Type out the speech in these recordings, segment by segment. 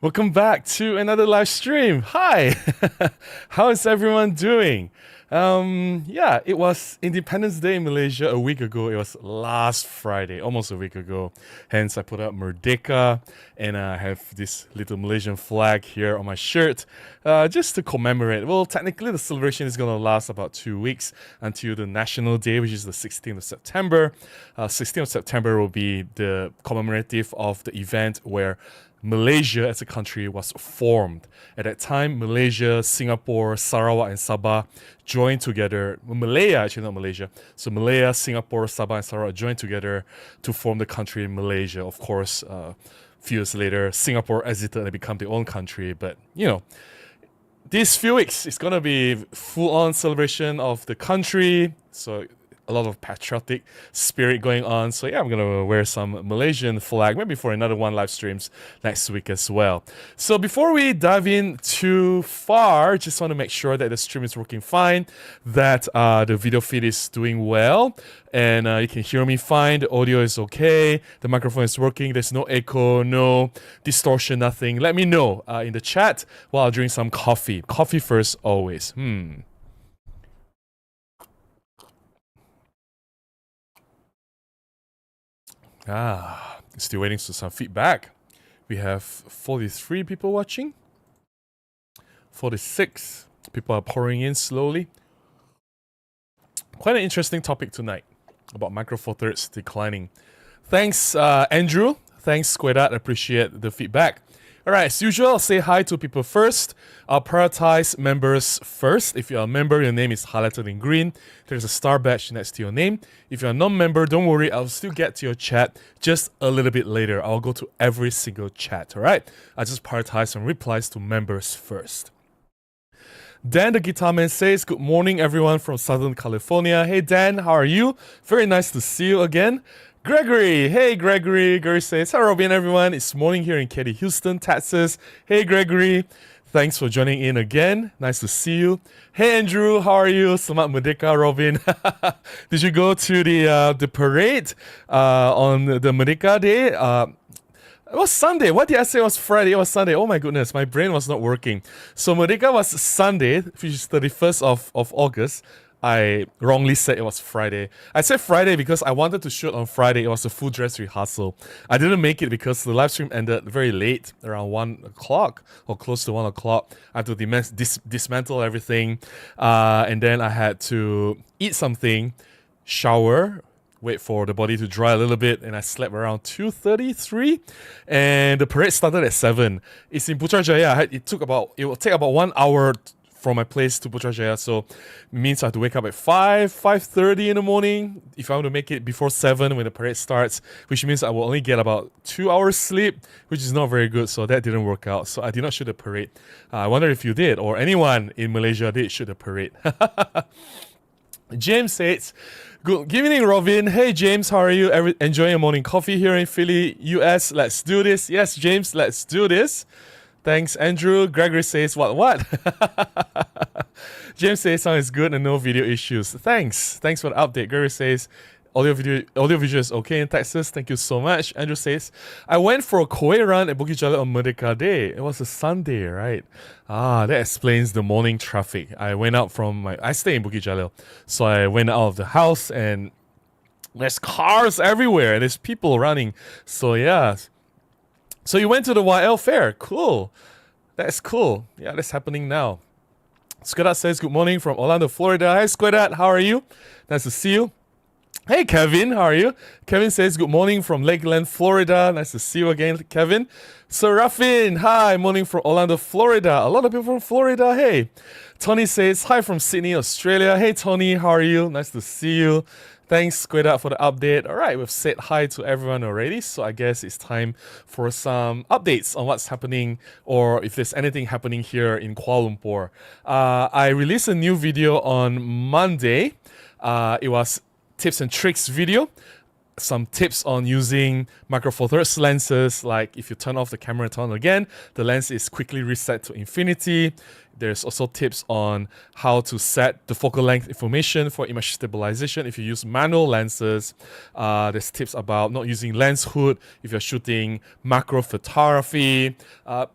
Welcome back to another live stream. Hi, how is everyone doing? Yeah, it was Independence Day in Malaysia a week ago. It was last Friday, almost a week ago. Hence, I put up Merdeka, and I have this little Malaysian flag here on my shirt, just to commemorate. Well, technically, the celebration is going to last about 2 weeks until the National Day, which is the 16th of September. 16th of September will be the commemorative of the event where Malaysia as a country was formed. At that time, Malaysia, Singapore, Sarawak, and Sabah joined together. Malaya, actually not Malaysia. So Malaya, Singapore, Sabah, and Sarawak joined together to form the country Malaysia. Of course, a few years later, Singapore exited and became their own country. But, these few weeks, it's going to be full-on celebration of the country. So a lot of patriotic spirit going on. So yeah, I'm going to wear some Malaysian flag, maybe for another one live streams next week as well. So before we dive in too far, just want to make sure that the stream is working fine, that the video feed is doing well, and you can hear me fine, the audio is okay, the microphone is working, there's no echo, no distortion, nothing. Let me know in the chat while I drink some coffee. Coffee first, always. Still waiting for some feedback. We have 43 people watching. 46 people are pouring in slowly. Quite an interesting topic tonight about Micro Four Thirds declining. Thanks, Andrew. Thanks, Squadat. Appreciate the feedback. All right, as usual, I'll say hi to people first. I'll prioritize members first. If you're a member, your name is highlighted in green. There's a star badge next to your name. If you're a non-member, don't worry. I'll still get to your chat just a little bit later. I'll go to every single chat, all right? I just prioritize some replies to members first. Dan the Guitar Man says, good morning, everyone from Southern California. Hey, Dan, how are you? Very nice to see you again. Gregory, hey Gregory. Gregory says, hi Robin, everyone. It's morning here in Katy, Houston, Texas. Hey Gregory, thanks for joining in again. Nice to see you. Hey Andrew, how are you? Selamat Merdeka, Robin. Did you go to the parade on the Merdeka Day? It was Sunday. What did I say? It was Friday. It was Sunday. Oh my goodness, my brain was not working. So Merdeka was Sunday, which is 31st of August. I wrongly said it was Friday. I said Friday because I wanted to shoot on Friday. It was a full dress rehearsal. I didn't make it because the live stream ended very late, around 1 o'clock or close to 1 o'clock. I had to dismantle everything. And then I had to eat something, shower, wait for the body to dry a little bit, and I slept around 2:33. And the parade started at 7. It's in Putrajaya. It will take about 1 hour from my place to Putrajaya, so it means I have to wake up at 5:30 in the morning if I want to make it before 7 when the parade starts, which means I will only get about 2 hours sleep, which is not very good, so that didn't work out. So I did not shoot the parade. I wonder if you did, or anyone in Malaysia did shoot the parade. James says, good evening, Robin. Hey, James, how are you? Enjoying your morning coffee here in Philly, US? Let's do this. Yes, James, let's do this. Thanks, Andrew. Gregory says, what? James says, sound is good and no video issues. Thanks for the update. Gregory says, audio visual is okay in Texas. Thank you so much. Andrew says, I went for a Koi run at Bukit Jalil on Merdeka Day. It was a Sunday, right? That explains the morning traffic. I went out I stay in Bukit Jalil, so I went out of the house and there's cars everywhere and there's people running. So yeah. So you went to the YL fair. Cool. That's cool. Yeah, that's happening now. Squadat says, good morning from Orlando, Florida. Hi, Squadat. How are you? Nice to see you. Hey, Kevin. How are you? Kevin says, good morning from Lakeland, Florida. Nice to see you again, Kevin. Serafin. Hi, morning from Orlando, Florida. A lot of people from Florida. Hey. Tony says, hi from Sydney, Australia. Hey, Tony. How are you? Nice to see you. Thanks, Squadat, for the update. All right, we've said hi to everyone already, so I guess it's time for some updates on what's happening or if there's anything happening here in Kuala Lumpur. I released a new video on Monday. It was tips and tricks video. some tips on using Micro Four Thirds lenses, like if you turn off the camera and turn on again, the lens is quickly reset to infinity. There's also tips on how to set the focal length information for image stabilization if you use manual lenses. There's tips about not using lens hood if you're shooting macro photography.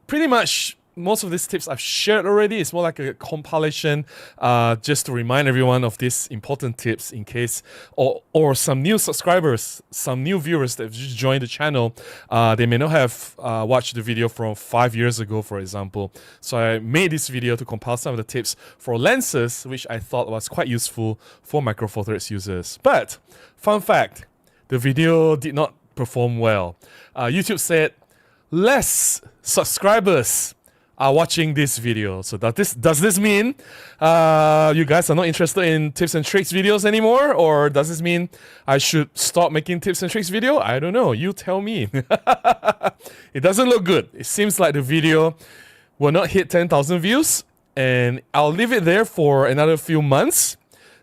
Pretty much most of these tips I've shared already. It's more like a compilation just to remind everyone of these important tips in case, or some new subscribers, some new viewers that have just joined the channel, they may not have watched the video from 5 years ago, for example. So I made this video to compile some of the tips for lenses, which I thought was quite useful for Micro Four Thirds users. But, fun fact, the video did not perform well. YouTube said, less subscribers are watching this video. So does this mean you guys are not interested in tips and tricks videos anymore? Or does this mean I should stop making tips and tricks video? I don't know. You tell me. It doesn't look good. It seems like the video will not hit 10,000 views. And I'll leave it there for another few months.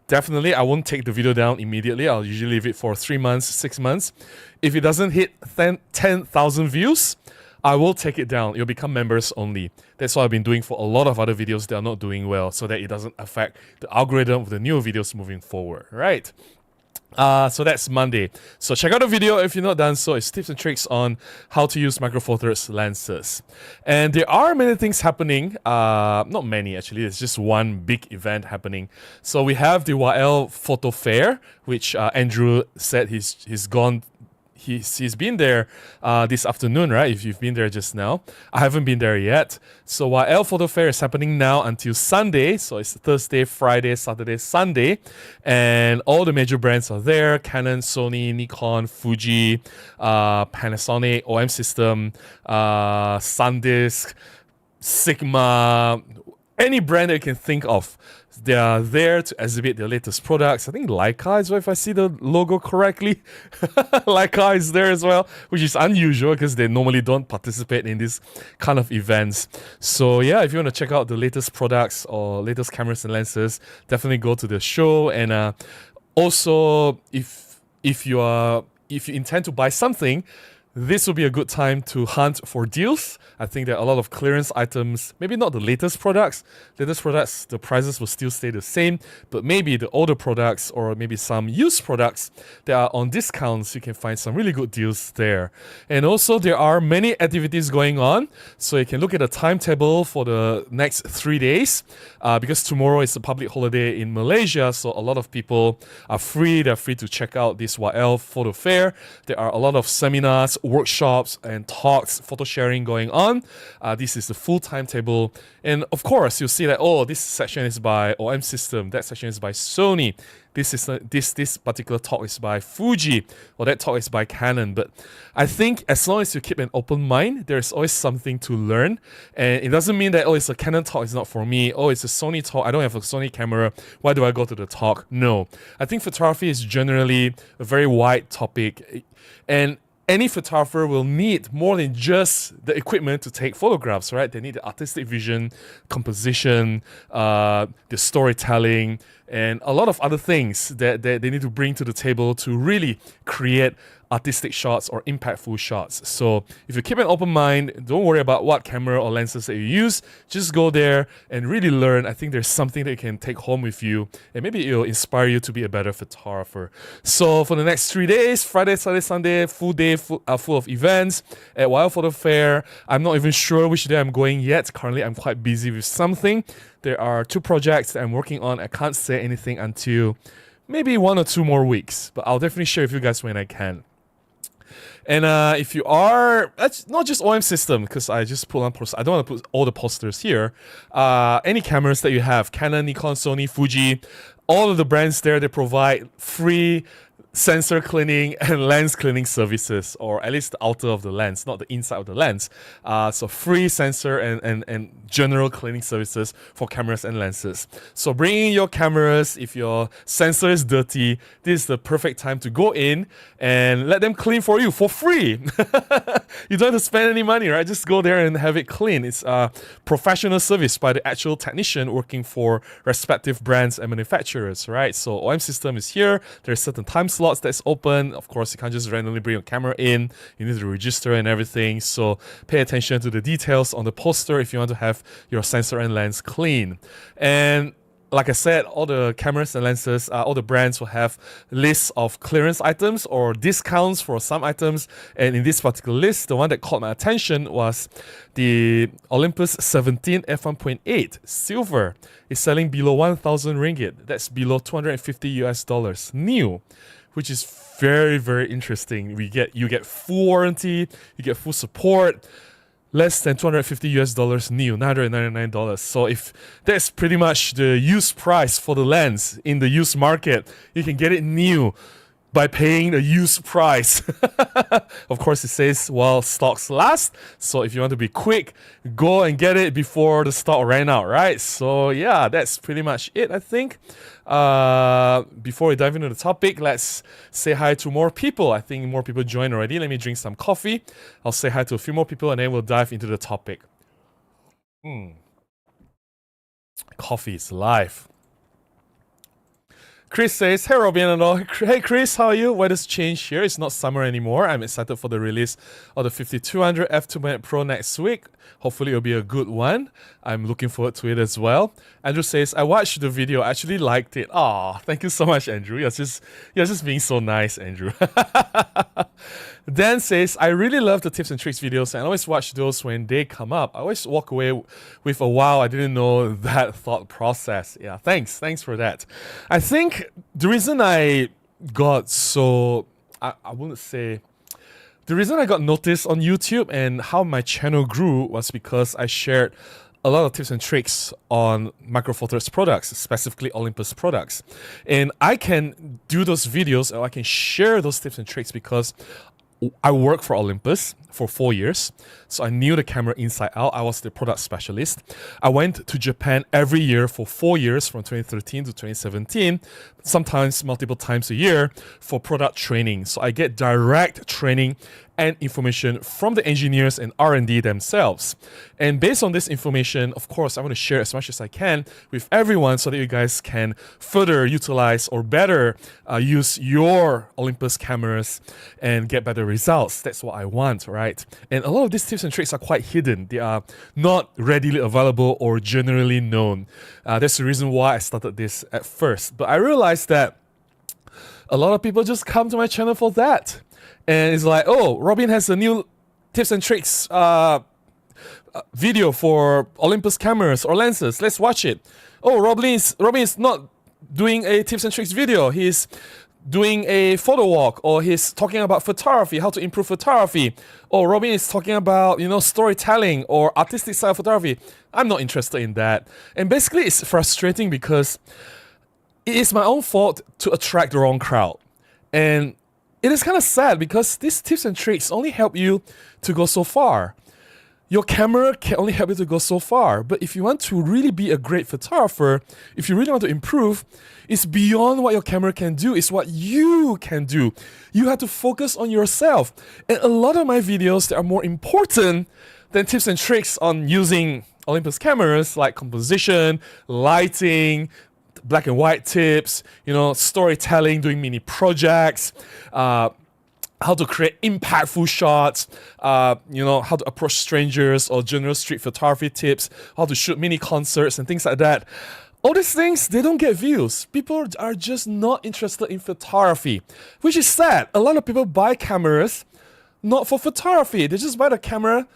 Definitely, I won't take the video down immediately. I'll usually leave it for 3 months, 6 months. If it doesn't hit 10,000 views, I will take it down. It'll become members only. That's what I've been doing for a lot of other videos that are not doing well, so that it doesn't affect the algorithm of the new videos moving forward, right? So that's Monday. So check out the video if you're not done so. It's tips and tricks on how to use Micro Four Thirds lenses. And there are many things happening. Not many actually. There's just one big event happening. So we have the YL Photo Fair, which Andrew said he's gone. He's been there this afternoon, right? If you've been there just now. I haven't been there yet. So YL Photo Fair is happening now until Sunday. So it's Thursday, Friday, Saturday, Sunday. And all the major brands are there. Canon, Sony, Nikon, Fuji, Panasonic, OM System, SanDisk, Sigma, any brand that you can think of. They are there to exhibit their latest products. I think Leica as well, if I see the logo correctly. Leica is there as well, which is unusual because they normally don't participate in these kind of events. So yeah, if you want to check out the latest products or latest cameras and lenses, definitely go to the show. And also, if you intend to buy something, this will be a good time to hunt for deals. I think there are a lot of clearance items, maybe not the latest products. Latest products, the prices will still stay the same, but maybe the older products or maybe some used products that are on discounts, you can find some really good deals there. And also there are many activities going on, so you can look at the timetable for the next 3 days, because tomorrow is a public holiday in Malaysia, so a lot of people are free. They're free to check out this YL Photo Fair. There are a lot of seminars, workshops and talks, photo sharing going on. This is the full timetable, and of course you'll see that, oh, this section is by OM System, that section is by Sony, this particular talk is by Fuji, or that talk is by Canon. But I think as long as you keep an open mind, there's always something to learn. And it doesn't mean that, oh, it's a Canon talk, it's not for me. Oh, it's a Sony talk, I don't have a Sony camera, why do I go to the talk? No. I think photography is generally a very wide topic, and any photographer will need more than just the equipment to take photographs, right? They need the artistic vision, composition, the storytelling, and a lot of other things that they need to bring to the table to really create artistic shots or impactful shots. So if you keep an open mind, don't worry about what camera or lenses that you use, just go there and really learn. I think there's something that you can take home with you, and maybe it'll inspire you to be a better photographer. So for the next 3 days, Friday, Saturday, Sunday, full day full of events at YL Photo Fair. I'm not even sure which day I'm going yet. Currently, I'm quite busy with something. There are 2 projects that I'm working on. I can't say anything until maybe 1 or 2 more weeks, but I'll definitely share with you guys when I can. And if you are, that's not just OM System, because I just pull on posters. I don't want to put all the posters here. Any cameras that you have, Canon, Nikon, Sony, Fuji, all of the brands there, they provide free sensor cleaning and lens cleaning services, or at least the outer of the lens, not the inside of the lens. So free sensor and general cleaning services for cameras and lenses. So bring in your cameras. If your sensor is dirty, this is the perfect time to go in and let them clean for you for free. You don't have to spend any money, right? Just go there and have it clean. It's a professional service by the actual technician working for respective brands and manufacturers, right? So OM System is here. There's certain time slots that's open. Of course, you can't just randomly bring your camera in. You need to register and everything. So pay attention to the details on the poster if you want to have your sensor and lens clean. And like I said, all the cameras and lenses, all the brands will have lists of clearance items or discounts for some items. And in this particular list, the one that caught my attention was the Olympus 17 f1.8 silver. Is selling below 1,000 ringgit. That's below 250 US dollars new, which is very, very interesting. You get full warranty, you get full support. Less than 250 US dollars new, $999. So if that's pretty much the used price for the lens in the used market, you can get it new by paying the used price. Of course, it says while stocks last. So if you want to be quick, go and get it before the stock ran out, right? So yeah, that's pretty much it, I think. Before we dive into the topic, let's say hi to more people. I think more people joined already. Let me drink some coffee. I'll say hi to a few more people and then we'll dive into the topic. Coffee is life. Chris says, hey Robin and all. Hey Chris, how are you? Weather's changed here. It's not summer anymore. I'm excited for the release of the 5200 f2.8 Pro next week. Hopefully it'll be a good one. I'm looking forward to it as well. Andrew says, I watched the video. I actually liked it. Aw, thank you so much, Andrew. You're just being so nice, Andrew. Dan says, I really love the tips and tricks videos and I always watch those when they come up. I always walk away with a wow, I didn't know that thought process. Yeah, thanks for that. I think the reason I got so, I wouldn't say, the reason I got noticed on YouTube and how my channel grew was because I shared a lot of tips and tricks on Micro Four Thirds products, specifically Olympus products. And I can do those videos or I can share those tips and tricks because I worked for Olympus for 4 years, so I knew the camera inside out. I was the product specialist. I went to Japan every year for 4 years, from 2013 to 2017, sometimes multiple times a year for product training. So I get direct training and information from the engineers and R&D themselves. And based on this information, of course, I want to share as much as I can with everyone so that you guys can further utilize or better use your Olympus cameras and get better results. That's what I want, right? And a lot of these tips and tricks are quite hidden. They are not readily available or generally known. That's the reason why I started this at first. But I realized that a lot of people just come to my channel for that. And it's like, oh, Robin has a new tips and tricks video for Olympus cameras or lenses. Let's watch it. Oh, Robin is not doing a tips and tricks video. He's doing a photo walk, or he's talking about photography, how to improve photography. Or Robin is talking about, storytelling or artistic style photography. I'm not interested in that. And basically, it's frustrating because it is my own fault to attract the wrong crowd. And it is kind of sad because these tips and tricks only help you to go so far. Your camera can only help you to go so far. But if you want to really be a great photographer, if you really want to improve, it's beyond what your camera can do. It's what you can do. You have to focus on yourself. And a lot of my videos that are more important than tips and tricks on using Olympus cameras, like composition, lighting, black and white tips, storytelling, doing mini projects, how to create impactful shots, how to approach strangers or general street photography tips, how to shoot mini concerts and things like that. All these things, they don't get views. People are just not interested in photography, which is sad. A lot of people buy cameras not for photography. They just buy the camera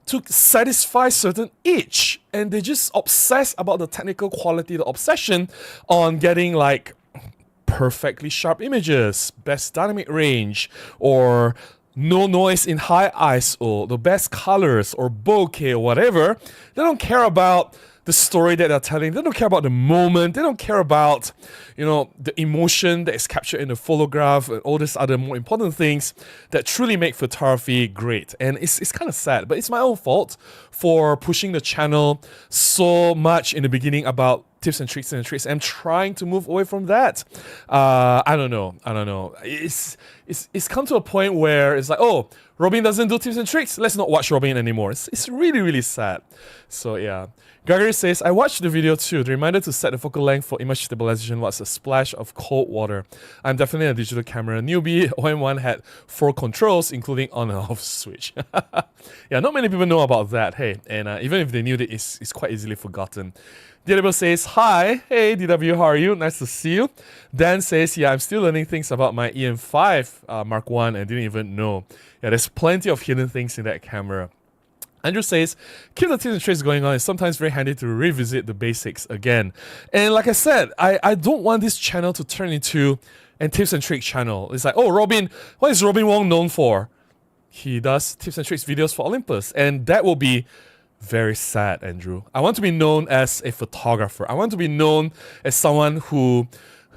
to satisfy certain itch, and they just obsess about the technical quality, the obsession on getting like perfectly sharp images, best dynamic range, or no noise in high ISO, the best colors, or bokeh, or whatever. They don't care about the story that they're telling. They don't care about the moment. They don't care about, the emotion that is captured in the photograph and all these other more important things that truly make photography great. And it's kind of sad, but it's my own fault for pushing the channel so much in the beginning about tips and tricks. I'm trying to move away from that. I don't know. It's come to a point where it's like, oh, Robin doesn't do tips and tricks. Let's not watch Robin anymore. It's really, really sad. So yeah. Gregory says, I watched the video too. The reminder to set the focal length for image stabilization was a splash of cold water. I'm definitely a digital camera newbie. OM1 had 4 controls, including on and off switch. Yeah, not many people know about that. Hey, and even if they knew that, it's quite easily forgotten. DW says, hi. Hey, DW, how are you? Nice to see you. Dan says, yeah, I'm still learning things about my EM5 Mark 1 and didn't even know. Yeah, there's plenty of hidden things in that camera. Andrew says, keep the tips and tricks going on. It's sometimes very handy to revisit the basics again. And like I said, I don't want this channel to turn into a tips and tricks channel. It's like, oh, Robin, what is Robin Wong known for? He does tips and tricks videos for Olympus. And that will be very sad, Andrew. I want to be known as a photographer. I want to be known as someone who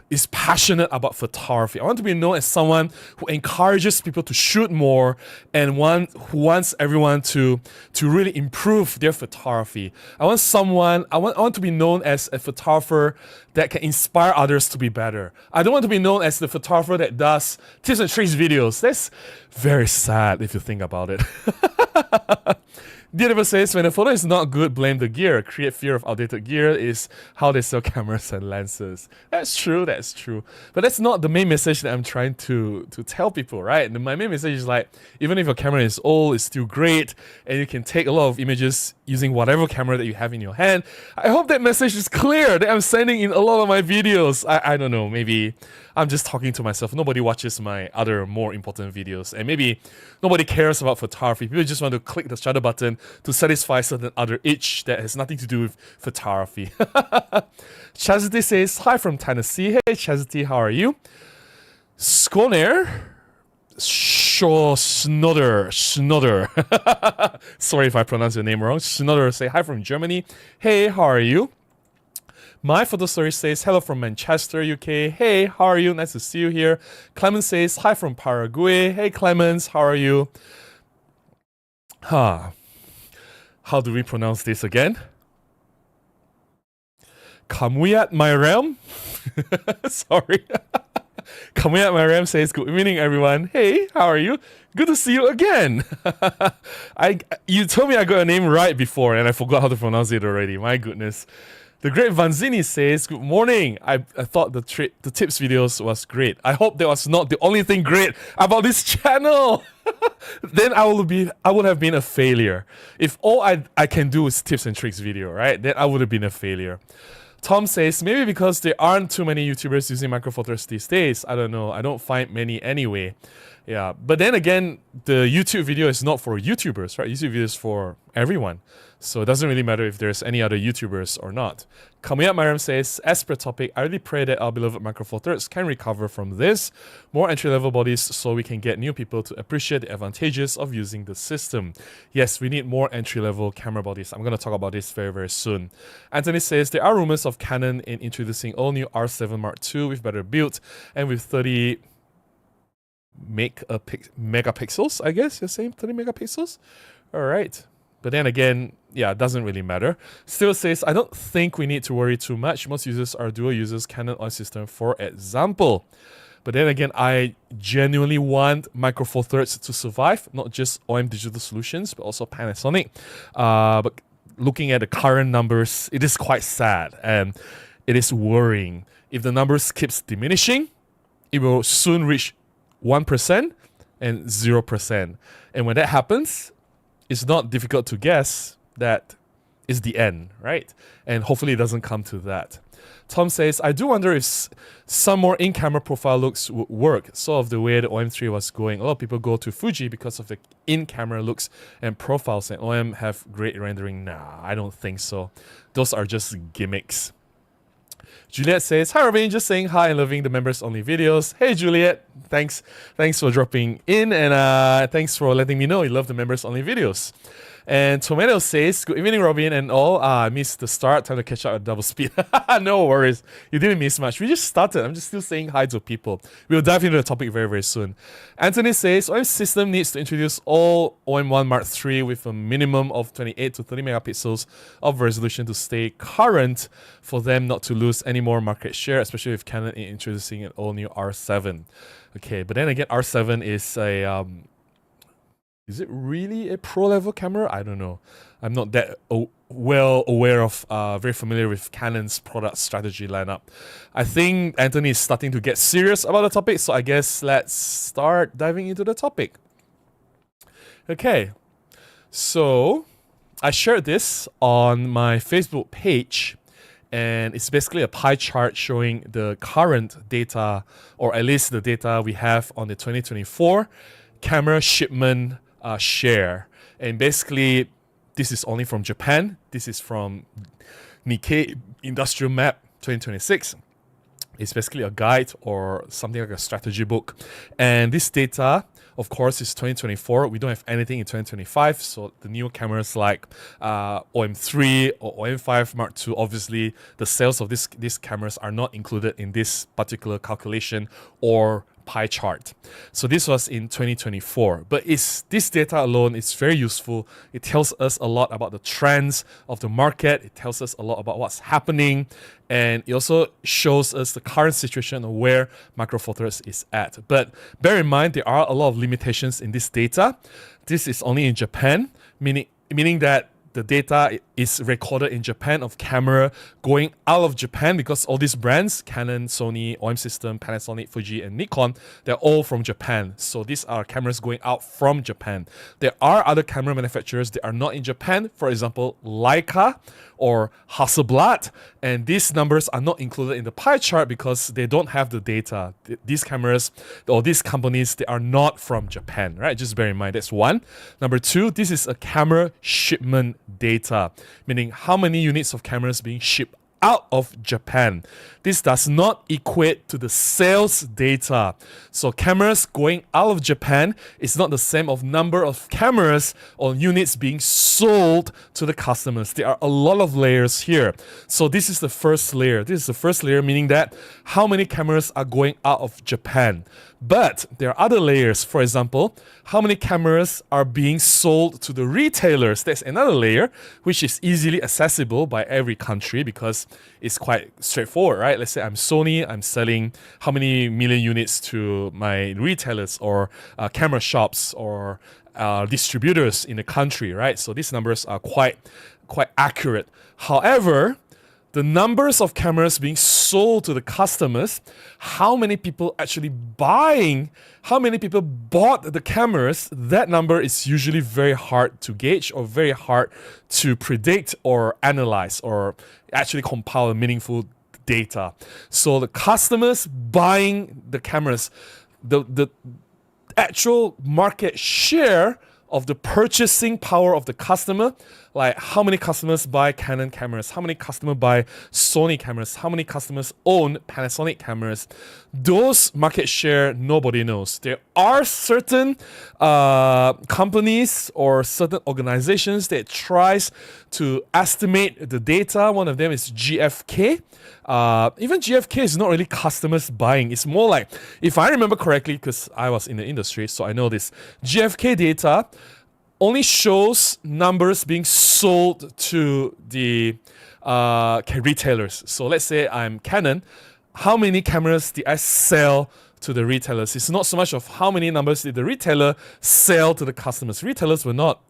is passionate about photography. I want to be known as someone who encourages people to shoot more and who wants everyone to really improve their photography. I want to be known as a photographer that can inspire others to be better. I don't want to be known as the photographer that does tips and tricks videos. That's very sad if you think about it. DW says, when a photo is not good, blame the gear. Create fear of outdated gear is how they sell cameras and lenses. That's true, that's true. But that's not the main message that I'm trying to tell people, right? My main message is like, even if your camera is old, it's still great, and you can take a lot of images using whatever camera that you have in your hand. I hope that message is clear, that I'm sending in a lot of my videos. I don't know, maybe I'm just talking to myself. Nobody watches my other more important videos, and maybe nobody cares about photography. People just want to click the shutter button to satisfy certain other itch that has nothing to do with photography. Chastity says, hi from Tennessee. Hey Chastity, how are you? Skoner Schnodder. Sorry if I pronounce your name wrong. Schnodder say hi from Germany. Hey, how are you? My photo story says, hello from Manchester, UK. Hey, how are you? Nice to see you here. Clemens says, hi from Paraguay. Hey, Clemens, how are you? How do we pronounce this again? Kamuyat Myram? Sorry. Kamuyat Myram says, good evening, everyone. Hey, how are you? Good to see you again. You told me I got your name right before, and I forgot how to pronounce it already. My goodness. The great Vanzini says, good morning. I thought the tips videos was great. I hope that was not the only thing great about this channel. Then I would have been a failure. If all I can do is tips and tricks video, right? Then I would have been a failure. Tom says, maybe because there aren't too many YouTubers using micro four thirds these days. I don't know. I don't find many anyway. Yeah, but then again, the YouTube video is not for YouTubers, right? YouTube video is for everyone. So it doesn't really matter if there's any other YouTubers or not. Kamuyat Myram says, as per topic, I really pray that our beloved micro four thirds can recover from this. More entry-level bodies so we can get new people to appreciate the advantages of using the system. Yes, we need more entry-level camera bodies. I'm going to talk about this very, very soon. Anthony says, there are rumors of Canon in introducing all new R7 Mark II with better build and with 30 megapixels, I guess you're saying 30 megapixels? All right. But then again, yeah, it doesn't really matter. Still says, I don't think we need to worry too much. Most users are dual users, Canon OIS system, for example. But then again, I genuinely want micro four thirds to survive, not just OM Digital Solutions, but also Panasonic. But looking at the current numbers, it is quite sad and it is worrying. If the numbers keeps diminishing, it will soon reach 1% and 0%. And when that happens, it's not difficult to guess that is the end, right? And hopefully it doesn't come to that. Tom says, I do wonder if some more in-camera profile looks would work, sort of the way the OM3 was going. A lot of people go to Fuji because of the in-camera looks and profiles, and OM have great rendering. Nah, I don't think so. Those are just gimmicks. Juliet says, hi Robin, just saying hi and loving the members only videos. Hey Juliet, thanks for dropping in, and thanks for letting me know you love the members only videos. And Tomato says, good evening Robin and all. I missed the start, time to catch up at double speed. No worries, you didn't miss much. We just started. I'm just still saying hi to people. We'll dive into the topic very, very soon. Anthony says, OM system needs to introduce all OM1 Mark III with a minimum of 28 to 30 megapixels of resolution to stay current for them not to lose any more market share, especially with Canon introducing an all new R7. Okay, but then again, R7 is a Is it really a pro level camera? I don't know. I'm not that well aware of, very familiar with Canon's product strategy lineup. I think Anthony is starting to get serious about the topic, so I guess let's start diving into the topic. Okay, so I shared this on my Facebook page, and it's basically a pie chart showing the current data, or at least the data we have on the 2024 camera shipment share. And basically, this is only from Japan. This is from Nikkei Industry Map 2026. It's basically a guide or something like a strategy book. And this data, of course, is 2024. We don't have anything in 2025. So the new cameras like OM3 or OM5 Mark II, obviously the sales of these cameras are not included in this particular calculation or pie chart. So this was in 2024, but this data alone is very useful. It tells us a lot about the trends of the market. It tells us a lot about what's happening, and it also shows us the current situation of where Micro Four Thirds is at. But bear in mind, there are a lot of limitations in this data. This is only in Japan, meaning that the data is recorded in Japan of camera going out of Japan, because all these brands, Canon, Sony, OM System, Panasonic, Fuji, and Nikon, they're all from Japan. So these are cameras going out from Japan. There are other camera manufacturers that are not in Japan, for example, Leica or Hasselblad, and these numbers are not included in the pie chart because they don't have the data. These cameras or these companies, they are not from Japan, right? Just bear in mind, that's one. Number two, this is a camera shipment data, meaning how many units of cameras being shipped out of Japan. This does not equate to the sales data. So cameras going out of Japan is not the same of number of cameras or units being sold to the customers. There are a lot of layers here. So this is the first layer. This is the first layer, meaning that how many cameras are going out of Japan. But there are other layers. For example, how many cameras are being sold to the retailers? That's another layer, which is easily accessible by every country because it's quite straightforward, right? Let's say I'm Sony, I'm selling how many million units to my retailers or camera shops or distributors in the country, right? So these numbers are quite accurate. However, the numbers of cameras being sold to the customers, how many people actually buying, how many people bought the cameras, that number is usually very hard to gauge or very hard to predict or analyze or actually compile meaningful data. So the customers buying the cameras, the actual market share of the purchasing power of the customer, like how many customers buy Canon cameras, how many customers buy Sony cameras, how many customers own Panasonic cameras, those market share nobody knows. There are certain companies or certain organizations that tries to estimate the data. One of them is GfK. Even GfK is not really customers buying. It's more like, if I remember correctly, because I was in the industry, so I know this, GfK data only shows numbers being sold to the retailers. So let's say I'm Canon. How many cameras did I sell to the retailers? It's not so much of how many numbers did the retailer sell to the customers. Retailers will not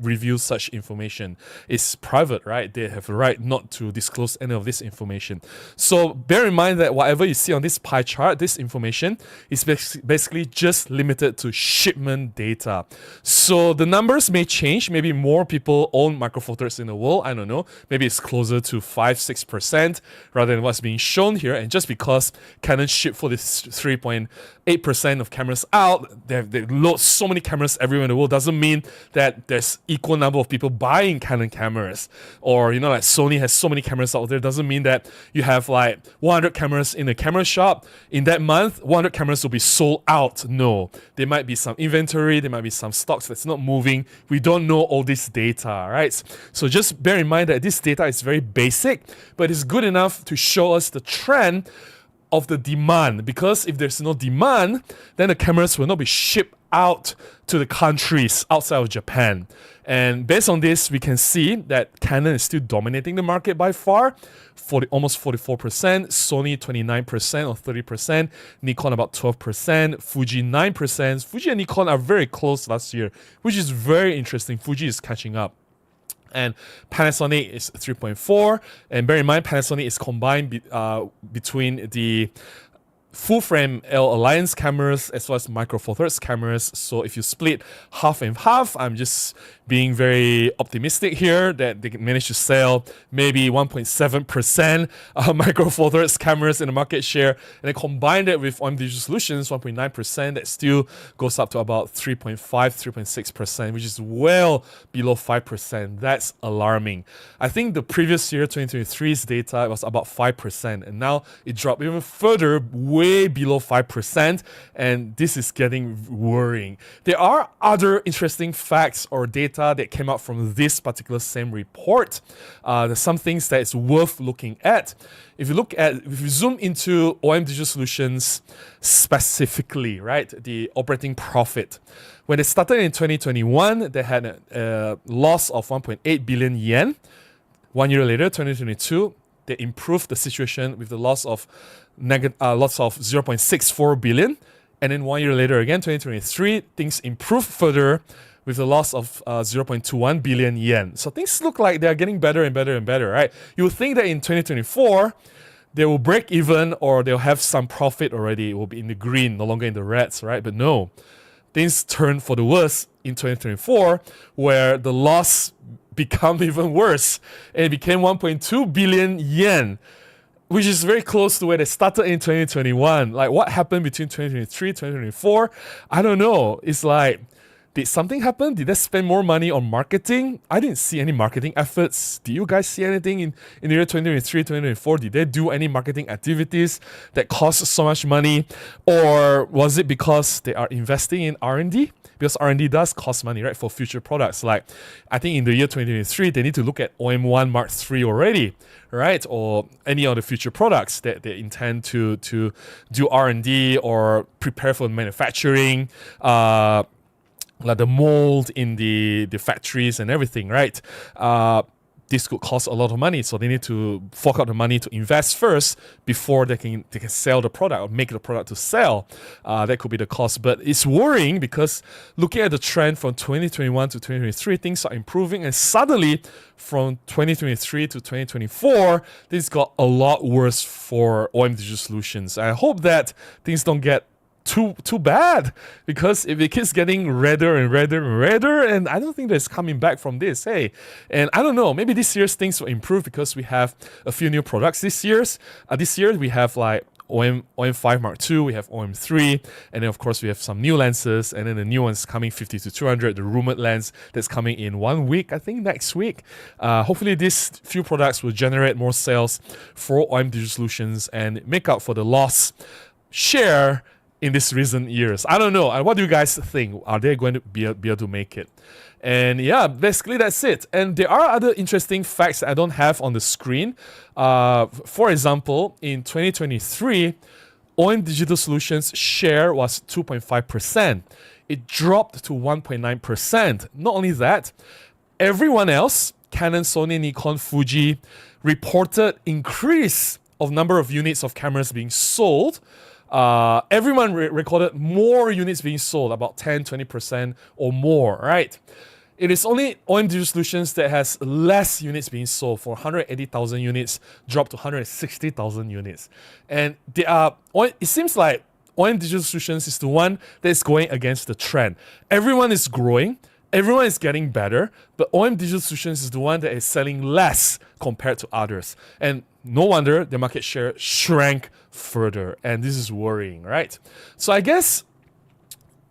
reveal such information. It's private, right? They have a right not to disclose any of this information. So bear in mind that whatever you see on this pie chart, this information is basically just limited to shipment data. So the numbers may change. Maybe more people own Micro Four Thirds in the world. I don't know. Maybe it's closer to 5-6% rather than what's being shown here. And just because Canon shipped for this 3.8% of cameras out, they load so many cameras everywhere in the world, doesn't mean that there's equal number of people buying Canon cameras. Or, you know, like Sony has so many cameras out there, doesn't mean that you have like 100 cameras in a camera shop. In that month, 100 cameras will be sold out. No, there might be some inventory, there might be some stocks that's not moving. We don't know all this data, right? So just bear in mind that this data is very basic, but it's good enough to show us the trend of the demand, because if there's no demand, then the cameras will not be shipped out to the countries outside of Japan. And based on this, we can see that Canon is still dominating the market by far, almost 44%, Sony 29% or 30%, Nikon about 12%, Fuji 9%. Fuji and Nikon are very close last year, which is very interesting. Fuji is catching up. And Panasonic is 3.4, and bear in mind Panasonic is combined between the full frame L Alliance cameras as well as Micro Four Thirds cameras. So if you split half and half, I'm just being very optimistic here that they can manage to sell maybe 1.7% Micro Four Thirds cameras in the market share, and then combine it with OM Digital Solutions 1.9%, that still goes up to about 3.5, 3.6%, which is well below 5%. That's alarming. I think the previous year, 2023's data, was about 5%, and now it dropped even further, way below 5%, and this is getting worrying. There are other interesting facts or data that came out from this particular same report. There's some things that is worth looking at. If you zoom into OM Digital Solutions specifically, right, the operating profit. When they started in 2021, they had a loss of 1.8 billion yen. 1 year later, 2022, they improved the situation with the loss of 0.64 billion. And then 1 year later again, 2023, things improved further with the loss of 0.21 billion yen. So things look like they're getting better and better and better, right? You would think that in 2024, they will break even or they'll have some profit already. It will be in the green, no longer in the reds, right? But no, things turned for the worse in 2024, where the loss became even worse. And it became 1.2 billion yen, which is very close to where they started in 2021. Like, what happened between 2023 and 2024? I don't know. It's like, did something happen? Did they spend more money on marketing? I didn't see any marketing efforts. Do you guys see anything in the year 2023, 2024? Did they do any marketing activities that cost so much money? Or was it because they are investing in R&D? Because R&D does cost money, right, for future products. Like, I think in the year 2023, they need to look at OM1 Mark III already, right? Or any other future products that they intend to do R&D or prepare for manufacturing, like the mold in the factories and everything, right? This could cost a lot of money, so they need to fork out the money to invest first before they can sell the product or make the product to sell. That could be the cost, but it's worrying because looking at the trend from 2021 to 2023, things are improving, and suddenly from 2023 to 2024, things got a lot worse for OM Digital Solutions. I hope that things don't get too bad, because if it keeps getting redder and redder and redder, and I don't think there's coming back from this, hey. And I don't know, maybe this year's things will improve because we have a few new products this year. We have like OM5 Mark II, we have OM3, and then of course we have some new lenses, and then the new one's coming 50 to 200, the rumored lens that's coming in 1 week, I think next week. Hopefully these few products will generate more sales for OM Digital Solutions and make up for the loss share in these recent years. I don't know. What do you guys think? Are they going to be able to make it? And yeah, basically that's it. And there are other interesting facts I don't have on the screen. For example, in 2023, OM Digital Solutions share was 2.5%. It dropped to 1.9%. Not only that, everyone else, Canon, Sony, Nikon, Fuji, reported increase of number of units of cameras being sold. Everyone recorded more units being sold, about 10, 20% or more, right? It is only OM Digital Solutions that has less units being sold, for 180,000 units, dropped to 160,000 units. And it seems like OM Digital Solutions is the one that is going against the trend. Everyone is growing, everyone is getting better, but OM Digital Solutions is the one that is selling less compared to others. And no wonder the market share shrank further, and this is worrying, right? So I guess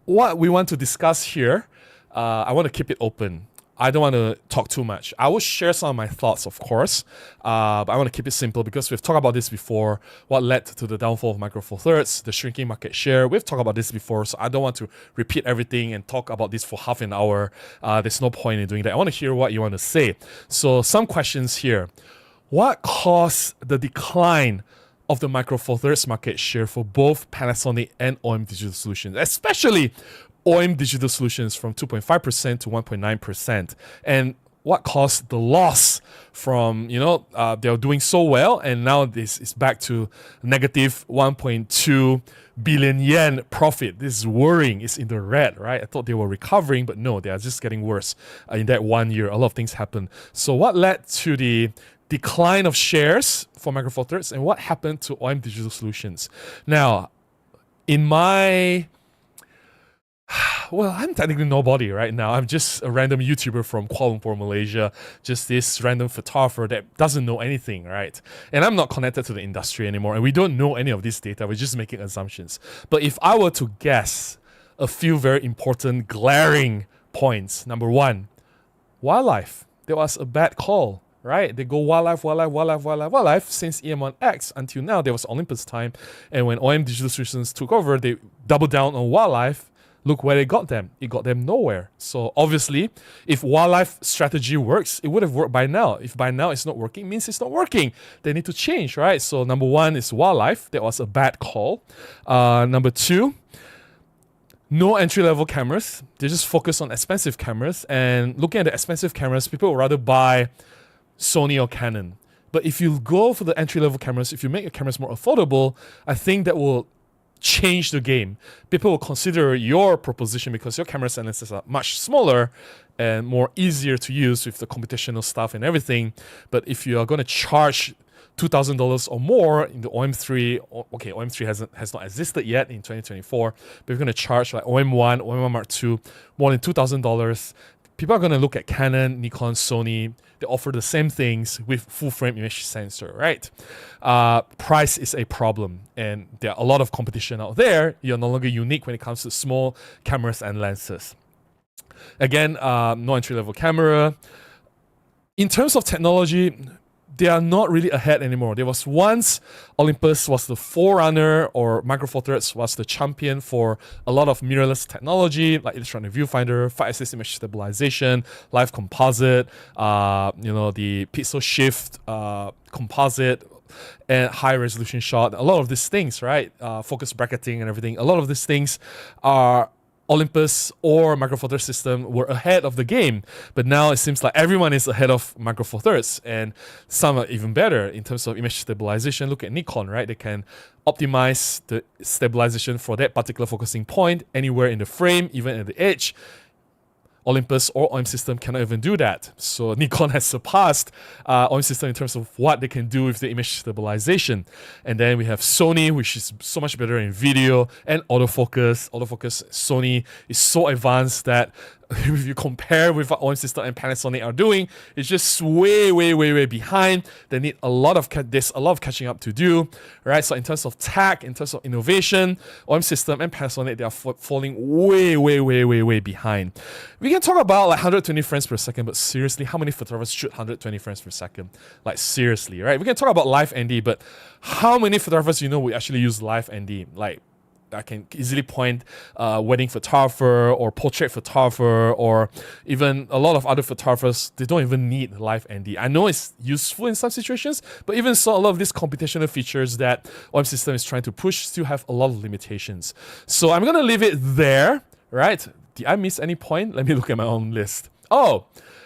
what we want to discuss here, I want to keep it open. I don't want to talk too much. I will share some of my thoughts, of course, but I want to keep it simple because we've talked about this before, what led to the downfall of Micro Four Thirds, the shrinking market share. We've talked about this before, so I don't want to repeat everything and talk about this for half an hour. There's no point in doing that. I want to hear what you want to say. So some questions here. What caused the decline of the Micro Four Thirds market share for both Panasonic and OM Digital Solutions, especially OIM Digital Solutions from 2.5% to 1.9%. And what caused the loss from, they were doing so well, and now this is back to negative 1.2 billion yen profit. This is worrying. It's in the red, right? I thought they were recovering, but no, they are just getting worse. In that 1 year, a lot of things happened. So what led to the decline of shares for Micro Four Thirds, and what happened to OIM Digital Solutions? Now, in my... Well, I'm technically nobody right now. I'm just a random YouTuber from Kuala Lumpur, Malaysia. Just this random photographer that doesn't know anything, right? And I'm not connected to the industry anymore, and we don't know any of this data. We're just making assumptions. But if I were to guess a few very important, glaring points. Number one, wildlife. There was a bad call, right? They go wildlife since EM1X until now. There was Olympus time, and when OIM Digital Solutions took over, they doubled down on wildlife. Look where it got them. It got them nowhere. So obviously, if wildlife strategy works, it would have worked by now. If by now it's not working, it means it's not working. They need to change, right? So number one is wildlife. That was a bad call. Number two, no entry-level cameras. They just focus on expensive cameras. And looking at the expensive cameras, people would rather buy Sony or Canon. But if you go for the entry-level cameras, if you make your cameras more affordable, I think that will change the game. People will consider your proposition because your cameras and lenses are much smaller and more easier to use with the computational stuff and everything. But if you are going to charge $2,000 or more in the OM3, okay, OM3 has not existed yet in 2024, but you're going to charge like OM1, OM1 Mark II, more than $2,000, people are going to look at Canon, Nikon, Sony. They offer the same things with full-frame image sensor, right? Price is a problem, and there are a lot of competition out there. You're no longer unique when it comes to small cameras and lenses. Again, no entry-level camera. In terms of technology, they are not really ahead anymore. There was once Olympus was the forerunner, or Micro Four Thirds was the champion for a lot of mirrorless technology like electronic viewfinder, 5-axis image stabilization, live composite, the pixel shift composite, and high resolution shot. A lot of these things, right? Focus bracketing and everything. A lot of these things are Olympus or Micro Four Thirds system were ahead of the game, but now it seems like everyone is ahead of Micro Four Thirds, and some are even better in terms of image stabilization. Look at Nikon, right? They can optimize the stabilization for that particular focusing point anywhere in the frame, even at the edge. Olympus or OIM system cannot even do that. So Nikon has surpassed OIM system in terms of what they can do with the image stabilization. And then we have Sony, which is so much better in video and autofocus. Autofocus, Sony is so advanced that if you compare with what OIM system and Panasonic are doing, it's just way behind. They need there's a lot of catching up to do, right? So in terms of tech, in terms of innovation, OIM system and Panasonic, they are falling way behind. We can talk about like 120 frames per second, but seriously, how many photographers shoot 120 frames per second? Like seriously, right? We can talk about live ND, but how many photographers we actually use live ND? Like, I can easily point wedding photographer or portrait photographer or even a lot of other photographers. They don't even need live ND. I know it's useful in some situations, but even so, a lot of these computational features that OIM system is trying to push still have a lot of limitations. So I'm going to leave it there, right? Did I miss any point? Let me look at my own list. Oh,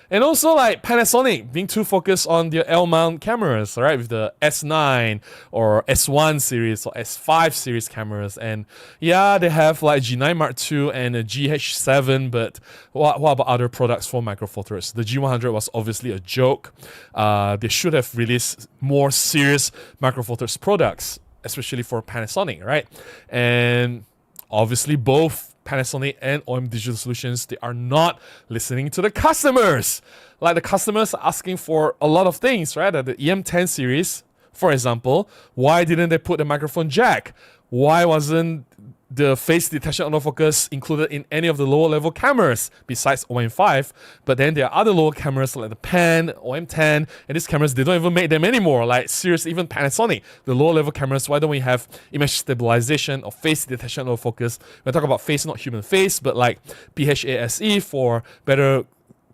and also like Panasonic being too focused on their L-mount cameras, right? With the S9 or S1 series or S5 series cameras. And yeah, they have like G9 Mark II and a GH7, but what about other products for Micro Four Thirds? The G100 was obviously a joke. They should have released more serious Micro Four Thirds products, especially for Panasonic, right? And obviously both Panasonic and OIM Digital Solutions, they are not listening to the customers. Like the customers are asking for a lot of things, right? At the EM10 series, for example, why didn't they put a microphone jack? Why wasn't the face detection autofocus included in any of the lower level cameras besides OM5? But then there are other lower cameras like the Pan, OM10, and these cameras, they don't even make them anymore. Like seriously, even Panasonic, the lower level cameras, why don't we have image stabilization or face detection autofocus? We're talking about face, not human face, but like PHASE for better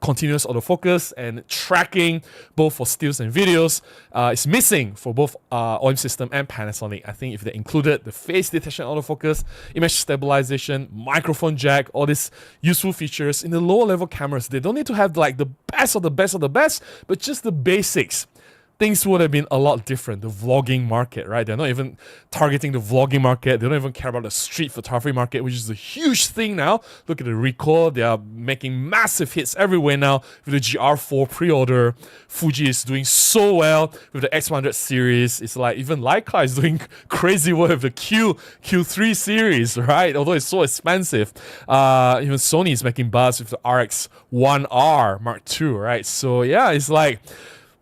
continuous autofocus and tracking both for stills and videos is missing for both OIM system and Panasonic. I think if they included the face detection autofocus, image stabilization, microphone jack, all these useful features in the lower level cameras, they don't need to have like the best of the best of the best, but just the basics. Things would have been a lot different. The vlogging market, right? They're not even targeting the vlogging market. They don't even care about the street photography market, which is a huge thing now. Look at the recoil. They are making massive hits everywhere now with the GR4 pre-order. Fuji is doing so well with the X100 series. It's like even Leica is doing crazy work with the Q3 series, right? Although it's so expensive. Even Sony is making buzz with the RX1R Mark II, right? So yeah, it's like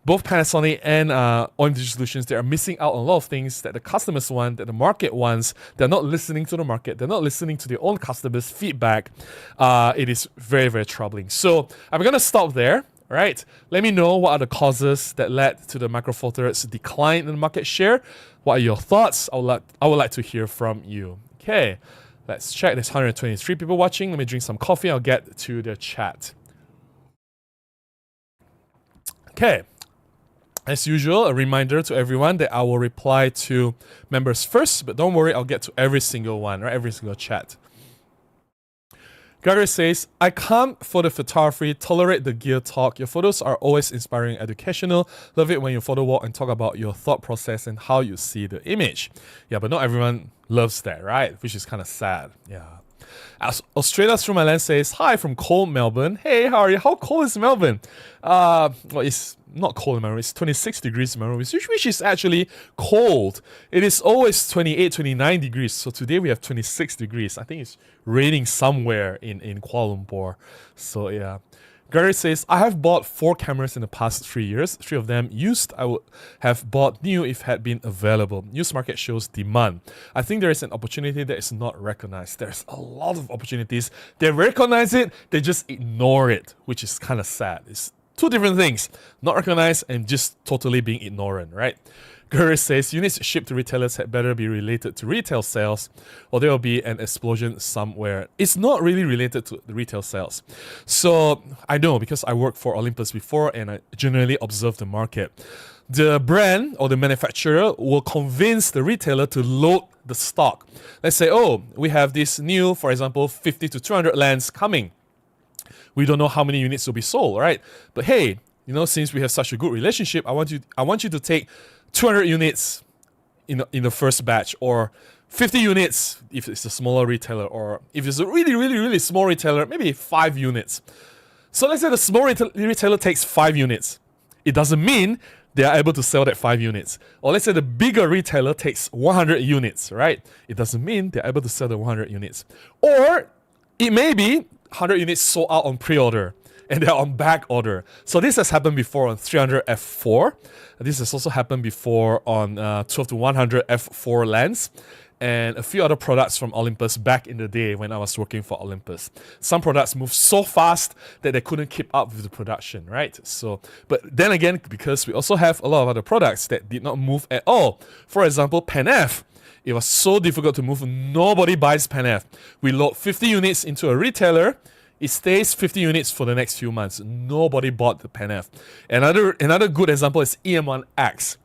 both Panasonic and OIM Digital Solutions, they are missing out on a lot of things that the customers want, that the market wants. They're not listening to the market. They're not listening to their own customers' feedback. It is very, very troubling. So I'm going to stop there, right? Let me know what are the causes that led to the Micro Four Thirds decline in the market share. What are your thoughts? I would like to hear from you. Okay, let's check. There's 123 people watching. Let me drink some coffee. I'll get to the chat. Okay. As usual, a reminder to everyone that I will reply to members first, but don't worry, I'll get to every single one, right? Every single chat. Gary says, I come for the photography, tolerate the gear talk. Your photos are always inspiring, educational. Love it when you photo walk and talk about your thought process and how you see the image. Yeah, but not everyone loves that, right? Which is kind of sad. Yeah. As Australia Through My Lens says, hi from cold Melbourne. Hey, how are you? How cold is Melbourne? Well, it's not cold in Melbourne. It's 26 degrees in Melbourne, which is actually cold. It is always 28, 29 degrees. So today we have 26 degrees. I think it's raining somewhere in Kuala Lumpur. So yeah. Gary says, I have bought 4 cameras in the past 3 years. 3 of them used. I would have bought new if had been available. Used market shows demand. I think there is an opportunity that is not recognized. There's a lot of opportunities. They recognize it, they just ignore it, which is kind of sad. It's 2 different things. Not recognized and just totally being ignorant, right? Gurus says units shipped to retailers had better be related to retail sales or there will be an explosion somewhere. It's not really related to the retail sales. So I know because I worked for Olympus before and I generally observe the market. The brand or the manufacturer will convince the retailer to load the stock. Let's say, oh, we have this new, for example, 50 to 200 lens coming. We don't know how many units will be sold, right? But hey, you know, since we have such a good relationship, I want you to take 200 units in the first batch, or 50 units if it's a smaller retailer, or if it's a really, really, really small retailer, maybe 5 units. So let's say the small retailer takes 5 units. It doesn't mean they are able to sell that 5 units. Or let's say the bigger retailer takes 100 units, right? It doesn't mean they're able to sell the 100 units. Or it may be 100 units sold out on pre-order and they're on back order. So this has happened before on 300 f4. This has also happened before on 12 to 100 f4 lens and a few other products from Olympus back in the day when I was working for Olympus. Some products moved so fast that they couldn't keep up with the production, right? So, but then again, because we also have a lot of other products that did not move at all. For example, PanF. It was so difficult to move. Nobody buys PanF. We load 50 units into a retailer. It stays 50 units for the next few months. Nobody bought the PanF. Another good example is EM1X.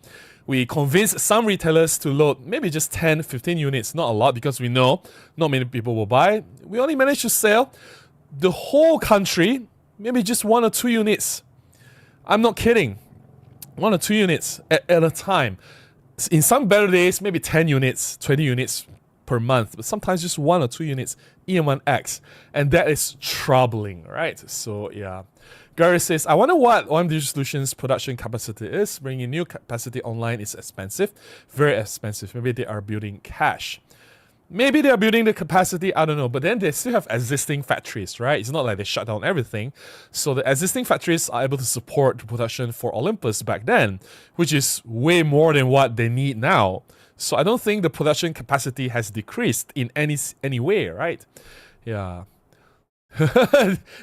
We convinced some retailers to load maybe just 10, 15 units. Not a lot because we know not many people will buy. We only managed to sell the whole country, maybe just 1 or 2 units. I'm not kidding. 1 or 2 units at a time. In some better days, maybe 10 units, 20 units per month, but sometimes just 1 or 2 units, EM1X. And that is troubling, right? So yeah. Gary says, I wonder what OIM Digital Solutions production capacity is. Bringing new capacity online is expensive, very expensive. Maybe they are building cash. Maybe they are building the capacity, I don't know. But then they still have existing factories, right? It's not like they shut down everything. So the existing factories are able to support the production for Olympus back then, which is way more than what they need now. So I don't think the production capacity has decreased in any way, right? Yeah.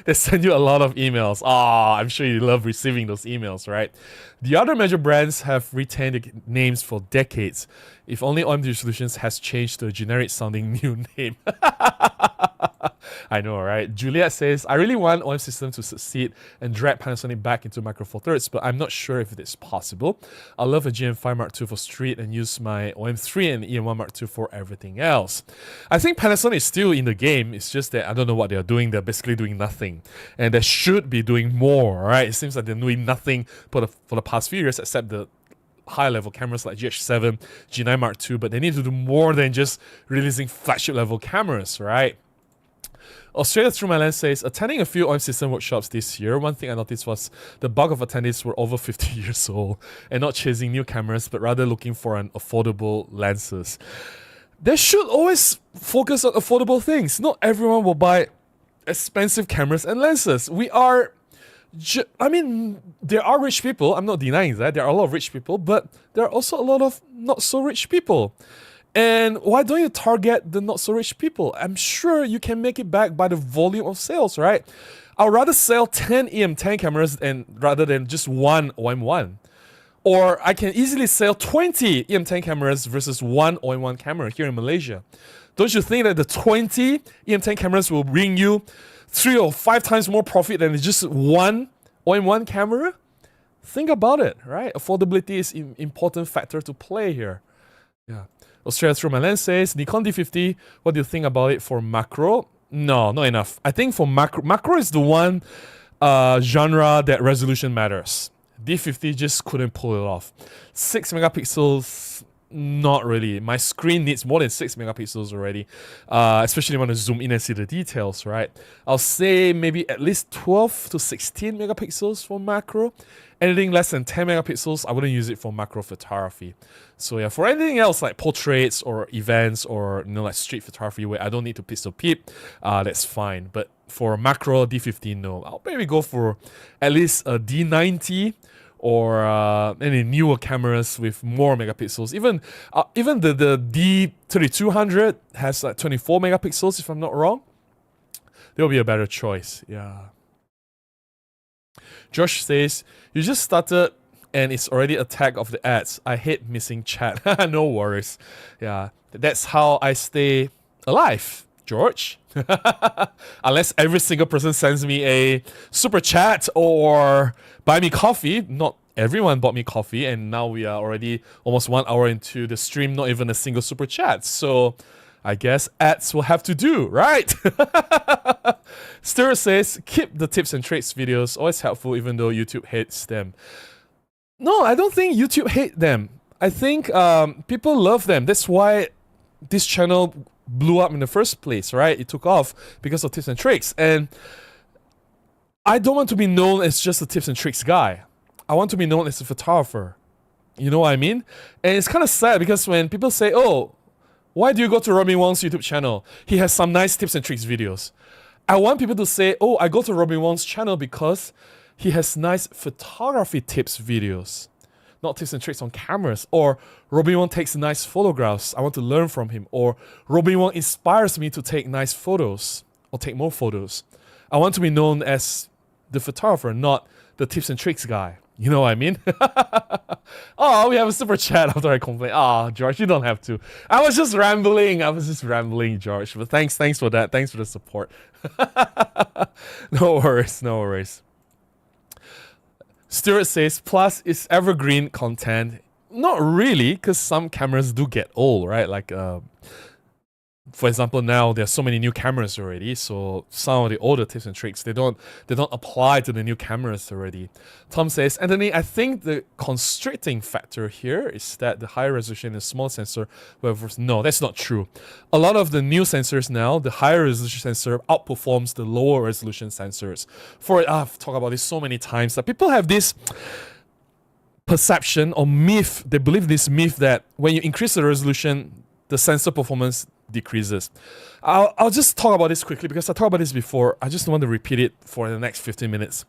They send you a lot of emails. I'm sure you love receiving those emails, right? The other major brands have retained the names for decades. If only OIM Digital Solutions has changed to a generic sounding new name. I know, right? Juliet says, I really want OM system to succeed and drag Panasonic back into Micro Four Thirds, but I'm not sure if it is possible. I love a GM5 Mark II for street and use my OM3 and EM1 Mark II for everything else. I think Panasonic is still in the game. It's just that I don't know what they're doing. They're basically doing nothing. And they should be doing more, right? It seems like they're doing nothing for the past few years except the high-level cameras like GH7, G9 Mark II, but they need to do more than just releasing flagship-level cameras, right? Australia Through My Lens says, attending a few OM system workshops this year, one thing I noticed was the bulk of attendees were over 50 years old and not chasing new cameras, but rather looking for an affordable lenses. They should always focus on affordable things. Not everyone will buy expensive cameras and lenses. There are rich people. I'm not denying that. There are a lot of rich people, but there are also a lot of not so rich people. And why don't you target the not so rich people? I'm sure you can make it back by the volume of sales, right? I'd rather sell 10 EM10 cameras rather than just one OM1. Or I can easily sell 20 EM10 cameras versus one OM1 camera here in Malaysia. Don't you think that the 20 EM10 cameras will bring you 3 or 5 times more profit than just one OM1 camera? Think about it, right? Affordability is an important factor to play here. Yeah. Australia Through My Lens says, Nikon D50, what do you think about it for macro? No, not enough. I think for macro is the one genre that resolution matters. D50 just couldn't pull it off. 6 megapixels, not really. My screen needs more than 6 megapixels already, especially when I zoom in and see the details, right? I'll say maybe at least 12 to 16 megapixels for macro. Anything less than 10 megapixels, I wouldn't use it for macro photography. So yeah, for anything else like portraits or events or like street photography where I don't need to pixel peep, that's fine. But for macro D50, no. I'll maybe go for at least a D90 or any newer cameras with more megapixels. Even the D3200 has like 24 megapixels if I'm not wrong. There'll be a better choice. Yeah. Josh says, you just started and it's already a tag of the ads. I hate missing chat. No worries. Yeah, that's how I stay alive, George. Unless every single person sends me a super chat or buy me coffee. Not everyone bought me coffee, and now we are already almost 1 hour into the stream, not even a single super chat. So I guess ads will have to do, right? Stuart says, keep the tips and tricks videos, always helpful even though YouTube hates them. No, I don't think YouTube hate them. I think people love them. That's why this channel blew up in the first place, right? It took off because of tips and tricks. And I don't want to be known as just a tips and tricks guy. I want to be known as a photographer. You know what I mean? And it's kind of sad because when people say, oh, why do you go to Robin Wong's YouTube channel? He has some nice tips and tricks videos. I want people to say, oh, I go to Robin Wong's channel because he has nice photography tips videos, not tips and tricks on cameras. Or Robin Wong takes nice photographs. I want to learn from him. Or Robin Wong inspires me to take nice photos or take more photos. I want to be known as the photographer, not the tips and tricks guy. You know what I mean? Oh, we have a super chat after I complain. Oh, George, you don't have to. I was just rambling, George. But thanks for that. Thanks for the support. No worries. Stuart says, plus it's evergreen content. Not really, because some cameras do get old, right? Like, for example, now there's so many new cameras already, so some of the older tips and tricks, they don't apply to the new cameras already. Tom says, Anthony, I think the constricting factor here is that the higher resolution is small sensor, no, that's not true. A lot of the new sensors now, the higher resolution sensor outperforms the lower resolution sensors. I've talked about this so many times, that people have this perception or myth, they believe this myth that when you increase the resolution, the sensor performance decreases. I'll just talk about this quickly because I talked about this before. I just want to repeat it for the next 15 minutes.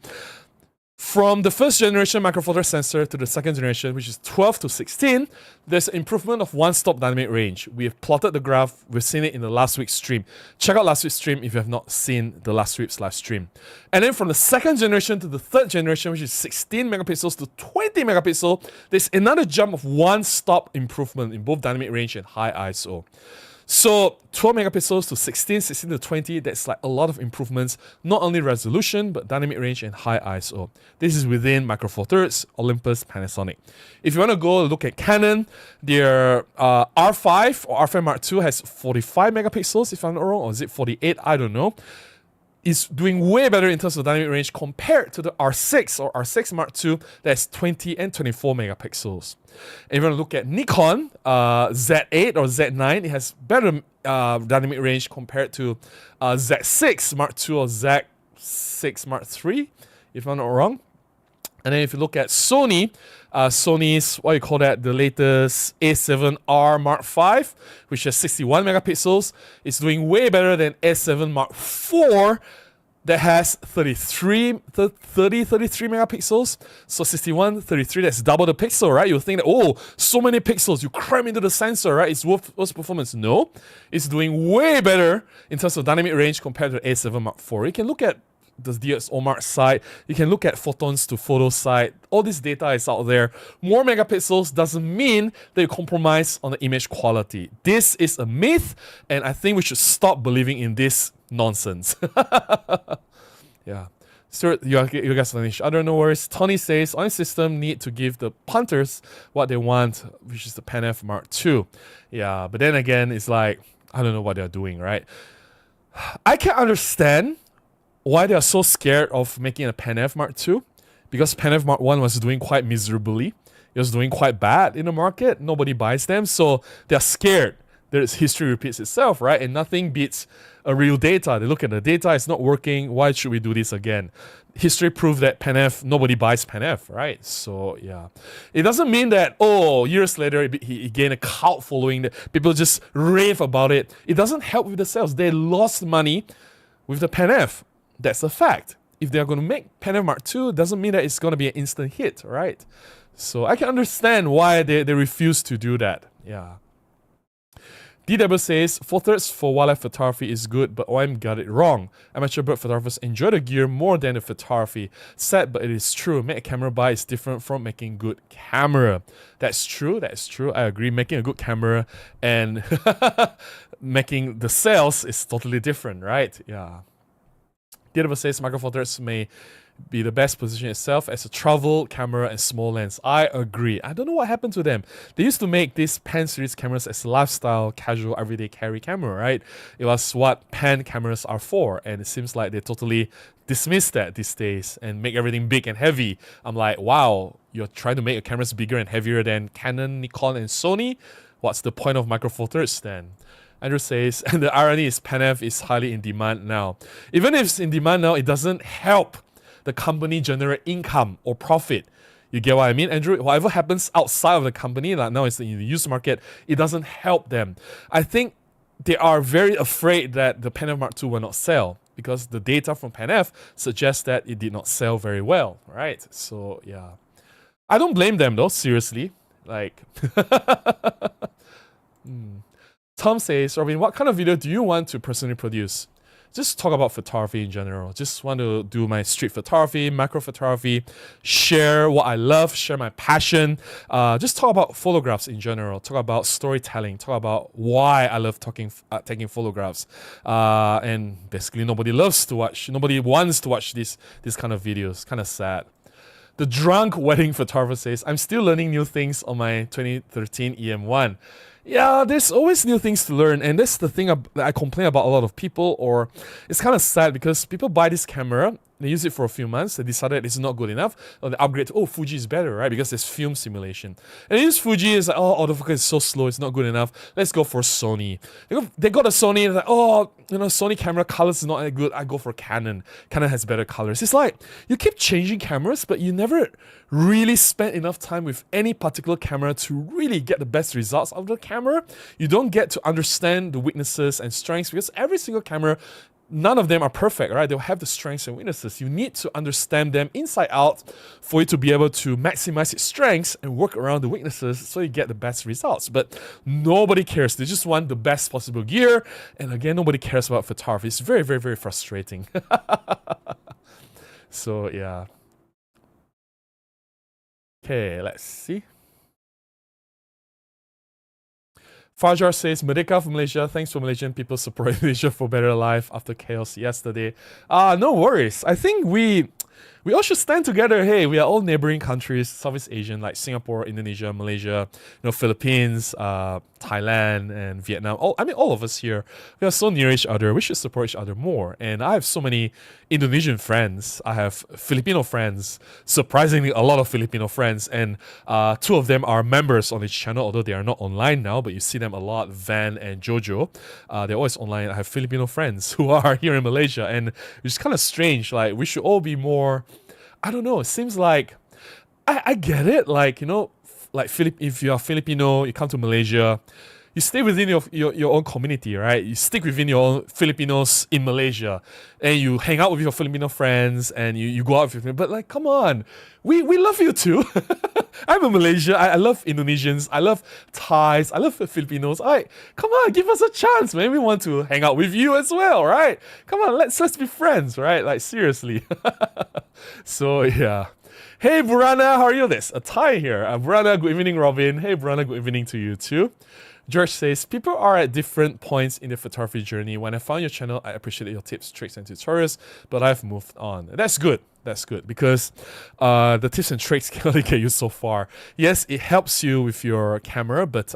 From the first generation Micro Four Thirds sensor to the second generation, which is 12 to 16, there's an improvement of 1 stop dynamic range. We have plotted the graph. We've seen it in the last week's stream. Check out last week's stream if you have not seen the last week's live stream. And then from the second generation to the third generation, which is 16 megapixels to 20 megapixel, there's another jump of 1 stop improvement in both dynamic range and high ISO. So 12 megapixels to 16, 16 to 20, that's like a lot of improvements, not only resolution, but dynamic range and high ISO. This is within Micro Four Thirds, Olympus, Panasonic. If you want to go look at Canon, their R5 or R5 Mark II has 45 megapixels, if I'm not wrong, or is it 48? I don't know. Is doing way better in terms of dynamic range compared to the R6 or R6 Mark II that's 20 and 24 megapixels. And if you want to look at Nikon Z8 or Z9, it has better dynamic range compared to Z6 Mark II or Z6 Mark III, if I'm not wrong. And then if you look at Sony, Sony's, what you call that, the latest A7R Mark V, which has 61 megapixels, is doing way better than A7 Mark IV that has 33 megapixels. So 61, 33, that's double the pixel, right? You'll think that, oh, so many pixels, you cram into the sensor, right? It's worse performance. No, it's doing way better in terms of dynamic range compared to the A7 Mark IV. You can look at the DxOMark site, you can look at photons to photo site, all this data is out there. More megapixels doesn't mean that you compromise on the image quality. This is a myth, and I think we should stop believing in this nonsense. Yeah. Stuart, you guys finished. I don't know worries. Tony says, on system need to give the punters what they want, which is the Pan F Mark II. Yeah, but then again, it's like, I don't know what they're doing, right? I can understand why they are so scared of making a Pan F Mark II, because Pan F Mark I was doing quite miserably. It was doing quite bad in the market. Nobody buys them, so they're scared that history repeats itself, right? And nothing beats a real data. They look at the data, it's not working. Why should we do this again? History proved that Pan F, nobody buys Pan F, right? So yeah, it doesn't mean that, oh, years later he gained a cult following that people just rave about it. It doesn't help with the sales. They lost money with the Pan F. That's a fact. If they're going to make Pan F Mark II, doesn't mean that it's going to be an instant hit, right? So I can understand why they refuse to do that. Yeah. DW says, 4/3 for wildlife photography is good, but OM got it wrong. Amateur bird photographers enjoy the gear more than the photography. Sad, but it is true. Make a camera buy is different from making good camera. That's true, I agree. Making a good camera and making the sales is totally different, right? Yeah. DW says Micro Four Thirds may be the best position itself as a travel camera and small lens. I agree. I don't know what happened to them. They used to make these Pan series cameras as a lifestyle, casual, everyday carry camera, right? It was what Pan cameras are for, and it seems like they totally dismiss that these days and make everything big and heavy. I'm like, wow, you're trying to make your cameras bigger and heavier than Canon, Nikon, and Sony? What's the point of Micro Four Thirds then? Andrew says, and the irony is Pan F is highly in demand now. Even if it's in demand now, it doesn't help the company generate income or profit. You get what I mean, Andrew? Whatever happens outside of the company, like now it's in the used market, it doesn't help them. I think they are very afraid that the Pan F Mark II will not sell, because the data from Pan F suggests that it did not sell very well, right? So yeah, I don't blame them though, seriously. Like, Tom says, Robin, what kind of video do you want to personally produce? Just talk about photography in general. Just want to do my street photography, macro photography, share what I love, share my passion. Just talk about photographs in general. Talk about storytelling. Talk about why I love taking photographs. And basically, nobody wants to watch this kind of videos. Kind of sad. The drunk wedding photographer says, I'm still learning new things on my 2013 EM1. Yeah, there's always new things to learn, and that's the thing that I complain about a lot of people, or it's kind of sad because people buy this camera, they use it for a few months, they decided it's not good enough, or they upgrade to, oh, Fuji is better, right? Because there's film simulation. And they use Fuji, it's like, oh, autofocus is so slow, it's not good enough, let's go for Sony. They got a Sony, and like, oh, Sony camera colors is not that good, I go for Canon. Canon has better colors. It's like, you keep changing cameras, but you never really spend enough time with any particular camera to really get the best results out of the camera. You don't get to understand the weaknesses and strengths, because every single camera, none of them are perfect, right? They'll have the strengths and weaknesses. You need to understand them inside out for you to be able to maximize its strengths and work around the weaknesses so you get the best results. But nobody cares. They just want the best possible gear. And again, nobody cares about photography. It's very, very, very frustrating. So, yeah. Okay, let's see. Fajar says, Merdeka for Malaysia. Thanks for Malaysian people supporting Malaysia for better life after chaos yesterday. No worries. I think we all should stand together. Hey, we are all neighboring countries, Southeast Asian, like Singapore, Indonesia, Malaysia, Philippines, Thailand, and Vietnam. All of us here, we are so near each other. We should support each other more. And I have so many Indonesian friends. I have Filipino friends. Surprisingly, a lot of Filipino friends. And two of them are members on this channel, although they are not online now, but you see them a lot, Van and Jojo. They're always online. I have Filipino friends who are here in Malaysia. And it's kind of strange. Like, we should all be more... I don't know. It seems like I get it. Like, if you are Filipino, you come to Malaysia, you stay within your own community, right? You stick within your own Filipinos in Malaysia, and you hang out with your Filipino friends, and you go out with them. But like, come on, we love you too. I'm in Malaysia. I love Indonesians. I love Thais. I love Filipinos. Come on, give us a chance, man. We want to hang out with you as well, right? Come on, let's be friends, right? Like, seriously. So yeah. Hey Burana, how are you? This a Thai here. Burana, good evening, Robin. Hey Burana, good evening to you too. George says, people are at different points in their photography journey. When I found your channel, I appreciated your tips, tricks, and tutorials, but I've moved on. That's good. That's good, because the tips and tricks can only get you so far. Yes, it helps you with your camera, but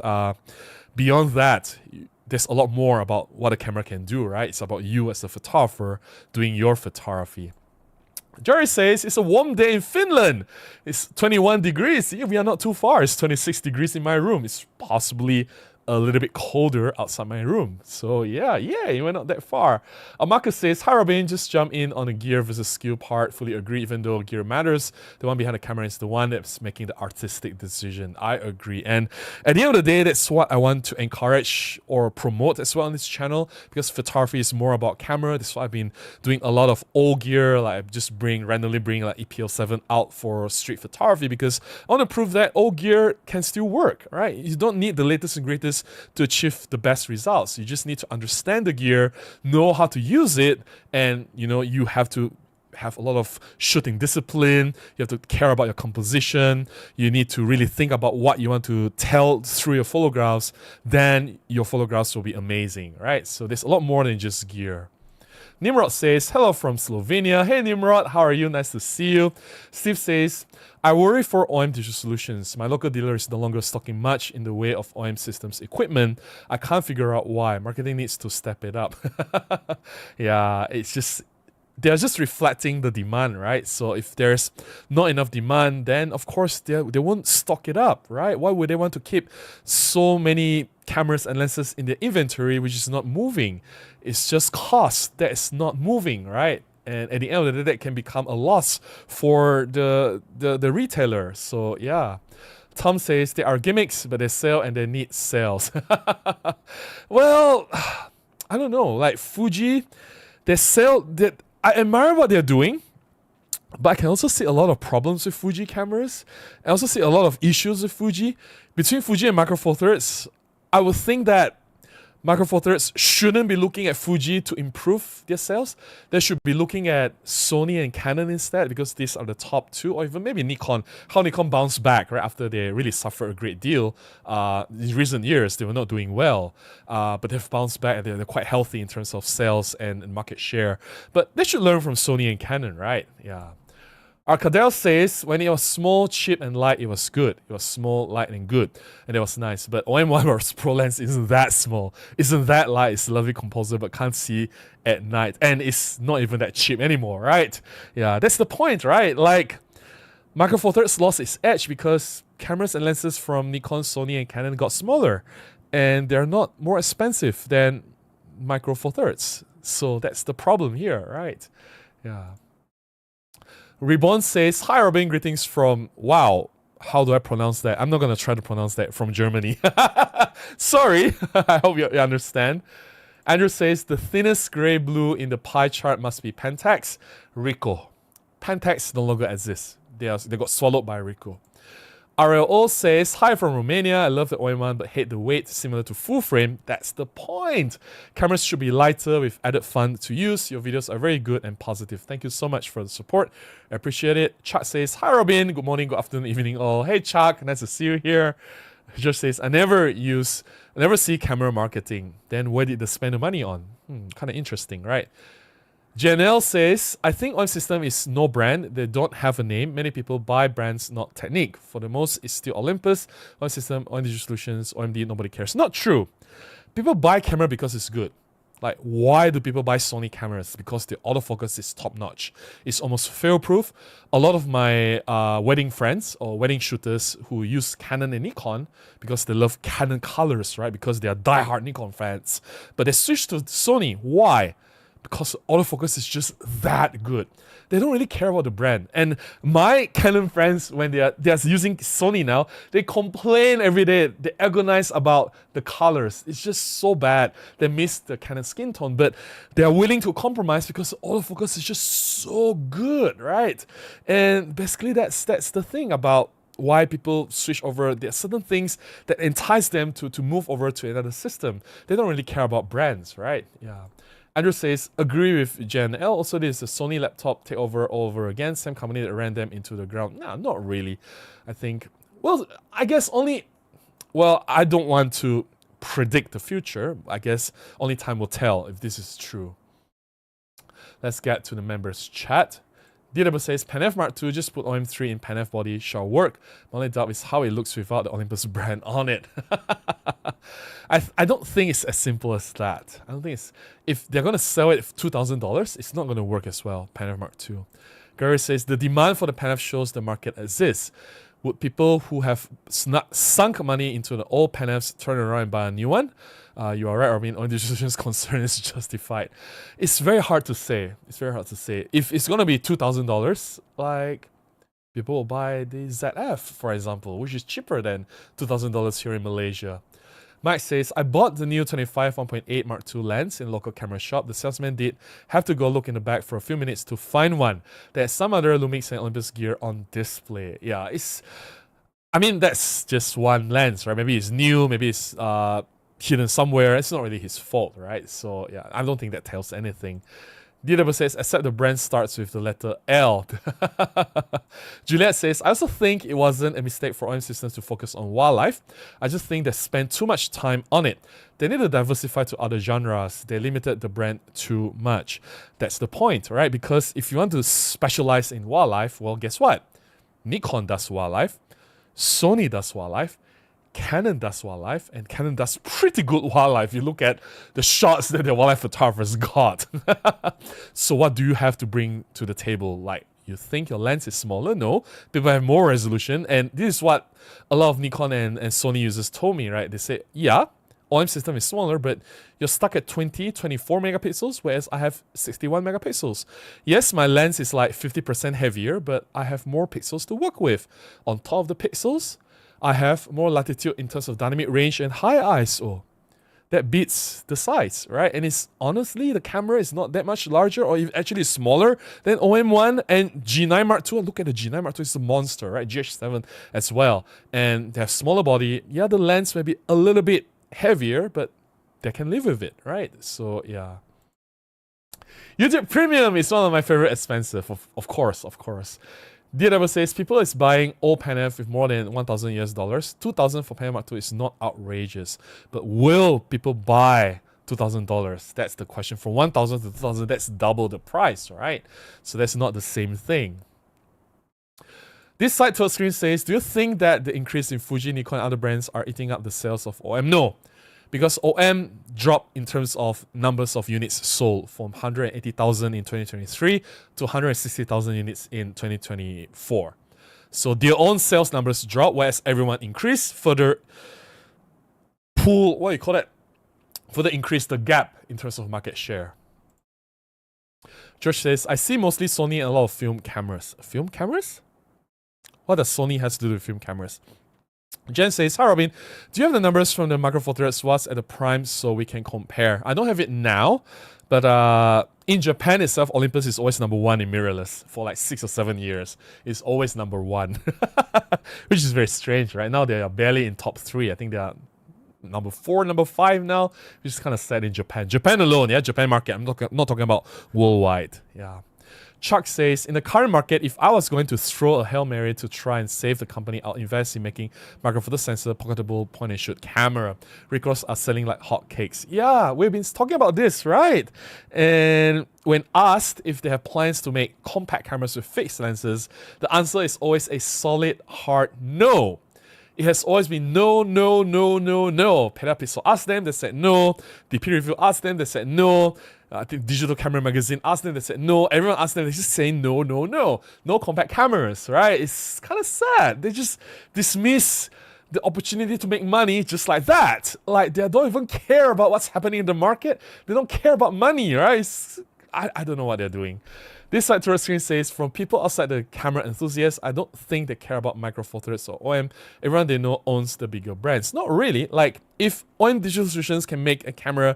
beyond that, there's a lot more about what a camera can do, right? It's about you as a photographer doing your photography. Jerry says, it's a warm day in Finland. It's 21 degrees. Yeah, we are not too far. It's 26 degrees in my room. It's possibly a little bit colder outside my room. So yeah, you went not that far. Marcus says, hi Robin, just jump in on the gear versus skill part. Fully agree, even though gear matters, the one behind the camera is the one that's making the artistic decision. I agree. And at the end of the day, that's what I want to encourage or promote as well on this channel, because photography is more about camera. That's why I've been doing a lot of old gear. Like, I just randomly bring like EPL7 out for street photography, because I want to prove that old gear can still work, right? You don't need the latest and greatest to achieve the best results. You just need to understand the gear, know how to use it, and you have to have a lot of shooting discipline. You have to care about your composition. You need to really think about what you want to tell through your photographs. Then your photographs will be amazing, right? So there's a lot more than just gear. Nimrod says, hello from Slovenia. Hey Nimrod, how are you? Nice to see you. Steve says, I worry for OEM Digital Solutions. My local dealer is no longer stocking much in the way of OEM systems equipment. I can't figure out why. Marketing needs to step it up. Yeah, it's just... they're just reflecting the demand, right? So if there's not enough demand, then of course they won't stock it up, right? Why would they want to keep so many cameras and lenses in their inventory which is not moving? It's just cost that is not moving, right? And at the end of the day, that can become a loss for the retailer. So yeah. Tom says they are gimmicks, but they sell and they need sales. Well, I don't know. Like Fuji, they sell that. I admire what they're doing, but I can also see a lot of problems with Fuji cameras. I also see a lot of issues with Fuji. Between Fuji and Micro Four Thirds, I would think that Micro Four Thirds shouldn't be looking at Fuji to improve their sales. They should be looking at Sony and Canon instead, because these are the top two, or even maybe Nikon. How Nikon bounced back right after they really suffered a great deal. In recent years, they were not doing well, but they've bounced back and they're quite healthy in terms of sales and market share. But they should learn from Sony and Canon, right? Yeah. Arcadell says, when it was small, cheap, and light, it was good. It was small, light, and good. And it was nice. But OM1 Pro lens isn't that small. Isn't that light. It's a lovely composite, but can't see at night. And it's not even that cheap anymore, right? Yeah, that's the point, right? Like, Micro Four Thirds lost its edge because cameras and lenses from Nikon, Sony, and Canon got smaller. And they're not more expensive than Micro Four Thirds. So that's the problem here, right? Yeah. Reborn says, hi Robin, greetings from, wow, how do I pronounce that? I'm not going to try to pronounce that, from Germany. Sorry, I hope you understand. Andrew says, the thinnest grey blue in the pie chart must be Pentax. Ricoh. Pentax no longer exists. They got swallowed by Ricoh. RLO says, hi from Romania. I love the OM1 but hate the weight, similar to full frame. That's the point. Cameras should be lighter with added fun to use. Your videos are very good and positive. Thank you so much for the support. I appreciate it. Chuck says, hi Robin. Good morning, good afternoon, evening all. Hey Chuck, nice to see you here. Just says, I never see camera marketing. Then where did they spend the money on? Kind of interesting, right? Janelle says, I think OM System is no brand. They don't have a name. Many people buy brands, not technique. For the most, it's still Olympus, OM System, OM Digital Solutions, OMD, nobody cares. Not true. People buy camera because it's good. Like, why do people buy Sony cameras? Because the autofocus is top-notch. It's almost fail-proof. A lot of my wedding friends or wedding shooters who use Canon and Nikon because they love Canon colors, right? Because they are die-hard Nikon fans. But they switch to Sony. Why? Because autofocus is just that good. They don't really care about the brand. And my Canon friends, when they're using Sony now, they complain every day. They agonize about the colors. It's just so bad. They miss the Canon skin tone, but they are willing to compromise because autofocus is just so good, right? And basically that's the thing about why people switch over. There are certain things that entice them to move over to another system. They don't really care about brands, right? Yeah. Andrew says, agree with Jen L. Also, this is a Sony laptop takeover all over again. Same company that ran them into the ground. Nah, not really. I think, well, I guess only, well, I don't want to predict the future. I guess only time will tell if this is true. Let's get to the members chat. DW says, PanF Mark II, just put OM3 in PanF body, shall work. My only doubt is how it looks without the Olympus brand on it. I don't think it's as simple as that. I don't think it's, if they're going to sell it for $2,000, it's not going to work as well, PanF Mark II. Gary says, the demand for the PanF shows the market exists. Would people who have sunk money into the old PanFs turn around and buy a new one? You are right, I mean, on the decision's concern is justified. It's very hard to say. It's very hard to say. If it's going to be $2,000, like, people will buy the ZF, for example, which is cheaper than $2,000 here in Malaysia. Mike says, I bought the new 25 1.8 Mark II lens in local camera shop. The salesman did have to go look in the bag for a few minutes to find one. There's some other Lumix and Olympus gear on display. Yeah, I mean, that's just one lens, right? Maybe it's new, maybe it's hidden somewhere. It's not really his fault, right? So yeah, I don't think that tells anything. DW says, except the brand starts with the letter L. Juliet says, I also think it wasn't a mistake for OM Systems to focus on wildlife. I just think they spent too much time on it. They need to diversify to other genres. They limited the brand too much. That's the point, right? Because if you want to specialize in wildlife, well, guess what? Nikon does wildlife. Sony does wildlife. Canon does wildlife, and Canon does pretty good wildlife. You look at the shots that the wildlife photographers got. So what do you have to bring to the table? Like, you think your lens is smaller? No, people have more resolution, and this is what a lot of Nikon and Sony users told me, right? They say, yeah, OM system is smaller, but you're stuck at 20, 24 megapixels, whereas I have 61 megapixels. Yes, my lens is like 50% heavier, but I have more pixels to work with. On top of the pixels, I have more latitude in terms of dynamic range and high ISO. That beats the size, right? And it's honestly, the camera is not that much larger or even actually smaller than OM1 and G9 Mark II. Look at the G9 Mark II, it's a monster, right? GH7 as well. And they have smaller body. Yeah, the lens may be a little bit heavier, but they can live with it, right? So yeah. YouTube Premium is one of my favorite expensive, of course. DW says, people is buying old PanF with more than $1,000 US. 2,000 for PanF Mark II is not outrageous. But will people buy $2,000? That's the question. From 1,000 to 2,000, that's double the price, right? So that's not the same thing. This side tour screen says, do you think that the increase in Fuji, Nikon, and other brands are eating up the sales of OM? No. Because OM dropped in terms of numbers of units sold from 180,000 in 2023 to 160,000 units in 2024. So their own sales numbers dropped, whereas everyone increased, further further increased the gap in terms of market share. George says, I see mostly Sony and a lot of film cameras. Film cameras? What does Sony has to do with film cameras? Jen says, hi Robin, do you have the numbers from the Macro Four Thirds Watts at the prime so we can compare? I don't have it now, but in Japan itself, Olympus is always number one in mirrorless for like 6 or 7 years. It's always number one, which is very strange, right? Now they are barely in top 3. I think they are number 4, number 5 now, which is kind of sad in Japan. Japan alone, yeah, Japan market. I'm not talking about worldwide, yeah. Chuck says, in the current market, if I was going to throw a Hail Mary to try and save the company, I'll invest in making micro photo sensor, pocketable point and shoot camera. Ricohs are selling like hotcakes. Yeah, we've been talking about this, right? And when asked if they have plans to make compact cameras with fixed lenses, the answer is always a solid, hard no. It has always been no, no, no, no, no. Pedapixel asked them, they said no. DP Review asked them, they said no. I think Digital Camera Magazine asked them, they said no. Everyone asked them, they just saying no, no, no. No compact cameras, right? It's kind of sad. They just dismiss the opportunity to make money just like that. Like, they don't even care about what's happening in the market. They don't care about money, right? I don't know what they're doing. This side to our screen says, from people outside the camera enthusiasts, I don't think they care about Micro Four Thirds or OM. Everyone they know owns the bigger brands. Not really. Like, if OM Digital Solutions can make a camera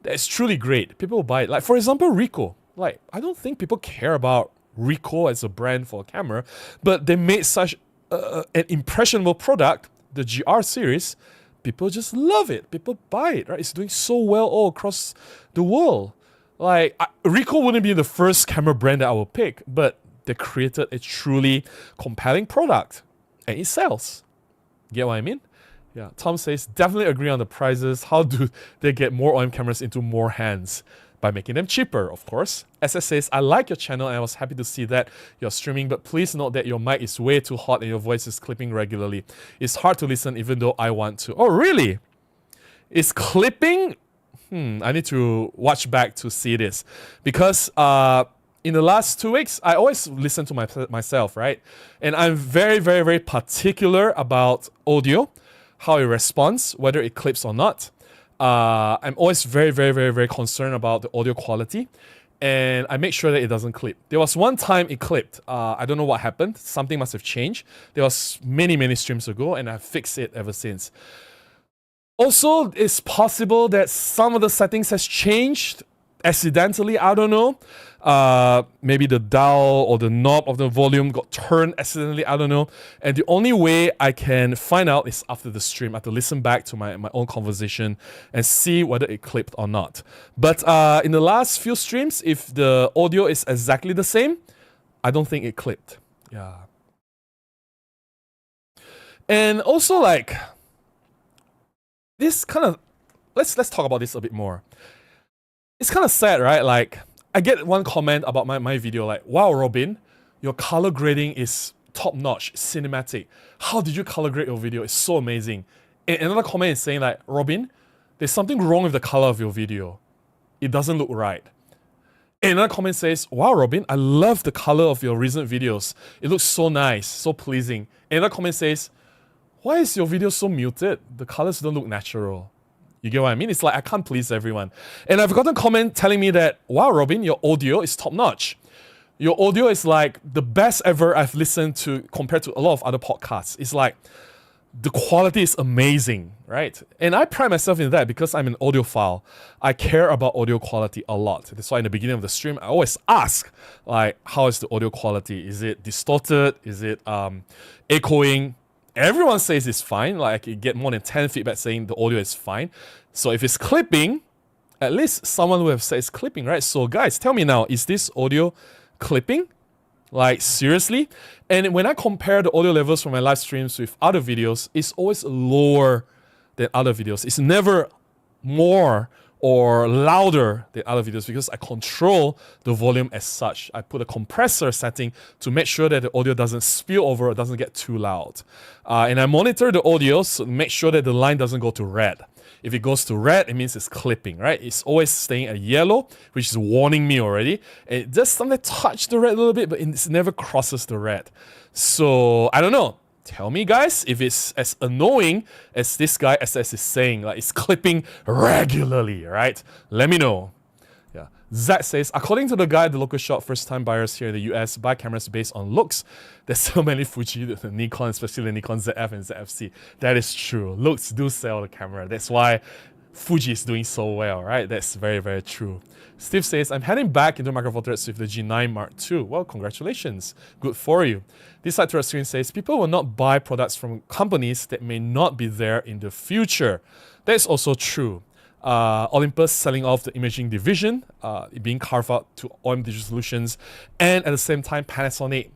that's truly great, people will buy it. Like, for example, Ricoh. Like, I don't think people care about Ricoh as a brand for a camera, but they made such an impressionable product, the GR series. People just love it. People buy it, right? It's doing so well all across the world. Like, Ricoh wouldn't be the first camera brand that I will pick, but they created a truly compelling product, and it sells. Get what I mean? Yeah. Tom says, definitely agree on the prices. How do they get more OM cameras into more hands? By making them cheaper, of course. SS says, I like your channel and I was happy to see that you're streaming, but please note that your mic is way too hot and your voice is clipping regularly. It's hard to listen even though I want to. Oh, really? It's clipping? I need to watch back to see this. Because in the last 2 weeks, I always listen to myself, right? And I'm very, very, very particular about audio, how it responds, whether it clips or not. I'm always very, very, very, very concerned about the audio quality. And I make sure that it doesn't clip. There was one time it clipped. I don't know what happened. Something must have changed. There was many, many streams ago, and I've fixed it ever since. Also, it's possible that some of the settings has changed accidentally. I don't know. Maybe the dial or the knob of the volume got turned accidentally. I don't know. And the only way I can find out is after the stream. I have to listen back to my own conversation and see whether it clipped or not. But in the last few streams, if the audio is exactly the same, I don't think it clipped. Yeah. And also, like, this kind of, let's talk about this a bit more. It's kind of sad, right? Like, I get one comment about my video like, wow, Robin, your color grading is top-notch, cinematic. How did you color grade your video? It's so amazing. And another comment is saying like, Robin, there's something wrong with the color of your video. It doesn't look right. And another comment says, wow, Robin, I love the color of your recent videos. It looks so nice, so pleasing. And another comment says, why is your video so muted? The colors don't look natural. You get what I mean? It's like I can't please everyone. And I've gotten a comment telling me that, wow, Robin, your audio is top-notch. Your audio is like the best ever I've listened to compared to a lot of other podcasts. It's like the quality is amazing, right? And I pride myself in that because I'm an audiophile. I care about audio quality a lot. That's why in the beginning of the stream, I always ask, like, how is the audio quality? Is it distorted? Is it echoing? Everyone says it's fine. Like, you get more than 10 feedback saying the audio is fine. So if it's clipping, at least someone will have said it's clipping, right? So guys, tell me now, is this audio clipping? Like, seriously? And when I compare the audio levels from my live streams with other videos, it's always lower than other videos. It's never more or louder than other videos because I control the volume as such. I put a compressor setting to make sure that the audio doesn't spill over or doesn't get too loud. And I monitor the audio to make sure that the line doesn't go to red. If it goes to red, it means it's clipping, right? It's always staying at yellow, which is warning me already. And it does sometimes touch the red a little bit, but it never crosses the red. So, I don't know. Tell me, guys, if it's as annoying as this guy SS is saying, like it's clipping regularly, right? Let me know. Yeah. Zach says, according to the guy, the local shop first-time buyers here in the US buy cameras based on looks. There's so many Fuji, the Nikon, especially the Nikon ZF and ZFC. That is true. Looks do sell the camera. That's why Fuji is doing so well, right? That's very, very true. Steve says, I'm heading back into Micro Four Thirds with the G9 Mark II. Well, congratulations. Good for you. This side to our screen says, people will not buy products from companies that may not be there in the future. That's also true. Olympus selling off the imaging division, it being carved out to OM Digital Solutions, and at the same time Panasonic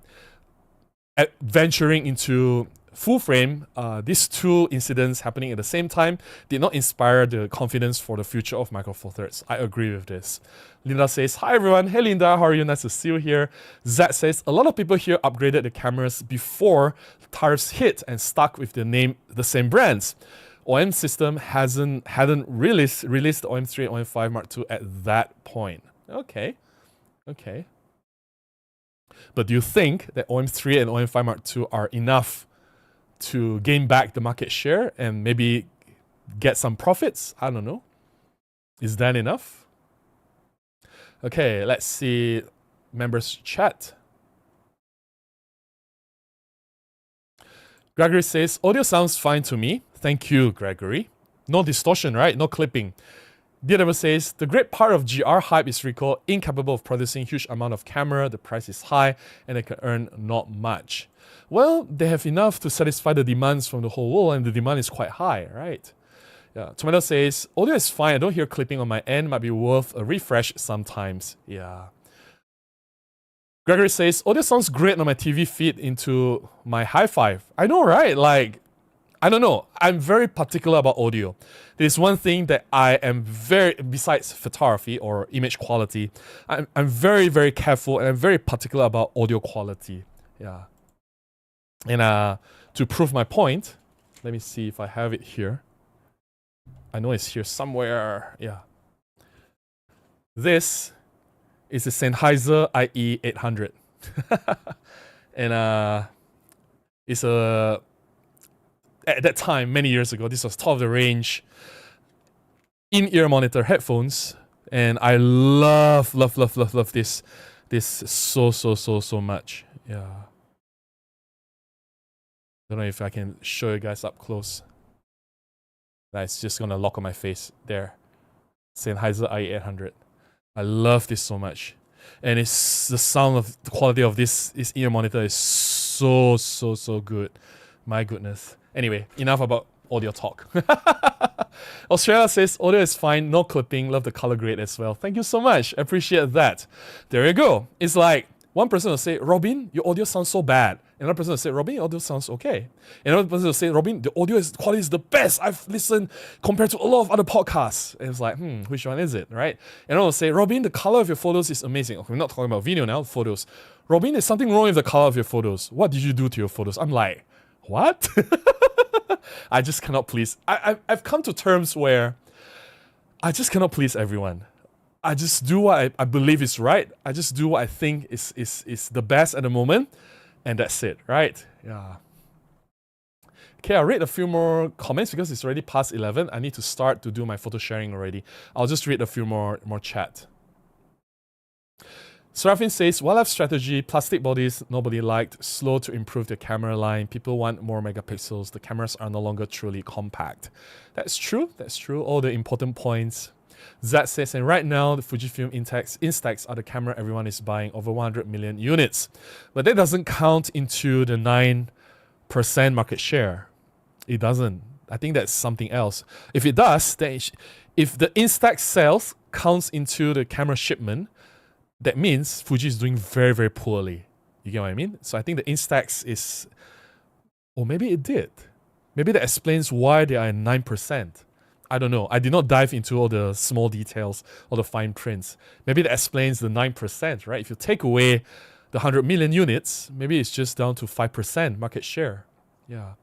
venturing into full frame. These two incidents happening at the same time did not inspire the confidence for the future of Micro Four Thirds. I agree with this. Linda says, hi everyone. Hey Linda, how are you? Nice to see you here. Zach says, a lot of people here upgraded the cameras before tariffs hit and stuck with the same brands. OM system hadn't released the OM3 and OM5 Mark II at that point. Okay. But do you think that OM3 and OM5 Mark II are enough to gain back the market share and maybe get some profits? I don't know. Is that enough? Okay, let's see members chat. Gregory says, audio sounds fine to me. Thank you, Gregory. No distortion, right? No clipping. Daredevil says, the great part of GR hype is recall incapable of producing huge amount of camera, the price is high, and they can earn not much. Well, they have enough to satisfy the demands from the whole world, and the demand is quite high, right? Yeah. Tomato says, audio is fine, I don't hear clipping on my end, might be worth a refresh sometimes. Yeah. Gregory says, audio sounds great on my TV feed into my hi-fi. I know, right? Like, I don't know. I'm very particular about audio. There's one thing that I am besides photography or image quality, I'm very, very careful and I'm very particular about audio quality. Yeah. And to prove my point, let me see if I have it here. I know it's here somewhere. Yeah. This is a Sennheiser IE800. And it's a... At that time, many years ago, this was top of the range in-ear monitor headphones, and I love this so much. Yeah. Don't know if I can show you guys up close. That's just gonna lock on my face there. Sennheiser IE800. I love this so much, and it's the sound of the quality of this ear monitor is so good. My goodness. Anyway, enough about audio talk. Australia says, audio is fine, no clipping, love the color grade as well. Thank you so much, appreciate that. There you go. It's like, one person will say, Robin, your audio sounds so bad. Another person will say, Robin, your audio sounds okay. Another person will say, Robin, the audio quality is the best I've listened compared to a lot of other podcasts. And it's like, which one is it, right? And another will say, Robin, the color of your photos is amazing. Okay, we're not talking about video now, photos. Robin, there's something wrong with the color of your photos. What did you do to your photos? I'm like, what? I just cannot please. I've come to terms where I just cannot please everyone. I just do what I believe is right. I just do what I think is the best at the moment. And that's it, right? Yeah. Okay, I'll read a few more comments because it's already past 11. I need to start to do my photo sharing already. I'll just read a few more chat. Serafin says, wildlife strategy, plastic bodies nobody liked, slow to improve the camera line. People want more megapixels. The cameras are no longer truly compact. That's true. All the important points. Zat says, and right now, the Fujifilm Instax are the camera everyone is buying, over 100 million units. But that doesn't count into the 9% market share. It doesn't. I think that's something else. If it does, then if the Instax sales counts into the camera shipment, that means Fuji is doing very, very poorly. You get what I mean? So I think the Instax is... Or maybe it did. Maybe that explains why they are at 9%. I don't know. I did not dive into all the small details or the fine prints. Maybe that explains the 9%, right? If you take away the 100 million units, maybe it's just down to 5% market share. Yeah.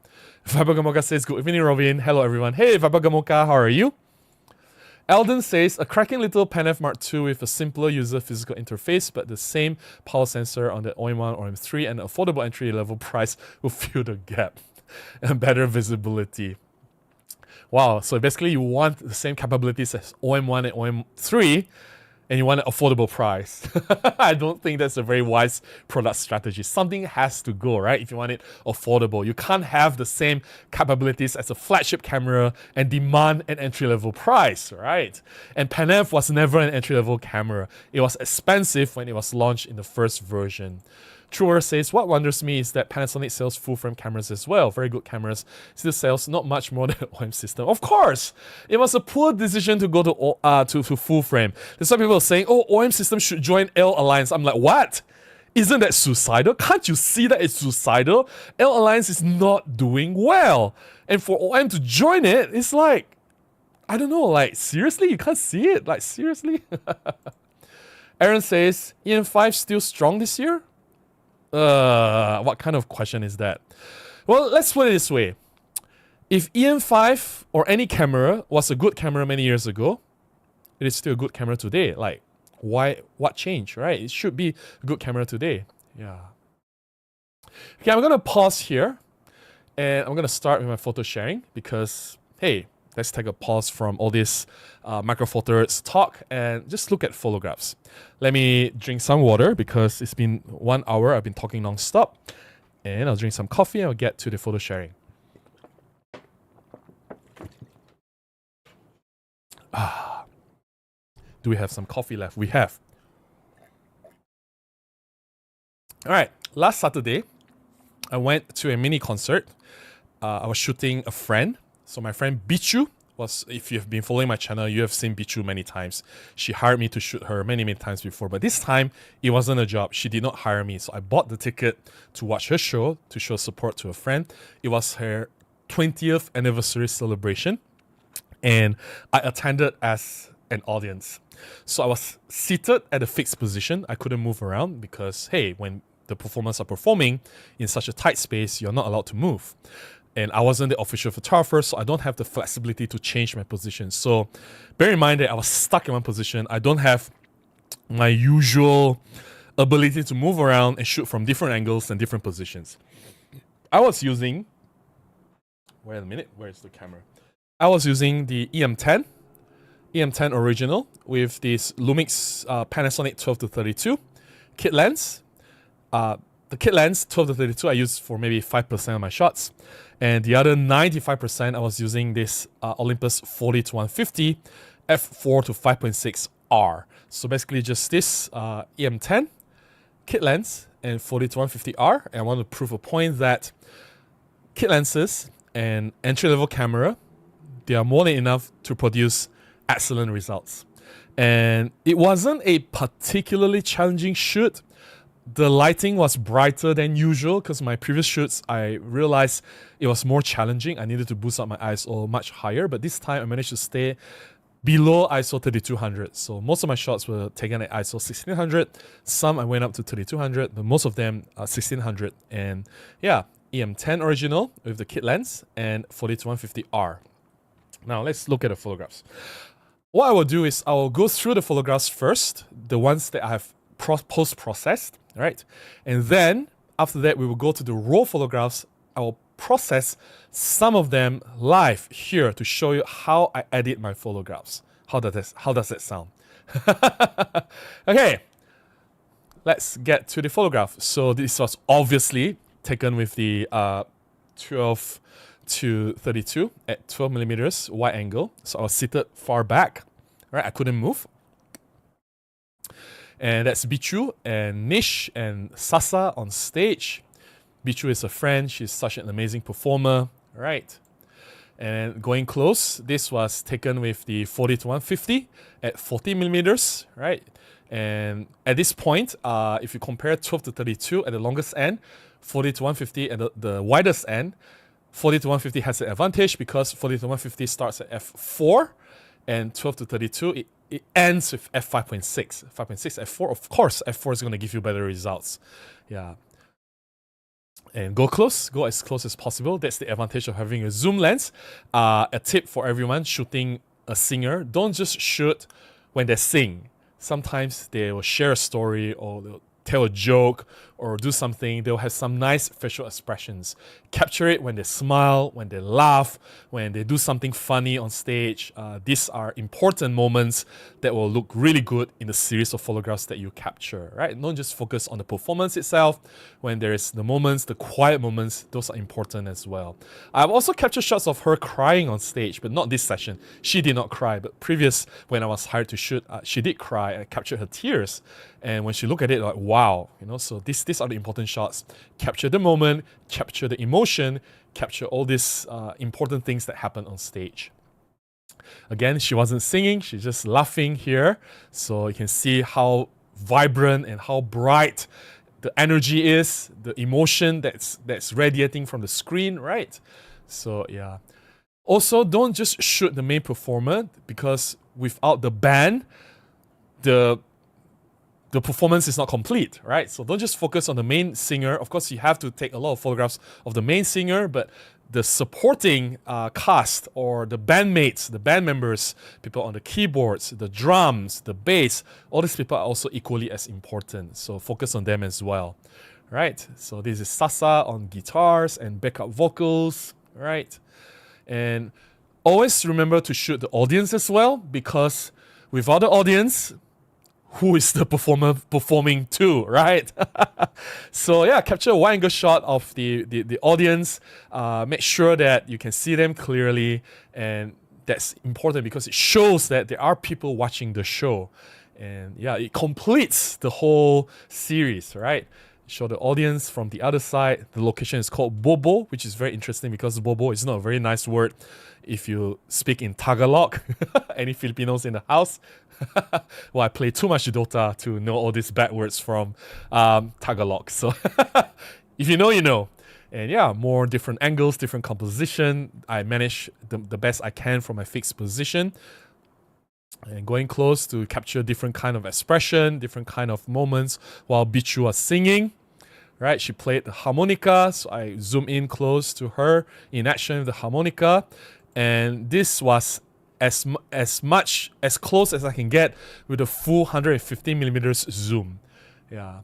Vibagamoka says, good evening, Robin. Hello, everyone. Hey, Vibagamoka, how are you? Eldon says, a cracking little Pan-F Mark II with a simpler user physical interface, but the same power sensor on the OM1 or OM3 and affordable entry-level price will fill the gap and better visibility. Wow, so basically you want the same capabilities as OM1 and OM3, and you want an affordable price. I don't think that's a very wise product strategy. Something has to go, right? If you want it affordable. You can't have the same capabilities as a flagship camera and demand an entry-level price, right? And Pan-F was never an entry-level camera. It was expensive when it was launched in the first version. Truer says, what wonders me is that Panasonic sells full frame cameras as well. Very good cameras. Still sells not much more than OM system. Of course, it was a poor decision to go to full frame. There's some people saying, oh, OM system should join L Alliance. I'm like, what? Isn't that suicidal? Can't you see that it's suicidal? L Alliance is not doing well. And for OM to join it, it's like, I don't know, like, seriously? You can't see it? Like, seriously? Aaron says, EM5 still strong this year? What kind of question is that? Well, let's put it this way. If EM5 or any camera was a good camera many years ago, it is still a good camera today. Like, why? What changed, right? It should be a good camera today. Yeah. Okay, I'm going to pause here. And I'm going to start with my photo sharing because, hey, let's take a pause from all this Micro Four Thirds talk and just look at photographs. Let me drink some water because it's been 1 hour. I've been talking non-stop. And I'll drink some coffee and I'll get to the photo sharing. Do we have some coffee left? We have. All right. Last Saturday, I went to a mini concert. I was shooting a friend. So my friend Bichu was, if you've been following my channel, you have seen Bichu many times. She hired me to shoot her many, many times before. But this time, it wasn't a job. She did not hire me. So I bought the ticket to watch her show, to show support to a friend. It was her 20th anniversary celebration. And I attended as an audience. So I was seated at a fixed position. I couldn't move around because, hey, when the performers are performing in such a tight space, you're not allowed to move. And I wasn't the official photographer, so I don't have the flexibility to change my position. So bear in mind that I was stuck in one position. I don't have my usual ability to move around and shoot from different angles and different positions. I was using... Wait a minute, where's the camera? I was using the EM10 original with this Lumix Panasonic 12-32 kit lens. The kit lens 12-32 I used for maybe 5% of my shots. And the other 95% I was using this Olympus 40-150 f4 to 5.6 R. So basically just this EM10 kit lens and 40-150 R. And I want to prove a point that kit lenses and entry-level camera, they are more than enough to produce excellent results. And it wasn't a particularly challenging shoot. The lighting was brighter than usual because my previous shoots, I realized it was more challenging. I needed to boost up my ISO much higher, but this time I managed to stay below ISO 3200. So most of my shots were taken at ISO 1600. Some I went up to 3200, but most of them are 1600. And yeah, EM10 original with the kit lens and 40-150R. Now let's look at the photographs. What I will do is I will go through the photographs first, the ones that I have post-processed, right? And then after that, we will go to the raw photographs. I will process some of them live here to show you how I edit my photographs. How does that sound? Okay, let's get to the photograph. So this was obviously taken with the 12-32 at 12 millimeters wide angle. So I was seated far back, right? I couldn't move. And that's Bichu and Nish and Sasa on stage. Bichu is a friend. She's such an amazing performer, right? And going close, this was taken with the 40-150 at 40 millimeters, right? And at this point, if you compare 12-32 at the longest end, 40-150 at the widest end, 40-150 has an advantage because 40-150 starts at f4 and 12-32, it ends with f5.6. 5.6, f4, of course, f4 is going to give you better results. Yeah. And go as close as possible. That's the advantage of having a zoom lens. A tip for everyone shooting a singer, don't just shoot when they sing. Sometimes they will share a story or they'll tell a joke or do something. They'll have some nice facial expressions. Capture it when they smile, when they laugh, when they do something funny on stage. These are important moments that will look really good in the series of photographs that you capture, right? Don't just focus on the performance itself. When there is the moments, the quiet moments, those are important as well. I've also captured shots of her crying on stage, but not this session. She did not cry, but previous, when I was hired to shoot, she did cry. I captured her tears. And when she looked at it, like, wow, you know, so this these are the important shots. Capture the moment, capture the emotion, capture all these important things that happen on stage. Again, she wasn't singing, she's just laughing here. So you can see how vibrant and how bright the energy is, the emotion that's radiating from the screen, right? So yeah. Also, don't just shoot the main performer, because without the band, the performance is not complete, right? So don't just focus on the main singer. Of course, you have to take a lot of photographs of the main singer, but the supporting cast or the bandmates, the band members, people on the keyboards, the drums, the bass, all these people are also equally as important. So focus on them as well, right? So this is Sasa on guitars and backup vocals, right? And always remember to shoot the audience as well, because without the audience, who is the performer performing to, right? So yeah, capture a wide angle shot of the audience. Make sure that you can see them clearly, and that's important because it shows that there are people watching the show. And yeah, it completes the whole series, right? Show the audience from the other side. The location is called Bobo, which is very interesting because Bobo is not a very nice word if you speak in Tagalog. Any Filipinos in the house? Well, I play too much Dota to know all these bad words from Tagalog. So if you know, you know. And yeah, more different angles, different composition. I manage the best I can from my fixed position. And going close to capture different kind of expression, different kind of moments while Bichu was singing. Right, she played the harmonica, so I zoom in close to her in action with the harmonica. And this was as close as I can get with a full 150mm zoom. Yeah,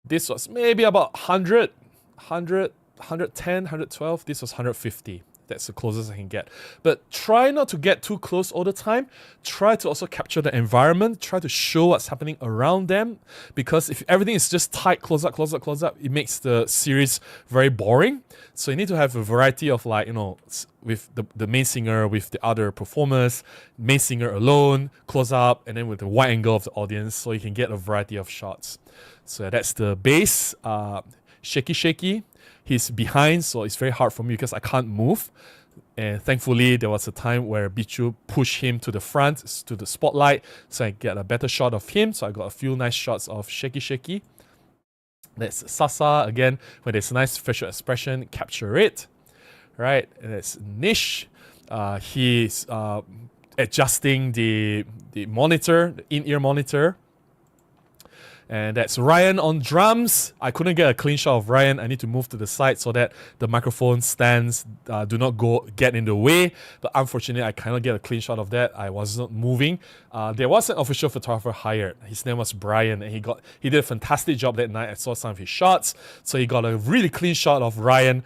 this was maybe about 100, 110, 112. This was 150. That's the closest I can get. But try not to get too close all the time. Try to also capture the environment. Try to show what's happening around them. Because if everything is just tight, close up, close up, close up, it makes the series very boring. So you need to have a variety of, like, you know, with the main singer, with the other performers, main singer alone, close up, and then with the wide angle of the audience, so you can get a variety of shots. So that's the bass. Shaky shaky. He's behind, so it's very hard for me because I can't move. And thankfully, there was a time where Bichu pushed him to the front, to the spotlight, so I get a better shot of him. So I got a few nice shots of shaky shaky. That's Sasa again. When there's a nice facial expression, capture it. Right, and that's Nish. He's adjusting the monitor, the in-ear monitor. And that's Ryan on drums. I couldn't get a clean shot of Ryan. I need to move to the side so that the microphone stands do not get in the way. But unfortunately, I cannot get a clean shot of that. I was not moving. There was an official photographer hired. His name was Brian, and he did a fantastic job that night. I saw some of his shots. So he got a really clean shot of Ryan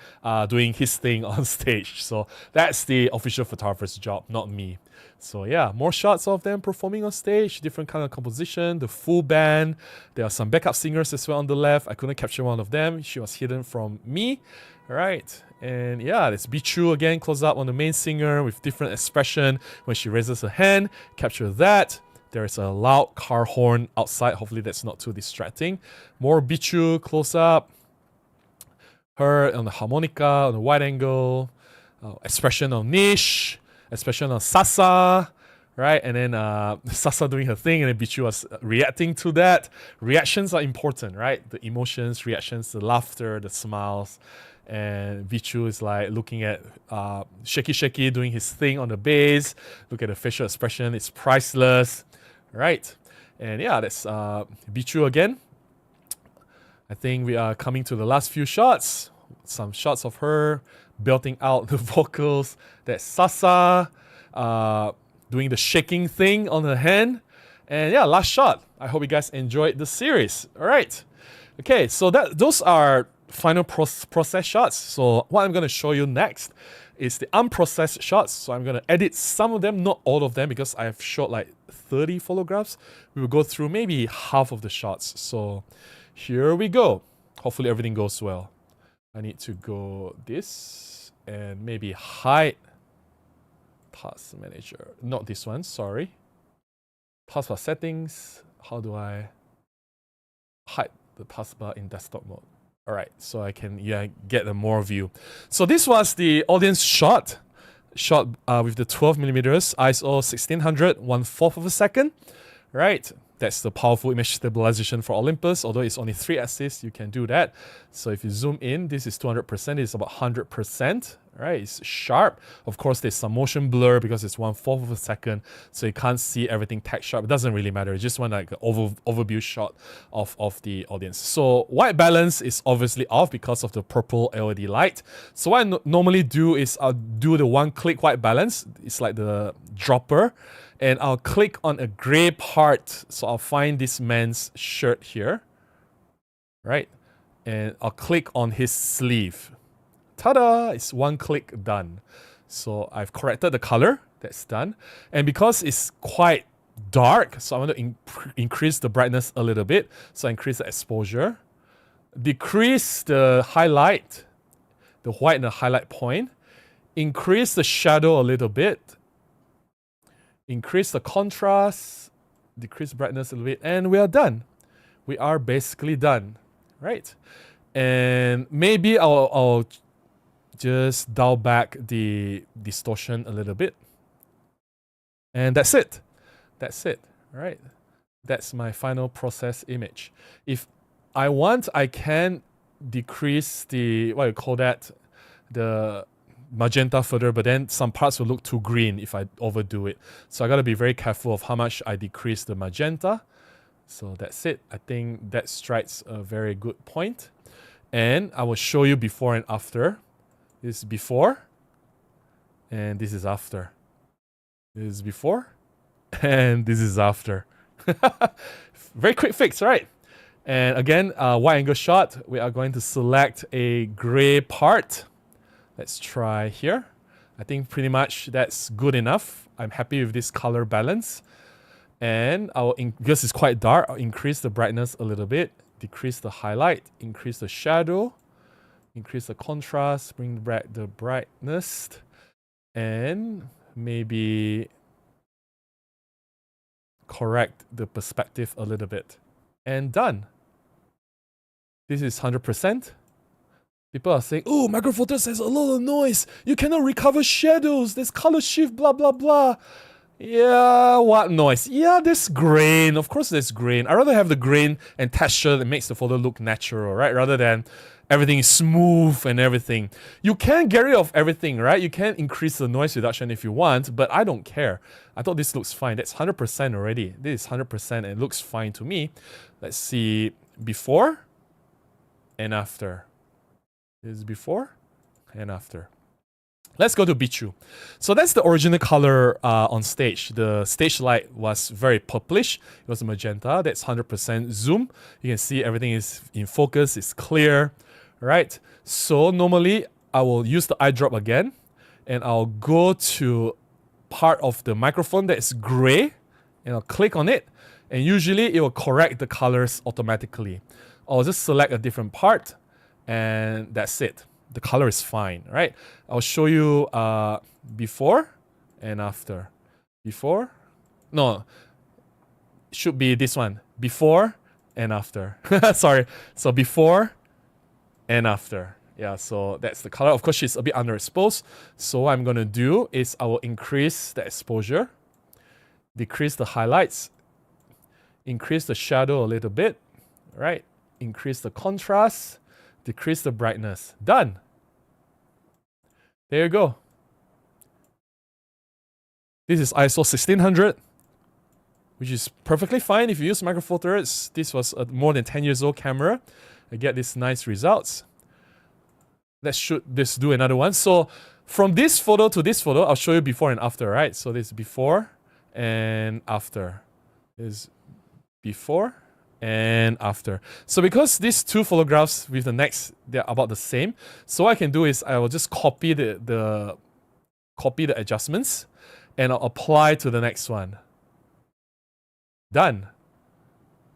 doing his thing on stage. So that's the official photographer's job, not me. So yeah, more shots of them performing on stage, different kind of composition, the full band. There are some backup singers as well on the left. I couldn't capture one of them. She was hidden from me. All right. And yeah, there's Bichu again, close up on the main singer with different expression when she raises her hand. Capture that. There is a loud car horn outside. Hopefully that's not too distracting. More Bichu close up. Her on the harmonica, on the wide angle. Expression of Nish. Expression of Sasa, right? And then Sasa doing her thing, and then Bichu was reacting to that. Reactions are important, right? The emotions, reactions, the laughter, the smiles. And Bichu is like looking at Shaky Shaky doing his thing on the bass. Look at the facial expression, it's priceless, right? And yeah, that's Bichu again. I think we are coming to the last few shots. Some shots of her belting out the vocals. That's Sasa doing the shaking thing on her hand. And yeah, last shot. I hope you guys enjoyed the series. All right. Okay, so those are final process shots. So what I'm going to show you next is the unprocessed shots. So I'm going to edit some of them, not all of them, because I've shot like 30 photographs. We will go through maybe half of the shots. So here we go. Hopefully everything goes well. I need to go this and maybe hide task manager. Not this one, sorry. Taskbar settings. How do I hide the taskbar in desktop mode. All right, so I can get a more view. So this was the audience shot with the 12mm ISO 1600, 1/4 of a second. Right, that's the powerful image stabilization for Olympus. Although it's only 3 axis, you can do that. So if you zoom in, this is 200%. It's about 100%. Right, it's sharp. Of course, there's some motion blur because it's 1/4 of a second, so you can't see everything tag sharp. It doesn't really matter. You just want like an overview shot of the audience. So white balance is obviously off because of the purple LED light. So what I normally do is I'll do the one-click white balance. It's like the dropper. And I'll click on a gray part. So I'll find this man's shirt here. Right? And I'll click on his sleeve. Ta-da! It's one click done. So I've corrected the color. That's done. And because it's quite dark, so I want to increase the brightness a little bit. So I increase the exposure. Decrease the highlight, the white and the highlight point. Increase the shadow a little bit. Increase the contrast. Decrease brightness a little bit. And we are done. We are basically done. Right? And maybe I'll just dial back the distortion a little bit. And that's it. That's it. All right. That's my final process image. If I want, I can decrease the, what you call that, the magenta further, but then some parts will look too green if I overdo it. So I got to be very careful of how much I decrease the magenta. So that's it. I think that strikes a very good point. And I will show you before and after. This is before, and this is after. This is before, and this is after. Very quick fix, right? And again, wide angle shot. We are going to select a gray part. Let's try here. I think pretty much that's good enough. I'm happy with this color balance. And because it's quite dark, I'll increase the brightness a little bit, decrease the highlight, increase the shadow, increase the contrast, bring back the brightness, and maybe correct the perspective a little bit. And done. This is 100%. People are saying, oh, Micro Four Thirds has a lot of noise. You cannot recover shadows. There's color shift, blah, blah, blah. Yeah, what noise? Yeah, there's grain. Of course there's grain. I'd rather have the grain and texture that makes the photo look natural, right? Rather than everything is smooth and everything. You can get rid of everything, right? You can increase the noise reduction if you want, but I don't care. I thought this looks fine. That's 100% already. This is 100% and it looks fine to me. Let's see before and after. This is before and after. Let's go to Bichu. So that's the original color on stage. The stage light was very purplish. It was magenta. That's 100% zoom. You can see everything is in focus. It's clear, right? So normally I will use the eye drop again, and I'll go to part of the microphone that is gray, and I'll click on it, and usually it will correct the colors automatically. I'll just select a different part, and that's it. The color is fine, right? I'll show you before and after. Before? No, it should be this one. Before and after. Sorry. So before and after. Yeah, so that's the color. Of course, she's a bit underexposed. So what I'm going to do is I will increase the exposure, decrease the highlights, increase the shadow a little bit, right? Increase the contrast, decrease the brightness. Done. There you go. This is ISO 1600, which is perfectly fine if you use Micro Four Thirds. This was a more than 10 years old camera. I get these nice results. Let's do another one. So from this photo to this photo, I'll show you before and after, right? So this is before and after. This is before and after. So because these two photographs with the next, they're about the same. So what I can do is I will just copy the adjustments and I'll apply to the next one. Done.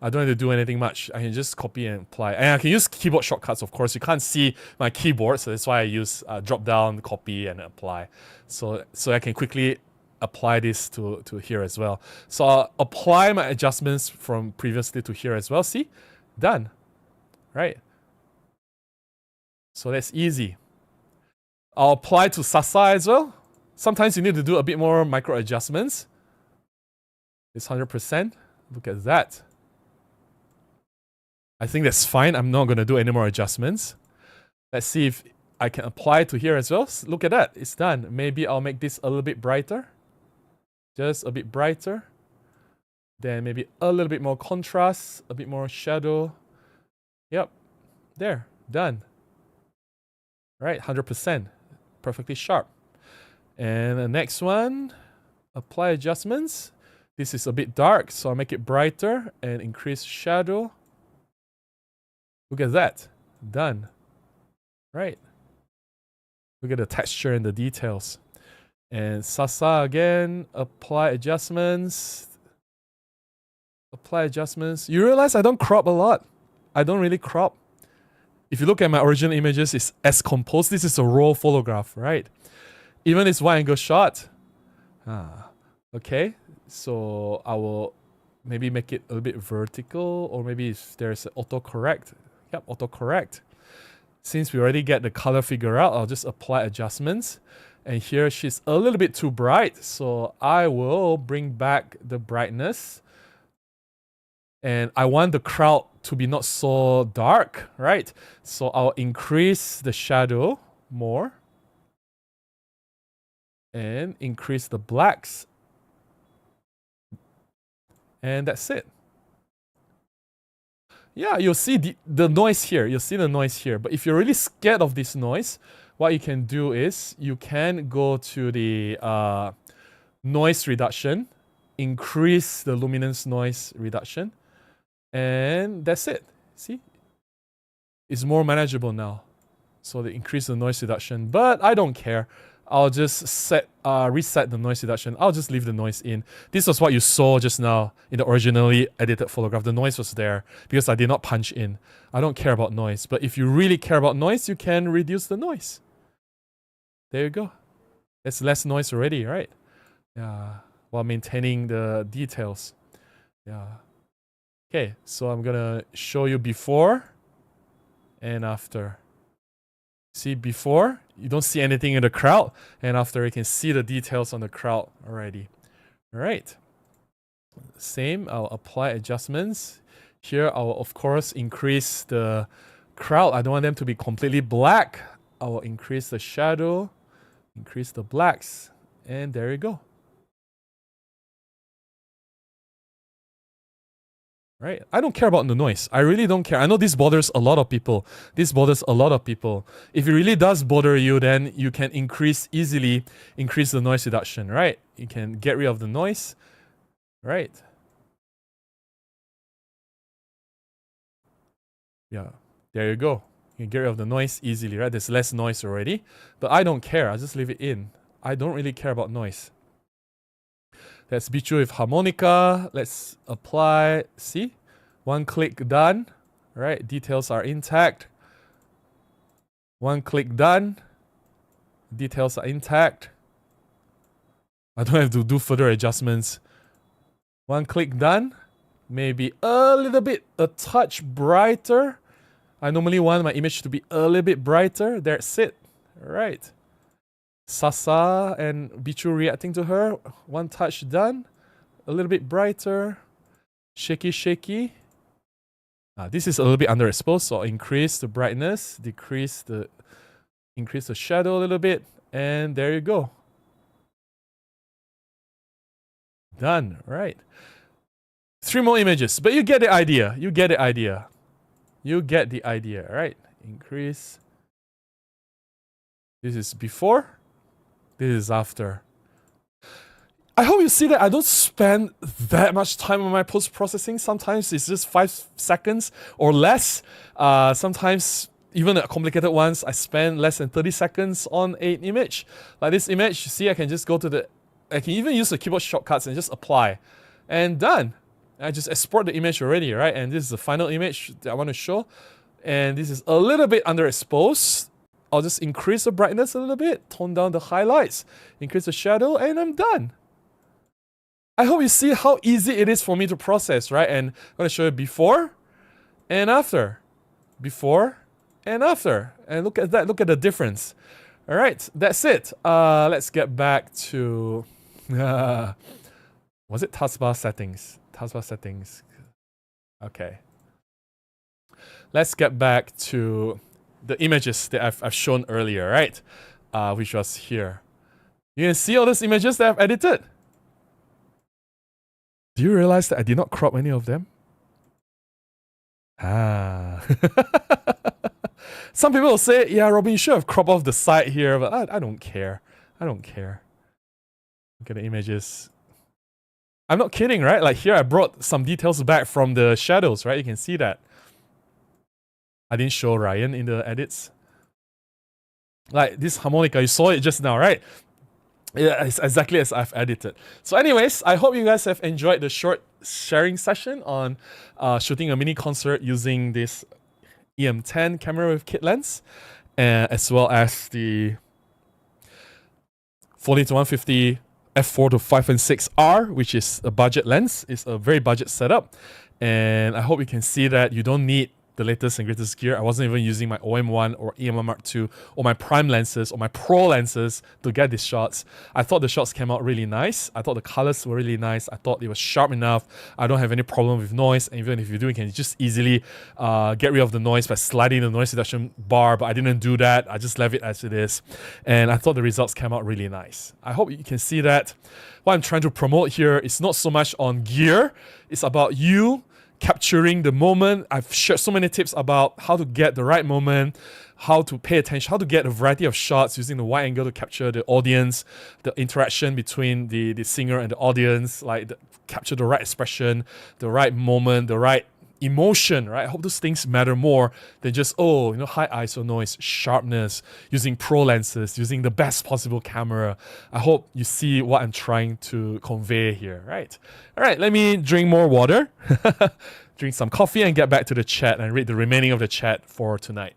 I don't have to do anything much. I can just copy and apply. And I can use keyboard shortcuts, of course. You can't see my keyboard, so that's why I use drop down, copy, and apply. So I can quickly apply this to here as well. So I'll apply my adjustments from previously to here as well. See? Done. right? So that's easy. I'll apply to Sasa as well. Sometimes you need to do a bit more micro adjustments. It's 100%. Look at that. I think that's fine. I'm not going to do any more adjustments. Let's see if I can apply to here as well. Look at that. It's done. Maybe I'll make this a little bit brighter. Just a bit brighter. Then maybe a little bit more contrast. A bit more shadow. Yep. There. Done. Right. 100%. Perfectly sharp. And the next one. Apply adjustments. This is a bit dark, so I'll make it brighter and increase shadow. Look at that. Done. Right. Look at the texture and the details. And Sasa again. Apply adjustments. Apply adjustments. You realize I don't crop a lot. I don't really crop. If you look at my original images, it's as composed. This is a raw photograph, right? Even this wide angle shot. Okay. So I will maybe make it a little bit vertical, or maybe if there's an autocorrect. Yep, autocorrect. Since we already get the color figure out, I'll just apply adjustments. And here she's a little bit too bright, so I will bring back the brightness. And I want the crowd to be not so dark, right? So I'll increase the shadow more. And increase the blacks. And that's it. Yeah, you'll see the noise here. You'll see the noise here. But if you're really scared of this noise, what you can do is you can go to the noise reduction, increase the luminance noise reduction, and that's it. See? It's more manageable now. So they increase the noise reduction, but I don't care. I'll just reset the noise reduction. I'll just leave the noise in. This was what you saw just now in the originally edited photograph. The noise was there because I did not punch in. I don't care about noise. But if you really care about noise, you can reduce the noise. There you go. That's less noise already, right? Yeah. While maintaining the details. Yeah. Okay, so I'm gonna show you before and after. See, before, you don't see anything in the crowd, and after you can see the details on the crowd already. All right. Same, I'll apply adjustments. Here, I'll of course increase the crowd. I don't want them to be completely black. I will increase the shadow, increase the blacks, and there you go. Right? I don't care about the noise. I really don't care. I know this bothers a lot of people. This bothers a lot of people. If it really does bother you, then you can easily increase the noise reduction, right? You can get rid of the noise, right? Yeah, there you go. You can get rid of the noise easily, right? There's less noise already, but I don't care. I just leave it in. I don't really care about noise. That's Bichu with harmonica. Let's apply. See? One click done. Right? Details are intact. One click done. Details are intact. I don't have to do further adjustments. One click done. Maybe a little bit, a touch brighter. I normally want my image to be a little bit brighter. That's it. Right. Sasa and Bichu reacting to her. One touch done. A little bit brighter. Shaky, shaky. This is a little bit underexposed, so I'll increase the brightness, increase the shadow a little bit, and there you go. Done, right? 3 more images, but you get the idea. You get the idea. You get the idea, right? Increase. This is before. This is after. I hope you see that I don't spend that much time on my post-processing. Sometimes it's just 5 seconds or less. Sometimes, even the complicated ones, I spend less than 30 seconds on an image. Like this image, you see, I can just go to the... I can even use the keyboard shortcuts and just apply. And done. I just export the image already, right? And this is the final image that I want to show. And this is a little bit underexposed. I'll just increase the brightness a little bit, tone down the highlights, increase the shadow, and I'm done. I hope you see how easy it is for me to process, right? And I'm going to show you before and after. before and after. And look at that, look at the difference. All right, that's it. Let's get back to, was it taskbar settings? Taskbar settings. Okay. Let's get back to the images that I've shown earlier, right? Which was here. You can see all those images that I've edited. Do you realize that I did not crop any of them? Some people will say, yeah, Robin, you should have cropped off the side here, but I don't care. I don't care. Look at the images. I'm not kidding, right? Like here, I brought some details back from the shadows, right? You can see that. I didn't show Ryan in the edits. Like this harmonica, you saw it just now, right? Yeah, it's exactly as I've edited. So anyways, I hope you guys have enjoyed the short sharing session on shooting a mini concert using this EM10 camera with kit lens, as well as the 40-150 f4 to 5.6R, which is a budget lens. It's a very budget setup, and I hope you can see that you don't need the latest and greatest gear. I wasn't even using my OM1 or EM1 Mark II or my prime lenses or my pro lenses to get these shots. I thought the shots came out really nice. I thought the colors were really nice. I thought it was sharp enough. I don't have any problem with noise. And even if you do, you can just easily get rid of the noise by sliding the noise reduction bar, but I didn't do that. I just left it as it is. And I thought the results came out really nice. I hope you can see that. What I'm trying to promote here is not so much on gear. It's about you capturing the moment. I've shared so many tips about how to get the right moment, how to pay attention, how to get a variety of shots using the wide angle to capture the audience, the interaction between the singer and the audience, like capture the right expression, the right moment, the right emotion, right? I hope those things matter more than just, high ISO noise, sharpness, using pro lenses, using the best possible camera. I hope you see what I'm trying to convey here, right? All right, let me drink more water, drink some coffee, and get back to the chat and read the remaining of the chat for tonight.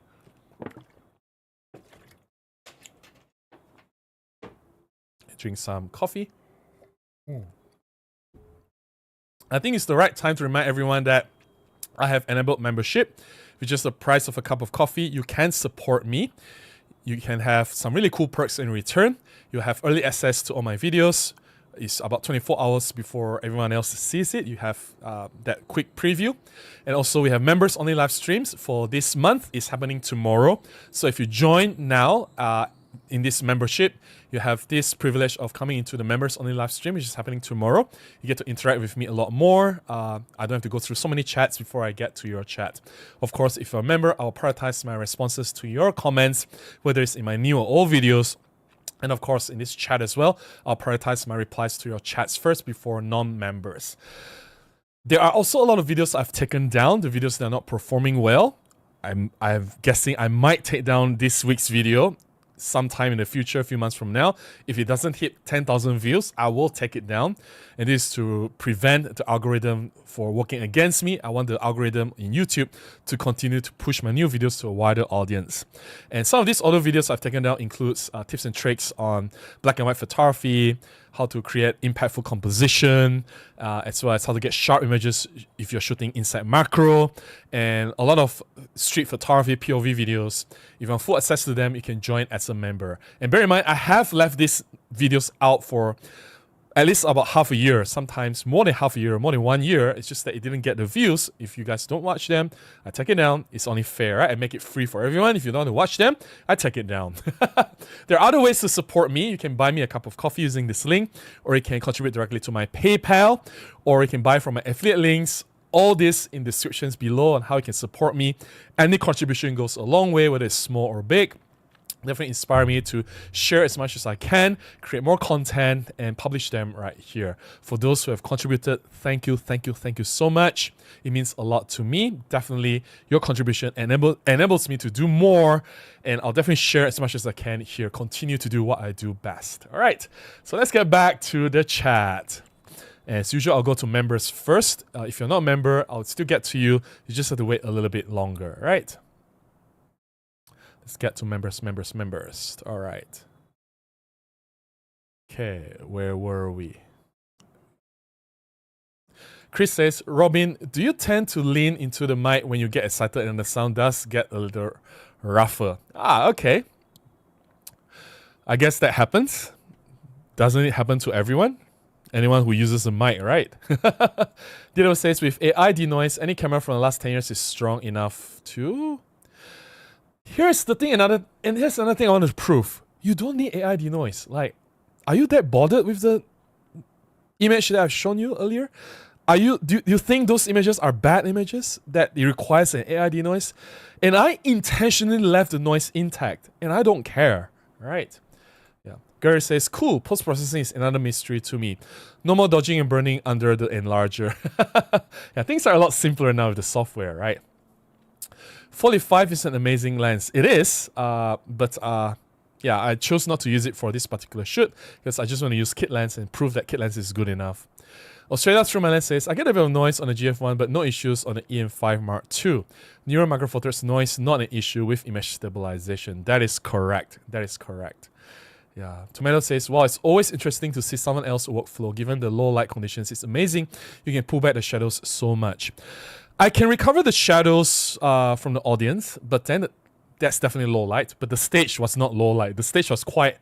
Drink some coffee. I think it's the right time to remind everyone that I have enabled membership, which is the price of a cup of coffee. You can support me. You can have some really cool perks in return. You have early access to all my videos. It's about 24 hours before everyone else sees it. You have that quick preview. And also we have members only live streams for this month. It's happening tomorrow. So if you join now in this membership, you have this privilege of coming into the members only live stream, which is happening tomorrow. You get to interact with me a lot more. I don't have to go through so many chats before I get to your chat. Of course, if you're a member, I'll prioritize my responses to your comments, whether it's in my new or old videos. And of course, in this chat as well, I'll prioritize my replies to your chats first before non-members. There are also a lot of videos I've taken down, the videos that are not performing well. I'm guessing I might take down this week's video sometime in the future, a few months from now. If it doesn't hit 10,000 views, I will take it down. And this is to prevent the algorithm for working against me. I want the algorithm in YouTube to continue to push my new videos to a wider audience. And some of these other videos I've taken down includes tips and tricks on black and white photography, how to create impactful composition, as well as how to get sharp images if you're shooting inside macro, and a lot of street photography POV videos. If you want full access to them, you can join as a member. And bear in mind, I have left these videos out for at least about half a year, sometimes more than half a year, more than 1 year. It's just that it didn't get the views. If you guys don't watch them, I take it down. It's only fair, right? I make it free for everyone. If you don't want to watch them, I take it down. There are other ways to support me. You can buy me a cup of coffee using this link, or you can contribute directly to my PayPal, or you can buy from my affiliate links. All this in the descriptions below on how you can support me. Any contribution goes a long way, whether it's small or big. Definitely inspire me to share as much as I can, create more content, and publish them right here. For those who have contributed, thank you so much. It means a lot to me. Definitely, your contribution enables me to do more, and I'll definitely share as much as I can here. Continue to do what I do best. All right, so let's get back to the chat. As usual, I'll go to members first. If you're not a member, I'll still get to you. You just have to wait a little bit longer, right? Let's get to members. All right. Okay, where were we? Chris says, Robin, do you tend to lean into the mic when you get excited and the sound does get a little rougher? Okay. I guess that happens. Doesn't it happen to everyone? Anyone who uses a mic, right? Dido says, with AI denoise, any camera from the last 10 years is strong enough to... Here's another thing I want to prove. You don't need AI denoise. Like, are you that bothered with the image that I've shown you earlier? Do you think those images are bad images that it requires an AI denoise? And I intentionally left the noise intact, and I don't care, right? Yeah. Gary says, cool, post-processing is another mystery to me. No more dodging and burning under the enlarger. Yeah, things are a lot simpler now with the software, right? 45 is an amazing lens. It is, but yeah, I chose not to use it for this particular shoot because I just want to use kit lens and prove that kit lens is good enough. Australia Through My Lens says, I get a bit of noise on the GF1 but no issues on the EM5 Mark II. Neural Micro Four Thirds noise not an issue with image stabilization. That is correct. That is correct. Yeah. Tomato says, well, it's always interesting to see someone else's workflow. Given the low light conditions, it's amazing. You can pull back the shadows so much. I can recover the shadows from the audience, but then that's definitely low light. But the stage was not low light. The stage was quite...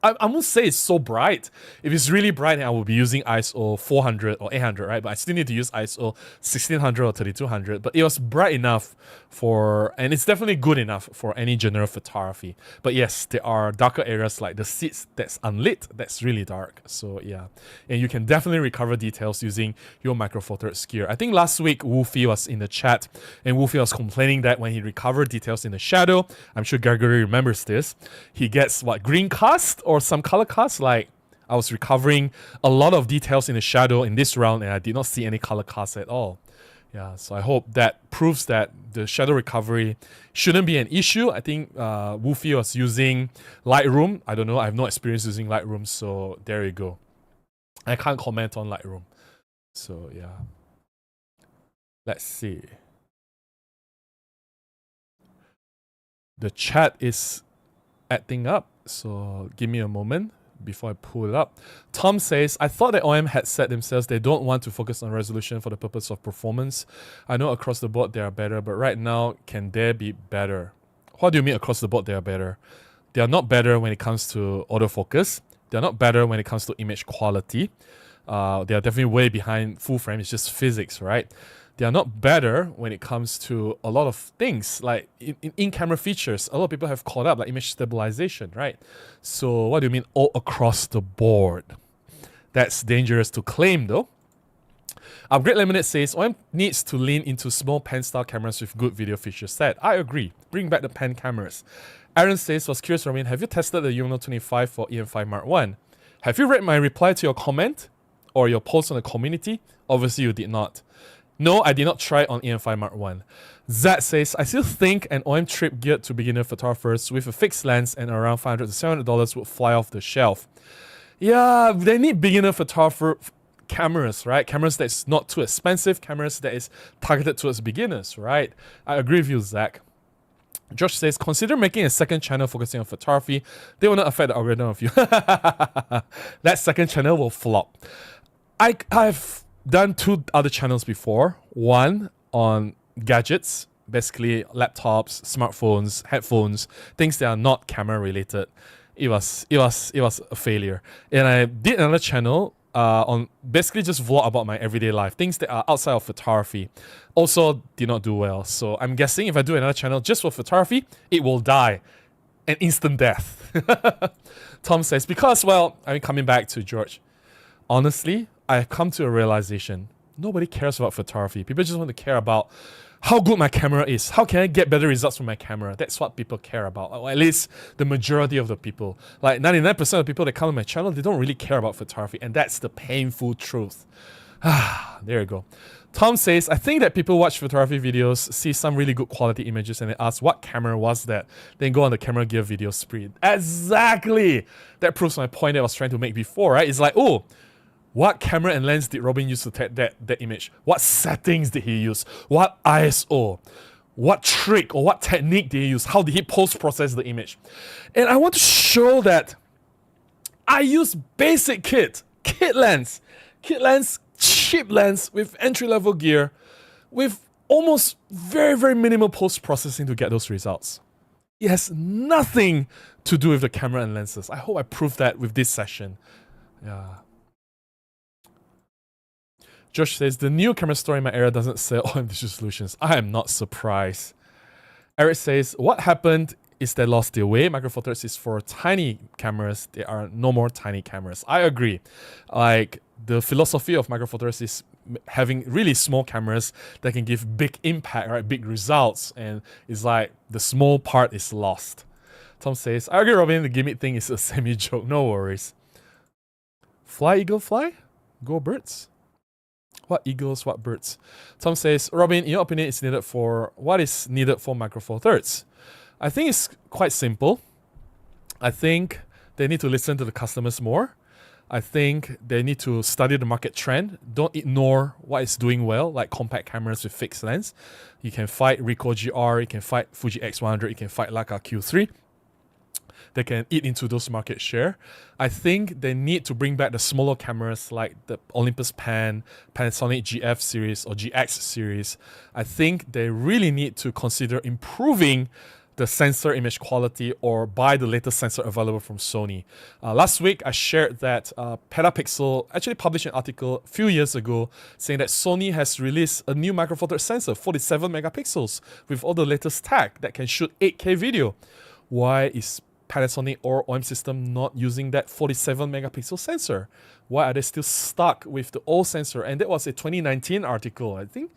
I won't say it's so bright. If it's really bright, I will be using ISO 400 or 800, right? But I still need to use ISO 1600 or 3200. But it was bright enough for, and it's definitely good enough for any general photography. But yes, there are darker areas like the seats that's unlit, that's really dark. So yeah, and you can definitely recover details using your Micro Four Thirds gear. I think last week Wolfie was in the chat, and Wolfie was complaining that when he recovered details in the shadow, I'm sure Gregory remembers this, he gets what, green cast or some color cast. Like, I was recovering a lot of details in the shadow in this round and I did not see any color cast at all. Yeah, so I hope that proves that the shadow recovery shouldn't be an issue. I think Wolfie was using Lightroom. I don't know, I have no experience using Lightroom, so there you go. I can't comment on Lightroom. So yeah. Let's see. The chat is acting up, so give me a moment before I pull it up. Tom says, I thought that OM had said themselves they don't want to focus on resolution for the purpose of performance. I know across the board they are better, but right now, can there be better? What do you mean across the board they are better? They are not better when it comes to autofocus. They are not better when it comes to image quality. They are definitely way behind full frame. It's just physics, right? They are not better when it comes to a lot of things, like in-camera features. A lot of people have caught up, like image stabilization, right? So what do you mean all across the board? That's dangerous to claim, though. Upgrade Lemonade says, OM needs to lean into small pan-style cameras with good video feature set. I agree. Bring back the pan cameras. Aaron says, was curious, Ramin, have you tested the Yongnuo 25 for EM5 Mark I? Have you read my reply to your comment or your post on the community? Obviously, you did not. No, I did not try on EM5 Mark I. Zach says, I still think an OM trip geared to beginner photographers with a fixed lens and around $500 to $700 would fly off the shelf. Yeah, they need beginner photographer cameras, right? Cameras that's not too expensive, cameras that is targeted towards beginners, right? I agree with you, Zach. Josh says, consider making a second channel focusing on photography. They will not affect the algorithm of you. That second channel will flop. I've done two other channels before. One on gadgets, basically laptops, smartphones, headphones, things that are not camera related. It was a failure. And I did another channel on basically just vlog about my everyday life, things that are outside of photography. Also did not do well. So I'm guessing if I do another channel just for photography, it will die. An instant death. Tom says, because, well, I mean, coming back to George, honestly, I've come to a realization. Nobody cares about photography. People just want to care about how good my camera is. How can I get better results from my camera? That's what people care about. Or at least the majority of the people. Like 99% of the people that come on my channel, they don't really care about photography. And that's the painful truth. There you go. Tom says, I think that people watch photography videos, see some really good quality images, and they ask, what camera was that? Then go on the camera gear video spree. Exactly! That proves my point that I was trying to make before, right? It's like, oh, what camera and lens did Robin use to take that image? What settings did he use? What ISO? What trick or what technique did he use? How did he post-process the image? And I want to show that I use basic kit lens. Kit lens cheap lens with entry-level gear with almost very, very minimal post-processing to get those results. It has nothing to do with the camera and lenses. I hope I proved that with this session. Yeah. Josh says, the new camera store in my area doesn't sell OM digital solutions. I am not surprised. Eric says, what happened is they lost their way. Micro Four Thirds is for tiny cameras. There are no more tiny cameras. I agree. Like, the philosophy of Micro Four Thirds is having really small cameras that can give big impact, right? Big results. And it's like the small part is lost. Tom says, I agree, Robin. The gimmick thing is a semi-joke. No worries. Fly, eagle, fly? Go birds. What eagles, what birds? Tom says, Robin, in your opinion, what is needed for Micro Four Thirds? I think it's quite simple. I think they need to listen to the customers more. I think they need to study the market trend. Don't ignore what is doing well, like compact cameras with fixed lens. You can fight Ricoh GR, you can fight Fuji X100, you can fight Leica Q3. They can eat into those market share. I think they need to bring back the smaller cameras like the Olympus Pan, Panasonic GF series or GX series. I think they really need to consider improving the sensor image quality or buy the latest sensor available from Sony. Last week, I shared that Petapixel actually published an article a few years ago saying that Sony has released a new Micro Four Thirds sensor, 47 megapixels, with all the latest tech that can shoot 8K video. Why is Panasonic or OM system not using that 47 megapixel sensor? Why are they still stuck with the old sensor? And that was a 2019 article, I think.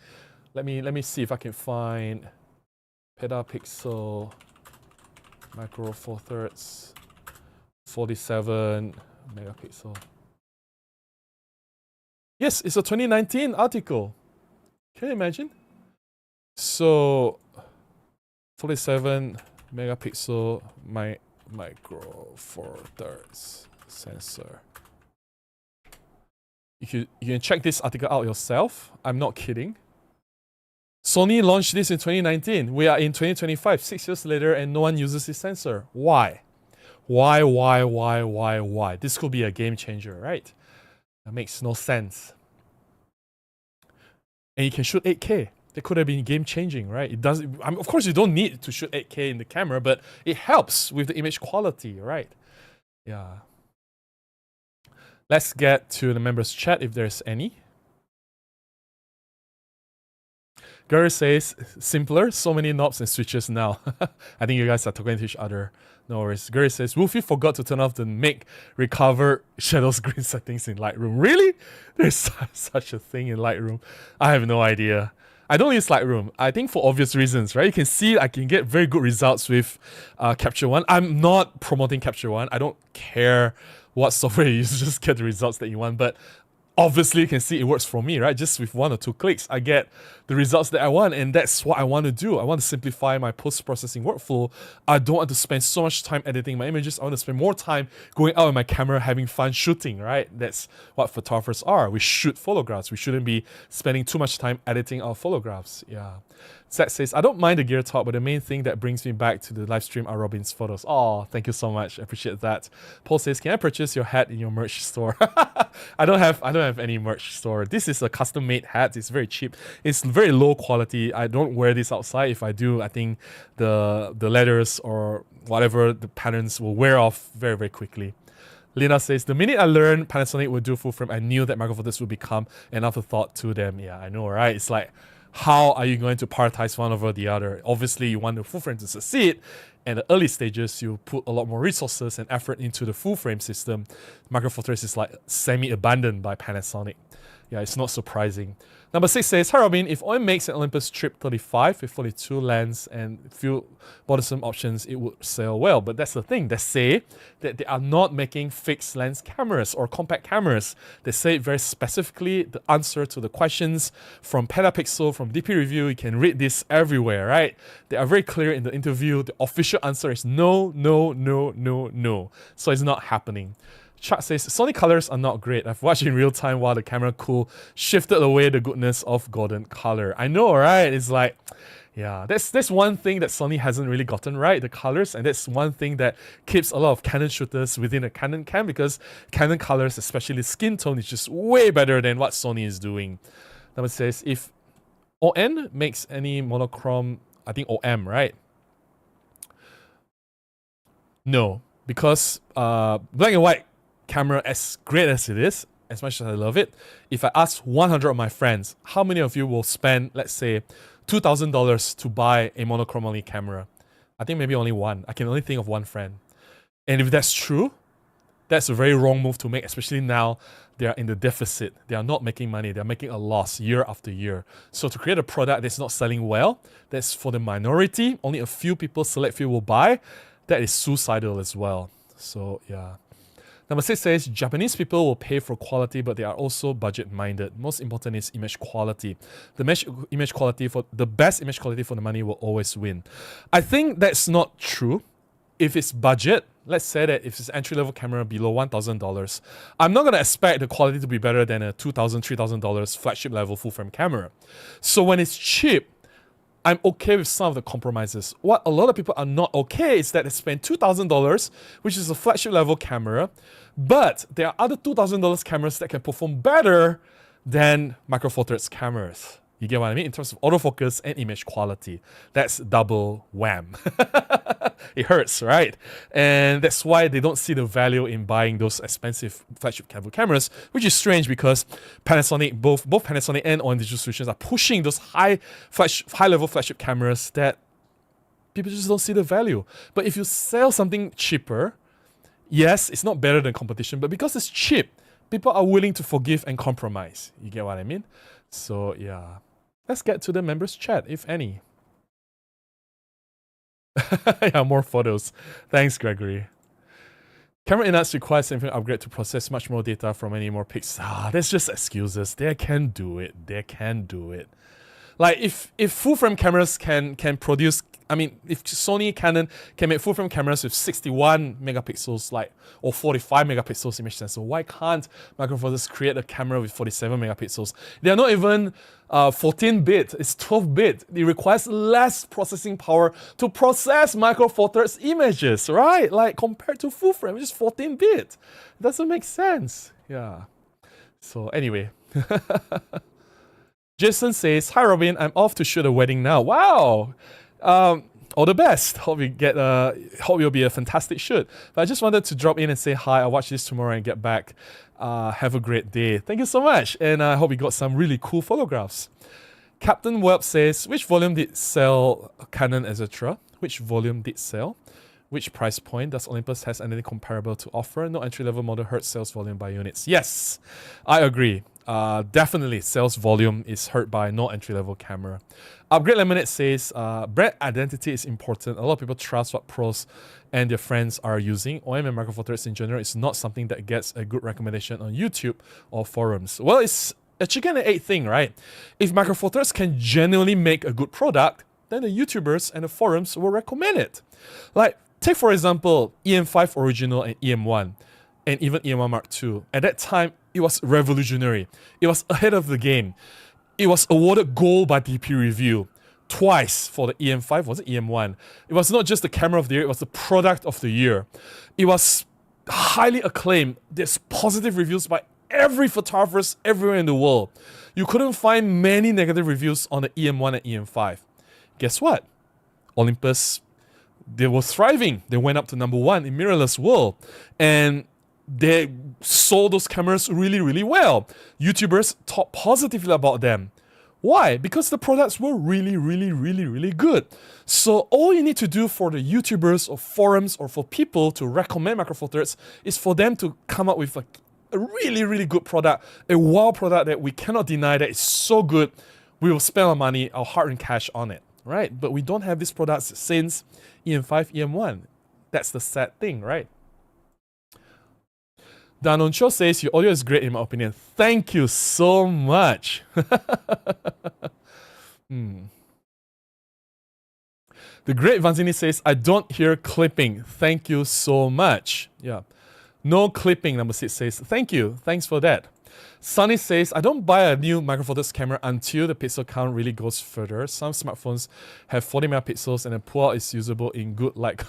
Let me see if I can find Petapixel Micro Four Thirds 47 megapixel. Yes, it's a 2019 article. Can you imagine? So 47 megapixel Micro Four Thirds sensor. You can check this article out yourself. I'm not kidding. Sony launched this in 2019. We are in 2025, 6 years later, and no one uses this sensor. Why? Why? This could be a game changer, right? That makes no sense. And you can shoot 8K. That could have been game changing, right? It does. Of course, you don't need to shoot 8K in the camera, but it helps with the image quality, right? Yeah. Let's get to the members' chat if there's any. Gary says, simpler, so many knobs and switches now. I think you guys are talking to each other. No worries. Gary says, Wolfie forgot to turn off the make recover shadow screen settings in Lightroom. Really? There's such a thing in Lightroom. I have no idea. I don't use Lightroom. I think for obvious reasons, right? You can see I can get very good results with Capture One. I'm not promoting Capture One. I don't care what software you use, just get the results that you want. But obviously, you can see it works for me, right? Just with 1 or 2 clicks, I get the results that I want, and that's what I want to do. I want to simplify my post-processing workflow. I don't want to spend so much time editing my images. I want to spend more time going out with my camera, having fun shooting, right? That's what photographers are. We shoot photographs. We shouldn't be spending too much time editing our photographs. Yeah. Zach says, I don't mind the gear talk, but the main thing that brings me back to the live stream are Robin's photos. Oh, thank you so much. I appreciate that. Paul says, can I purchase your hat in your merch store? I don't have any merch store. This is a custom-made hat. It's very cheap. It's very low quality. I don't wear this outside. If I do, I think the leathers or whatever the patterns will wear off very, very quickly. Lina says, the minute I learned Panasonic would do full frame, I knew that Micro Four Thirds would become an afterthought to them. Yeah, I know, right? It's like, how are you going to prioritize one over the other? Obviously, you want the full frame to succeed. In the early stages, you put a lot more resources and effort into the full frame system. Micro Four Thirds is like semi-abandoned by Panasonic. Yeah, it's not surprising. Number 6 says, hi Robin, if OM makes an Olympus Trip 35 with 42 lens and few bothersome options, it would sell well. But that's the thing. They say that they are not making fixed lens cameras or compact cameras. They say very specifically the answer to the questions from Petapixel, from DP Review. You can read this everywhere, right? They are very clear in the interview. The official answer is no. So it's not happening. Chuck says, Sony colors are not great. I've watched in real time while the camera cool shifted away the goodness of golden color. I know, right? It's like, Yeah, that's one thing that Sony hasn't really gotten right, the colors, and that's one thing that keeps a lot of Canon shooters within a Canon cam, because Canon colors, especially skin tone, is just way better than what Sony is doing. Number says, if ON makes any monochrome, I think OM, right? No, because black and white camera, as great as it is, as much as I love it, if I ask 100 of my friends, how many of you will spend, let's say, $2,000 to buy a monochrome only camera? I think maybe only one. I can only think of one friend. And if that's true, that's a very wrong move to make, especially now they are in the deficit. They are not making money. They're making a loss year after year. So to create a product that's not selling well, that's for the minority, only a few people, select few will buy, that is suicidal as well. So yeah. Number 6 says, Japanese people will pay for quality, but they are also budget-minded. Most important is image quality. The best image quality for the money will always win. I think that's not true. If it's budget, let's say that if it's entry-level camera below $1,000, I'm not going to expect the quality to be better than a $2,000, $3,000 flagship level full-frame camera. So when it's cheap, I'm okay with some of the compromises. What a lot of people are not okay is that they spend $2,000, which is a flagship level camera, but there are other $2,000 cameras that can perform better than Micro Four Thirds cameras. You get what I mean? In terms of autofocus and image quality. That's double wham. It hurts, right? And that's why they don't see the value in buying those expensive flagship level cameras, which is strange because Panasonic, both Panasonic and ON Digital Solutions are pushing those high-level flagship cameras that people just don't see the value. But if you sell something cheaper, yes, it's not better than competition, but because it's cheap, people are willing to forgive and compromise. You get what I mean? So yeah. Let's get to the members chat, if any. Yeah, more photos. Thanks, Gregory. Camera in-outs requires significant upgrade to process much more data from any more pixels. That's just excuses. They can do it. They can do it. Like if full-frame cameras can produce, I mean, if Sony, Canon can make full-frame cameras with 61 megapixels, or 45 megapixels image sensor, why can't Micro Four Thirds create a camera with 47 megapixels? They are not even 14-bit, it's 12-bit. It requires less processing power to process Micro Four Thirds images, right? Like compared to full-frame, which is 14-bit. It doesn't make sense. Yeah. So anyway. Jason says, "Hi Robin, I'm off to shoot a wedding now." Wow, all the best. Hope it'll be a fantastic shoot. But I just wanted to drop in and say hi. I'll watch this tomorrow and get back. Have a great day. Thank you so much, and I hope you got some really cool photographs. Captain Webb says, "Which volume did sell Canon, etc.? Which volume did sell? Which price point? Does Olympus has anything comparable to offer? No entry-level model hurts sales volume by units." Yes, I agree. Definitely sales volume is hurt by no entry-level camera. Upgrade Lemonade says, brand identity is important. A lot of people trust what pros and their friends are using. OM and Micro Four Thirds in general is not something that gets a good recommendation on YouTube or forums. Well, it's a chicken and egg thing, right? If Micro Four Thirds can genuinely make a good product, then the YouTubers and the forums will recommend it. Like, take for example, EM5 Original and EM1, and even EM1 Mark II. At that time, it was revolutionary. It was ahead of the game. It was awarded gold by DP Review twice for the EM5, was it EM1? It was not just the camera of the year, it was the product of the year. It was highly acclaimed. There's positive reviews by every photographers everywhere in the world. You couldn't find many negative reviews on the EM1 and EM5. Guess what? Olympus, they were thriving. They went up to #1 in mirrorless world. And they sold those cameras really, really well. YouTubers talk positively about them. Why? Because the products were really, really, really, really good. So all you need to do for the YouTubers or forums or for people to recommend Micro Four Thirds is for them to come up with a really, really good product, a wow product that we cannot deny that is so good, we will spend our money, our hard-earned cash on it, right? But we don't have these products since EM5, EM1. That's the sad thing, right? Danon Cho says, your audio is great in my opinion. Thank you so much. The great Vanzini says, I don't hear clipping. Thank you so much. Yeah. No clipping, number 6 says, thank you. Thanks for that. Sunny says, I don't buy a new micro four thirds camera until the pixel count really goes further. Some smartphones have 40 megapixels and the pull-out is usable in good light.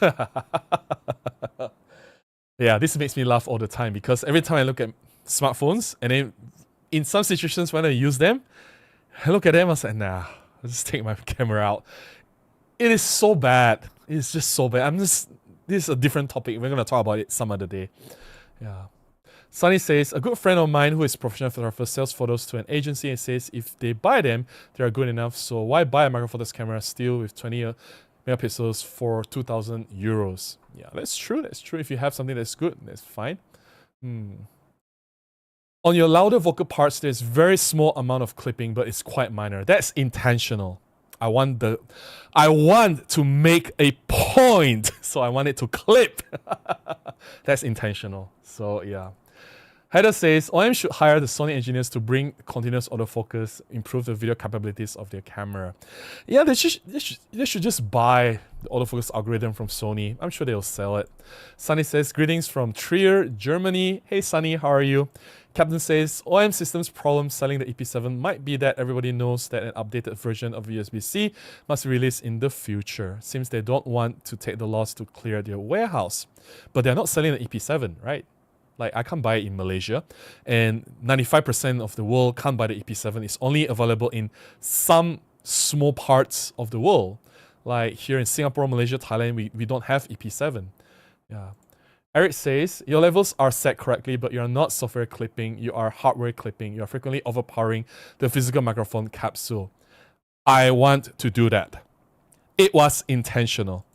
Yeah, this makes me laugh all the time because every time I look at smartphones and then in some situations when I use them, I look at them, I was like, nah, I'll just take my camera out. It is so bad. It's just so bad. This is a different topic. We're going to talk about it some other day. Yeah. Sunny says, a good friend of mine who is a professional photographer sells photos to an agency and says if they buy them, they are good enough. So why buy a micro four thirds camera still with 20 megapixels for 2,000 euros? Yeah, that's true. That's true. If you have something that's good, that's fine. On your louder vocal parts, there's very small amount of clipping, but it's quite minor. That's intentional. I want to make a point, so I want it to clip. That's intentional. So yeah. Heather says, OM should hire the Sony engineers to bring continuous autofocus, improve the video capabilities of their camera. Yeah, they should just buy the autofocus algorithm from Sony. I'm sure they'll sell it. Sunny says, greetings from Trier, Germany. Hey Sunny, how are you? Captain says, OM Systems' problem selling the EP7 might be that everybody knows that an updated version of USB-C must be released in the future. Seems they don't want to take the loss to clear their warehouse. But they're not selling the EP7, right? Like, I can't buy it in Malaysia, and 95% of the world can't buy the EP7. It's only available in some small parts of the world. Like here in Singapore, Malaysia, Thailand, we don't have EP7. Yeah. Eric says, your levels are set correctly, but you are not software clipping, you are hardware clipping. You are frequently overpowering the physical microphone capsule. I want to do that. It was intentional.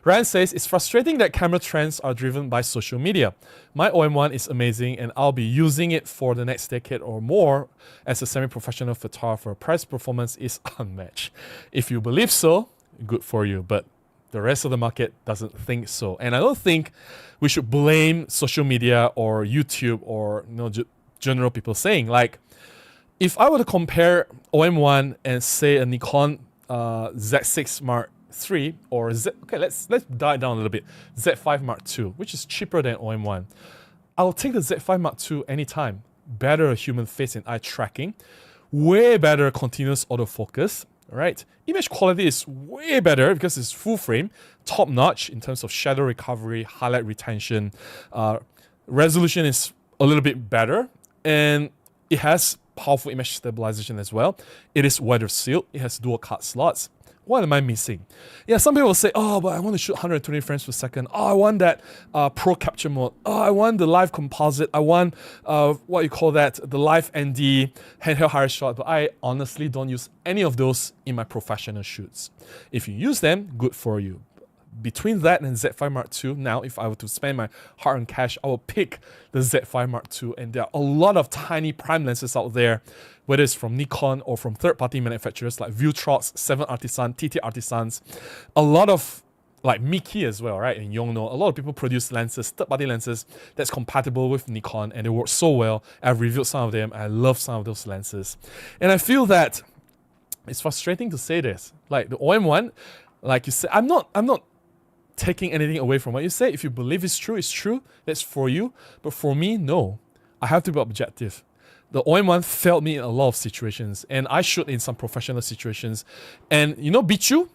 Ryan says, it's frustrating that camera trends are driven by social media. My OM1 is amazing and I'll be using it for the next decade or more as a semi-professional photographer. Price performance is unmatched. If you believe so, good for you, but the rest of the market doesn't think so. And I don't think we should blame social media or YouTube or general people saying, like, if I were to compare OM1 and say a Nikon Z6 Mark III or let's dial it down a little bit, Z5 Mark II, which is cheaper than OM1. I'll take the Z5 Mark II anytime. Better human face and eye tracking, way better continuous autofocus, right? Image quality is way better because it's full frame, top notch in terms of shadow recovery, highlight retention. Resolution is a little bit better, and it has powerful image stabilization as well. It is weather sealed. It has dual card slots. What am I missing? Yeah, some people will say, oh, but I want to shoot 120 frames per second. Oh, I want that pro capture mode. Oh, I want the live composite. I want, what you call that, the live ND, handheld higher shot. But I honestly don't use any of those in my professional shoots. If you use them, good for you. Between that and Z5 Mark II, now if I were to spend my hard-earned cash, I will pick the Z5 Mark II. And there are a lot of tiny prime lenses out there, whether it's from Nikon or from third-party manufacturers like Vutrox, 7 Artisan, TT Artisans. A lot of, like Miki as well, right? And Yongno, a lot of people produce lenses, third-party lenses that's compatible with Nikon, and they work so well. I've reviewed some of them. I love some of those lenses. And I feel that it's frustrating to say this. Like the OM1, like you said, I'm not taking anything away from what you say. If you believe it's true, that's for you. But for me, no. I have to be objective. The OM1 failed me in a lot of situations, and I shoot in some professional situations. And you know Bichu,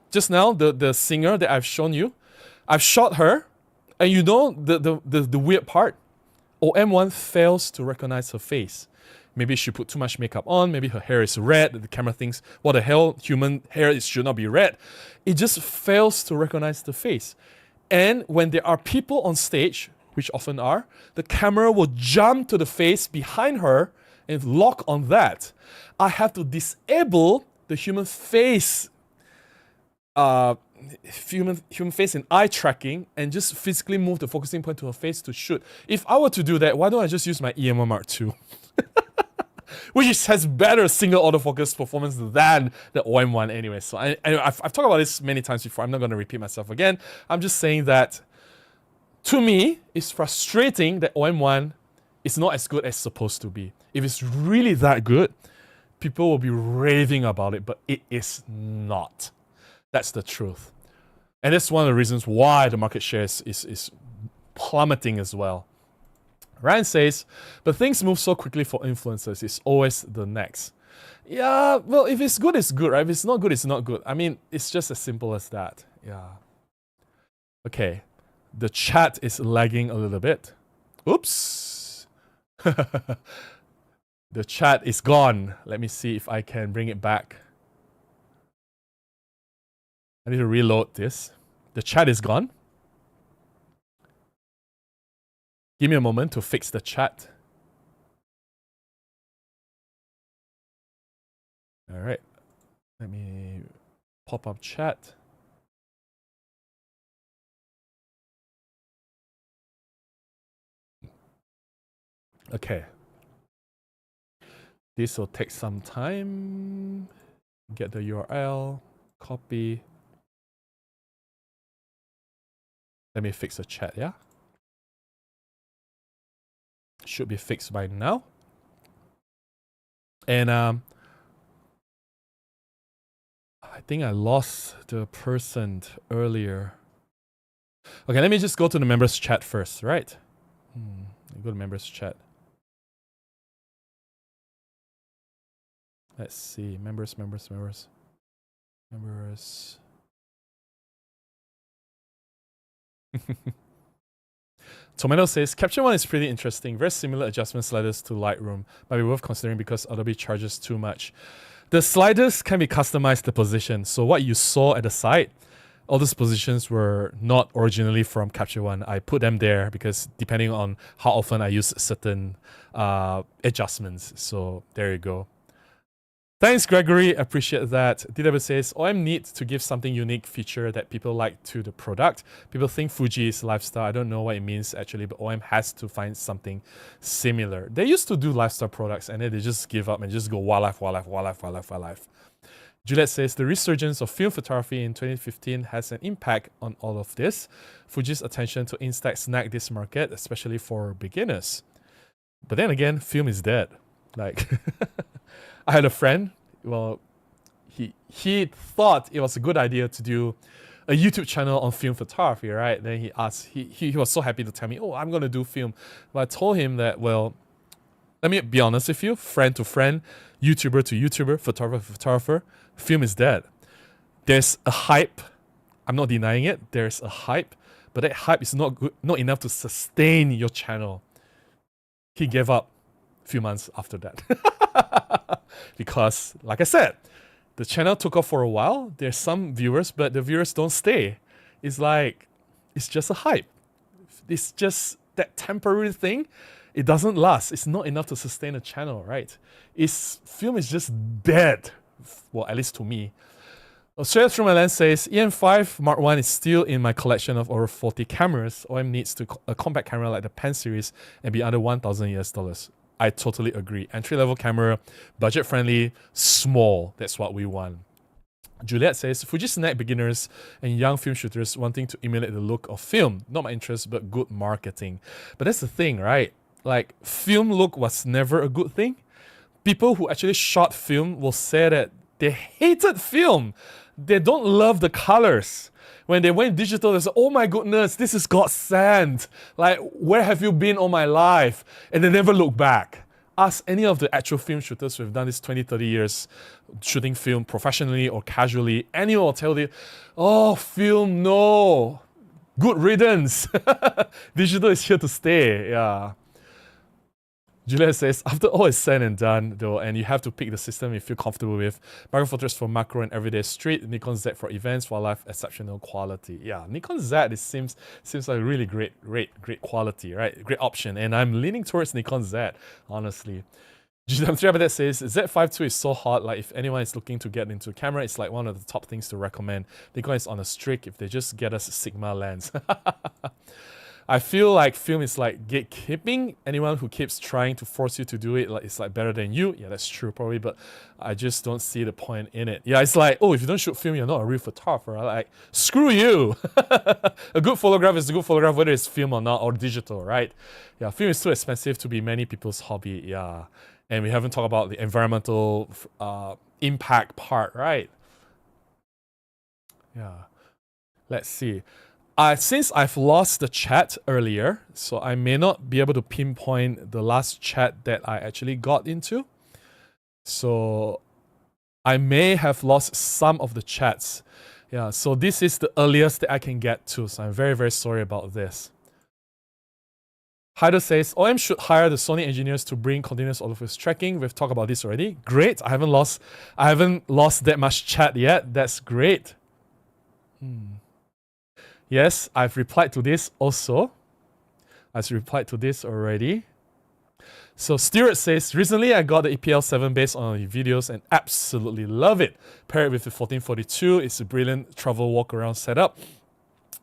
just now, the singer that I've shown you, I've shot her, and you know the weird part? OM1 fails to recognize her face. Maybe she put too much makeup on, maybe her hair is red, the camera thinks, what the hell, human hair should not be red. It just fails to recognize the face. And when there are people on stage, which often are, the camera will jump to the face behind her and lock on that. I have to disable the human face and eye tracking and just physically move the focusing point to her face to shoot. If I were to do that, why don't I just use my EM1 Mark II? Which has better single autofocus performance than the OM1 anyway. So I've talked about this many times before. I'm not going to repeat myself again. I'm just saying that, to me, it's frustrating that OM1 is not as good as it's supposed to be. If it's really that good, people will be raving about it, but it is not. That's the truth. And that's one of the reasons why the market share is plummeting as well. Ryan says, but things move so quickly for influencers. It's always the next. Yeah, well, if it's good, it's good, right? If it's not good, it's not good. I mean, it's just as simple as that. Yeah. Okay. The chat is lagging a little bit. Oops. The chat is gone. Let me see if I can bring it back. I need to reload this. The chat is gone. Give me a moment to fix the chat. All right. Let me pop up chat. Okay. This will take some time. Get the URL, copy. Let me fix the chat, yeah? Should be fixed by now. And I think I lost the person earlier. Okay, let me just go to the members chat first, right? Go to members chat. Let's see, members. Tomato says, Capture One is pretty interesting. Very similar adjustment sliders to Lightroom. Might be worth considering because Adobe charges too much. The sliders can be customized the position. So what you saw at the side, all those positions were not originally from Capture One. I put them there because depending on how often I use certain adjustments. So there you go. Thanks, Gregory. Appreciate that. DW says, OM needs to give something unique feature that people like to the product. People think Fuji is lifestyle. I don't know what it means actually, but OM has to find something similar. They used to do lifestyle products and then they just give up and just go wildlife. Juliet says, the resurgence of film photography in 2015 has an impact on all of this. Fuji's attention to Instax snagged this market, especially for beginners. But then again, film is dead. Like... I had a friend, well, he thought it was a good idea to do a YouTube channel on film photography, right? Then he asked, he was so happy to tell me, oh, I'm going to do film. But I told him that, well, let me be honest with you, friend to friend, YouTuber to YouTuber, photographer to photographer, film is dead. There's a hype. I'm not denying it. There's a hype, but that hype is not good, not enough to sustain your channel. He gave up a few months after that. Because, like I said, the channel took off for a while. There's some viewers, but the viewers don't stay. It's like, it's just a hype. It's just that temporary thing. It doesn't last. It's not enough to sustain a channel, right? Film is just dead. Well, at least to me. Australia Through My Lens says, EM5 Mark I is still in my collection of over 40 cameras. OM needs a compact camera like the Pen series and be under $1,000 US. I totally agree. Entry-level camera, budget-friendly, small. That's what we want. Juliet says, Fuji snagged beginners and young film shooters wanting to emulate the look of film. Not my interest, but good marketing. But that's the thing, right? Like, film look was never a good thing. People who actually shot film will say that they hated film. They don't love the colors. When they went digital, they said, oh my goodness, this is godsend. Like, where have you been all my life? And they never look back. Ask any of the actual film shooters who have done this 20, 30 years, shooting film professionally or casually. Anyone will tell you, oh, film, no. Good riddance. Digital is here to stay, yeah. Julia says, after all is said and done, though, and you have to pick the system you feel comfortable with, Micro Four Thirds for macro and everyday street, Nikon Z for events, wildlife, exceptional quality. Yeah, Nikon Z, it seems like really great quality, right? Great option, and I'm leaning towards Nikon Z, honestly. That says, Z5 II is so hot, like if anyone is looking to get into a camera, it's like one of the top things to recommend. Nikon is on a streak if they just get us a Sigma lens. I feel like film is like gatekeeping. Anyone who keeps trying to force you to do it, like it's like better than you. Yeah, that's true probably, but I just don't see the point in it. Yeah, it's like, oh, if you don't shoot film, you're not a real photographer. Like, screw you. A good photograph is a good photograph, whether it's film or not, or digital, right? Yeah, film is too expensive to be many people's hobby. Yeah, and we haven't talked about the environmental impact part, right? Yeah. Let's see. Since I've lost the chat earlier, so I may not be able to pinpoint the last chat that I actually got into. So I may have lost some of the chats. Yeah, so this is the earliest that I can get to. So I'm very, very sorry about this. Haider says, OM should hire the Sony engineers to bring continuous autofocus tracking. We've talked about this already. Great. I haven't lost that much chat yet. That's great. Yes, I've replied to this also. I've replied to this already. So Stuart says, recently I got the EPL7 based on your videos and absolutely love it. Pair it with the 1442. It's a brilliant travel walk around setup.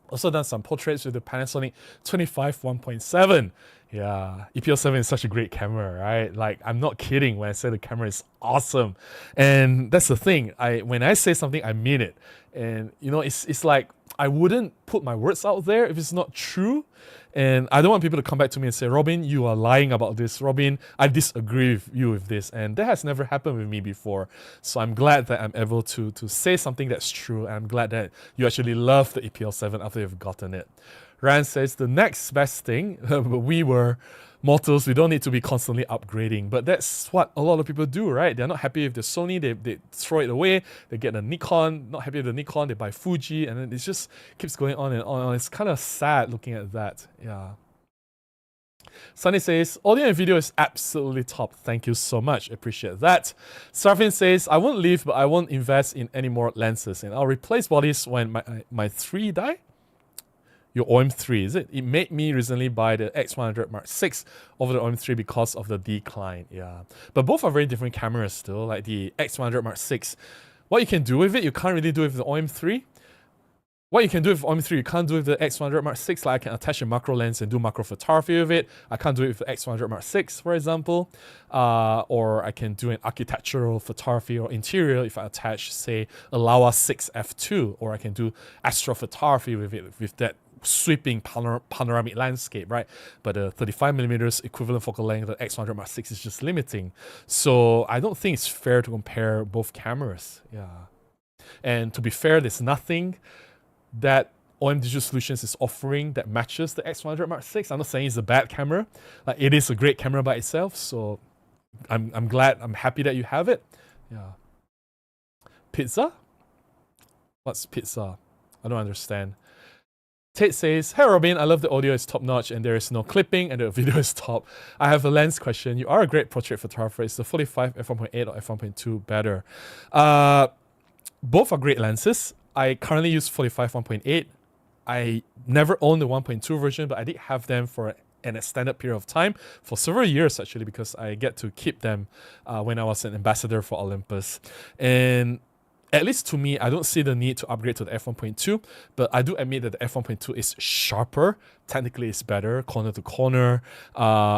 Also done some portraits with the Panasonic 25 1.7. Yeah, EPL7 is such a great camera, right? Like, I'm not kidding when I say the camera is awesome. And that's the thing. When I say something, I mean it. And, you know, it's like, I wouldn't put my words out there if it's not true. And I don't want people to come back to me and say, Robin, you are lying about this. Robin, I disagree with you with this. And that has never happened with me before. So I'm glad that I'm able to say something that's true. And I'm glad that you actually love the EPL7 after you've gotten it. Ryan says, the next best thing, we were mortals, we don't need to be constantly upgrading. But that's what a lot of people do, right? They're not happy with the Sony, they throw it away, they get a Nikon, not happy with the Nikon, they buy Fuji, and then it just keeps going on and on. It's kind of sad looking at that, yeah. Sunny says, audio and video is absolutely top. Thank you so much. Appreciate that. Sarfin says, I won't leave, but I won't invest in any more lenses. And I'll replace bodies when my 3 die. Your OM3, is it? It made me recently buy the X100 Mark VI over the OM3 because of the decline. Yeah. But both are very different cameras still. Like the X100 Mark VI, what you can do with it, you can't really do with the OM3. What you can do with OM3, you can't do with the X100 Mark VI. Like I can attach a macro lens and do macro photography with it. I can't do it with the X100 Mark VI, for example. Or I can do an architectural photography or interior if I attach, say, a Laowa 6F2. Or I can do astrophotography with it, with that sweeping panoramic landscape, right? But the 35mm equivalent focal length, the X100 Mark VI is just limiting. So I don't think it's fair to compare both cameras. Yeah. And to be fair, there's nothing that OM Digital Solutions is offering that matches the X100 Mark VI. I'm not saying it's a bad camera. Like, it is a great camera by itself. So I'm glad, I'm happy that you have it. Yeah. Pizza? What's pizza? I don't understand. Tate says, hey Robin, I love the audio is top notch and there is no clipping and the video is top. I have a lens question. You are a great portrait photographer. Is the 45 f1.8 or f1.2 better? Both are great lenses. I currently use 45 1.8. I never owned the 1.2 version, but I did have them for an extended period of time, for several years actually, because I get to keep them when I was an ambassador for Olympus. And at least to me, I don't see the need to upgrade to the f1.2, but I do admit that the f1.2 is sharper. Technically, it's better, corner to corner.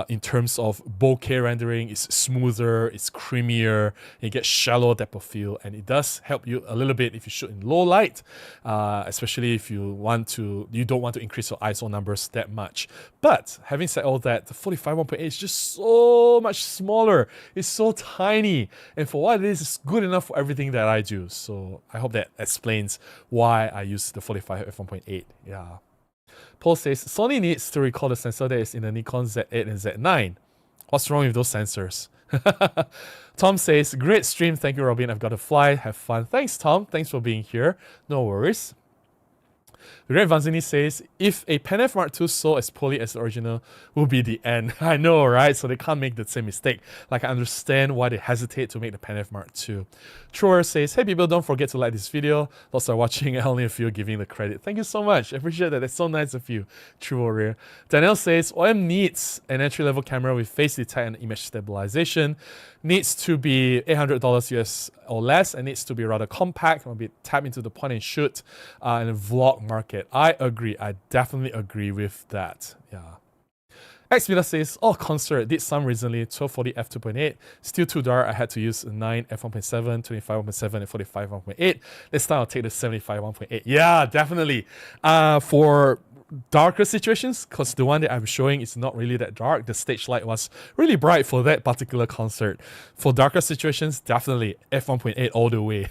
In terms of bokeh rendering, it's smoother, it's creamier, it gets shallow depth of field, and it does help you a little bit if you shoot in low light, especially if you don't want to increase your ISO numbers that much. But having said all that, the 45 1.8 is just so much smaller. It's so tiny, and for what it is, it's good enough for everything that I do. So I hope that explains why I use the 45 f1.8. Yeah. Paul says, Sony needs to recall the sensor that is in the Nikon Z8 and Z9. What's wrong with those sensors? Tom says, great stream. Thank you, Robin. I've got to fly. Have fun. Thanks, Tom. Thanks for being here. No worries. Red Vanzini says, if a Pen F Mark II sold as poorly as the original, will be the end. I know, right? So they can't make the same mistake. Like, I understand why they hesitate to make the Pen F Mark II. Truer says, hey people, don't forget to like this video. Lots are watching and only a few giving the credit. Thank you so much. I appreciate that. That's so nice of you, True Warrior. Danielle says, OM needs an entry-level camera with face detect and image stabilization. Needs to be $800 US or less, and needs to be rather compact, and be tap into the point and shoot in a vlog market. I agree. I definitely agree with that. Yeah. Xmila says, oh, concert, did some recently, 1240 f2.8, still too dark, I had to use 9 f1.7, 25 1.7, and 45 1.8. This time I'll take the 75 1.8. Yeah, definitely. For darker situations, because the one that I'm showing is not really that dark. The stage light was really bright for that particular concert. For darker situations, definitely f1.8 all the way.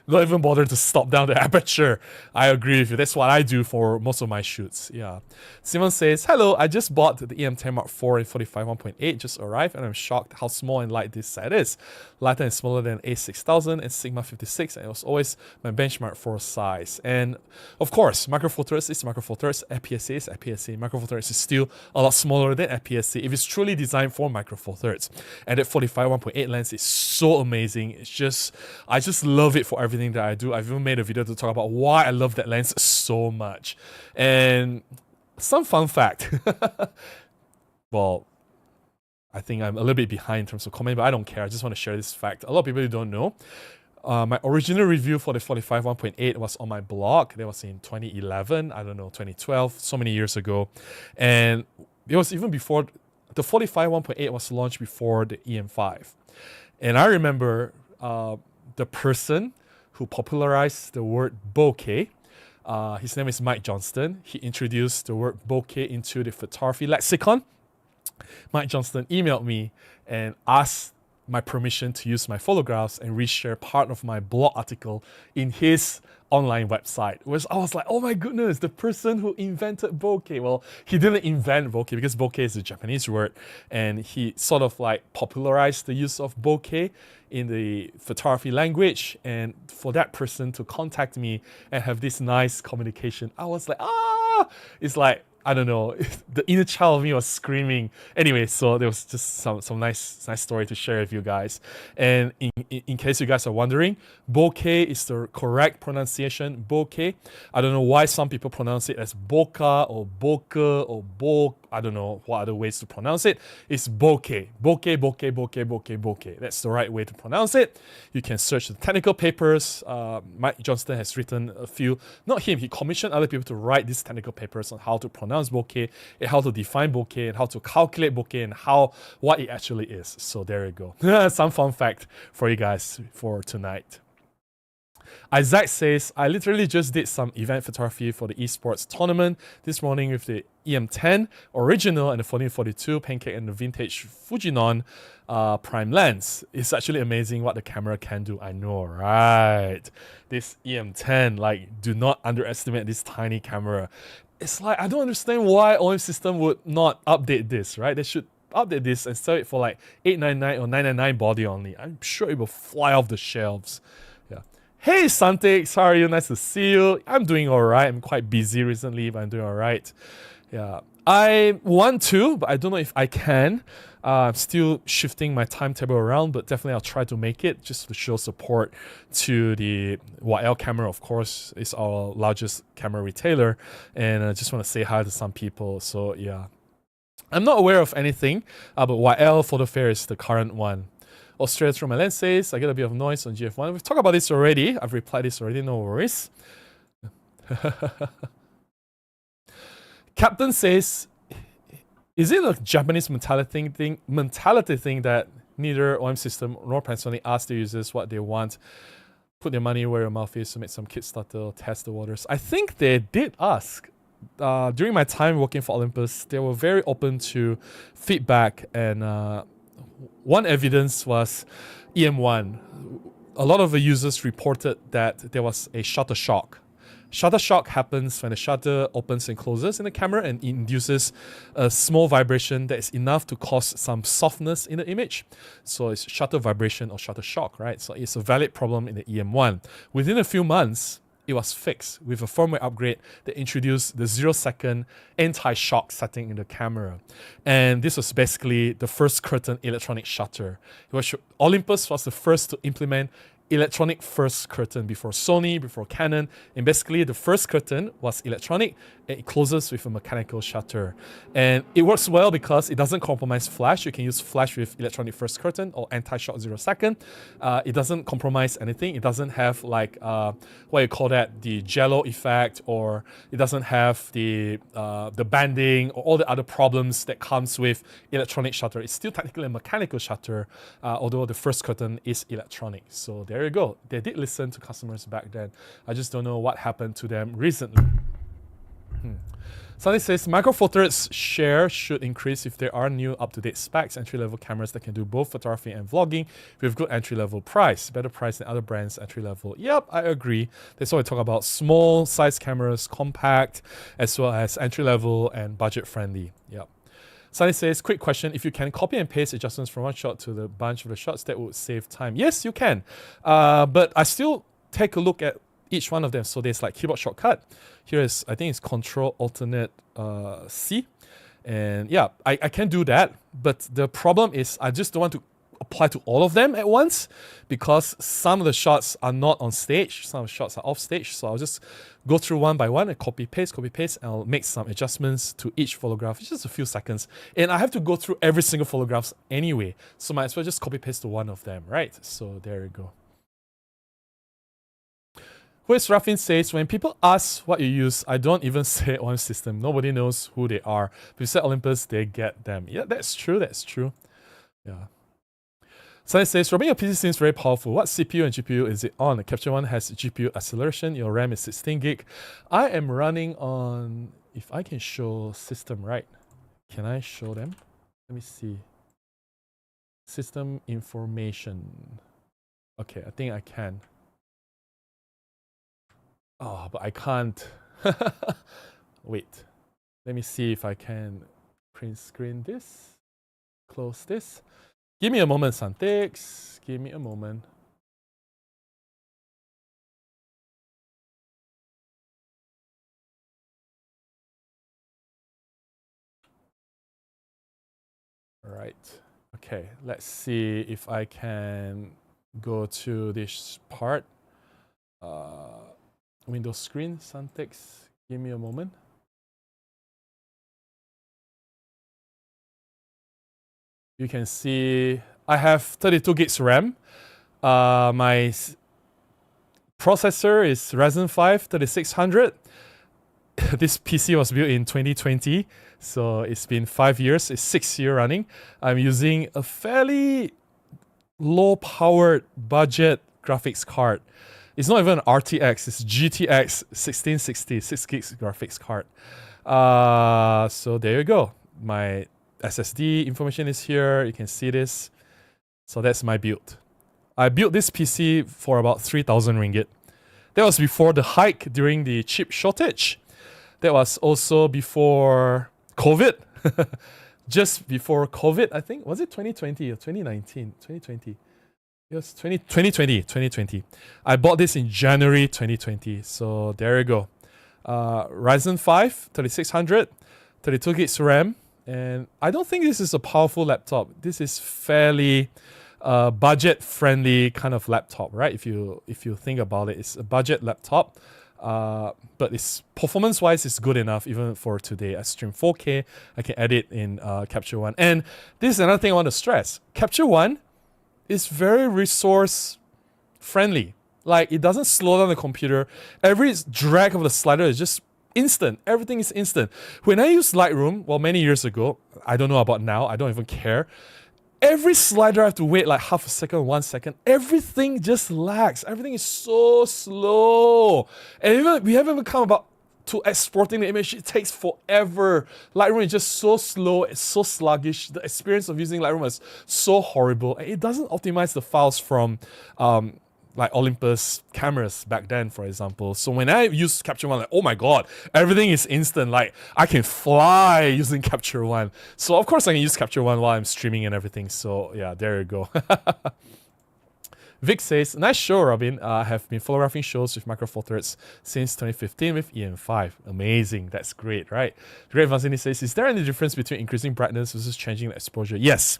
Don't even bother to stop down the aperture. I agree with you. That's what I do for most of my shoots. Yeah. Simon says, hello, I just bought the EM10 Mark IV in 45 1.8, just arrived, and I'm shocked how small and light this set is. Lighter and smaller than A6000 and Sigma 56, and it was always my benchmark for size. And of course, Micro Four Thirds is Micro Four Thirds, FPSA is FPSA. Micro Four Thirds is still a lot smaller than FPSA if it's truly designed for Micro Four Thirds. And that 45 1.8 lens is so amazing. It's just, I just love it for everything that I do. I've even made a video to talk about why I love that lens so much. And some fun fact. Well, I think I'm a little bit behind in terms of comment, but I don't care. I just want to share this fact. A lot of people don't know. My original review for the 45 1.8 was on my blog. That was in 2011, I don't know, 2012, so many years ago. And it was even before, the 45 1.8 was launched before the EM5. And I remember the person who popularized the word bokeh. His name is Mike Johnston. He introduced the word bokeh into the photography lexicon. Mike Johnston emailed me and asked my permission to use my photographs and reshare part of my blog article in his online website. Which I was like, oh my goodness, the person who invented bokeh. Well, he didn't invent bokeh because bokeh is a Japanese word, and he sort of like popularized the use of bokeh in the photography language. And for that person to contact me and have this nice communication, I was like, it's like, I don't know, the inner child of me was screaming. Anyway, so there was just some nice story to share with you guys. And in case you guys are wondering, bokeh is the correct pronunciation, bokeh. I don't know why some people pronounce it as boka or boka or bo. I don't know what other ways to pronounce it. It's bokeh. Bokeh, bokeh, bokeh, bokeh, bokeh. That's the right way to pronounce it. You can search the technical papers. Mike Johnston has written a few, not him, he commissioned other people to write these technical papers on how to pronounce bokeh, and how to define bokeh, and how to calculate bokeh, and what it actually is. So there you go. Some fun fact for you guys for tonight. Isaac says, I literally just did some event photography for the esports tournament this morning with the EM10 original and the 1442 pancake and the vintage Fujinon prime lens. It's actually amazing what the camera can do. I know, right? This EM10, like, do not underestimate this tiny camera. It's like, I don't understand why OM system would not update this, right? They should update this and sell it for like $899 or $999 body only. I'm sure it will fly off the shelves. Yeah. Hey Santik, how are you? Nice to see you. I'm doing alright. I'm quite busy recently, but I'm doing alright. Yeah. I want to, but I don't know if I can. I'm still shifting my timetable around, but definitely I'll try to make it just to show support to the YL camera. Of course, it's our largest camera retailer, and I just want to say hi to some people. So yeah, I'm not aware of anything, but YL Photo Fair is the current one. Australia through my lens says, I get a bit of noise on GF1. We've talked about this already. I've replied this already, no worries. Captain says, is it a Japanese mentality thing that neither OM system nor Panasonic ask their users what they want? Put their money where your mouth is to make some Kickstarter, test the waters. I think they did ask. During my time working for Olympus, they were very open to feedback, and one evidence was EM1. A lot of the users reported that there was a shutter shock. Shutter shock happens when the shutter opens and closes in the camera and induces a small vibration that is enough to cause some softness in the image. So it's shutter vibration or shutter shock, right? So it's a valid problem in the EM1. Within a few months, it was fixed with a firmware upgrade that introduced the 0-second anti-shock setting in the camera. And this was basically the first curtain electronic shutter. Olympus was the first to implement electronic first curtain before Sony, before Canon, and basically the first curtain was electronic and it closes with a mechanical shutter. And it works well because it doesn't compromise flash. You can use flash with electronic first curtain or anti-shock 0-second. It doesn't compromise anything. It doesn't have like what you call that, the jello effect, or it doesn't have the banding or all the other problems that comes with electronic shutter. It's still technically a mechanical shutter, although the first curtain is electronic. So there you go. They did listen to customers back then. I just don't know what happened to them recently. Sunny says, Micro Four Thirds share should increase if there are new up-to-date specs, entry-level cameras that can do both photography and vlogging with good entry-level price. Better price than other brands' entry-level. Yep, I agree. That's why we talk about small size cameras, compact, as well as entry-level and budget-friendly. Yep. Sunny says, quick question. If you can copy and paste adjustments from one shot to the bunch of the shots, that would save time. Yes, you can. But I still take a look at each one of them. So there's like keyboard shortcut. Here is, I think it's Control Alternate C. And yeah, I can do that. But the problem is I just don't want to apply to all of them at once because some of the shots are not on stage. Some of the shots are off stage. So I'll just go through one by one and copy, paste, and I'll make some adjustments to each photograph. It's just a few seconds. And I have to go through every single photographs anyway. So might as well just copy, paste to one of them, right? So there you go. Whereas Rafin says, when people ask what you use, I don't even say one system. Nobody knows who they are. If you say Olympus, they get them. Yeah, that's true. That's true. Yeah. So it says, Robin, your PC seems very powerful. What CPU and GPU is it on? The Capture One has GPU acceleration. Your RAM is 16 gig. I am running on, if I can show system right. Can I show them? Let me see. System information. Okay, I think I can. Oh, but I can't. Wait. Let me see if I can print screen this. Close this. Give me a moment, Santix. Give me a moment. All right. Okay, let's see if I can go to this part. Windows screen, Santix. Give me a moment. You can see I have 32 gigs RAM. My processor is Ryzen 5 3600. This PC was built in 2020, so it's been 5 years. It's 6 years running. I'm using a fairly low-powered budget graphics card. It's not even an RTX. It's GTX 1660, 6 gigs graphics card. So there you go. My SSD information is here. You can see this. So that's my build. I built this PC for about 3,000 ringgit. That was before the hike during the chip shortage. That was also before COVID. Just before COVID, I think. Was it 2020 or 2019? 2020. Yes, 2020. I bought this in January 2020. So there you go. Ryzen 5, 3600, 32 gigs RAM. And I don't think this is a powerful laptop. This is fairly budget-friendly kind of laptop, right? If you think about it, it's a budget laptop. But it's performance-wise, it's good enough even for today. I stream 4K. I can edit in Capture One. And this is another thing I want to stress. Capture One is very resource-friendly. Like, it doesn't slow down the computer. Every drag of the slider is just instant. Everything is instant. When I used Lightroom, well, many years ago, I don't know about now, I don't even care. Every slider I have to wait like half a second, 1 second. Everything just lags. Everything is so slow. And even we haven't even come about to exporting the image. It takes forever. Lightroom is just so slow. It's so sluggish. The experience of using Lightroom is so horrible. And it doesn't optimize the files from like Olympus cameras back then, for example. So when I use Capture One, like, oh my god, everything is instant. Like, I can fly using Capture One. So of course I can use Capture One while I'm streaming and everything. So yeah, there you go. Vic says, nice show, Robin. I have been photographing shows with Micro Four Thirds since 2015 with EM5. Amazing. That's great, right? Great Vansini says, is there any difference between increasing brightness versus changing the exposure? Yes.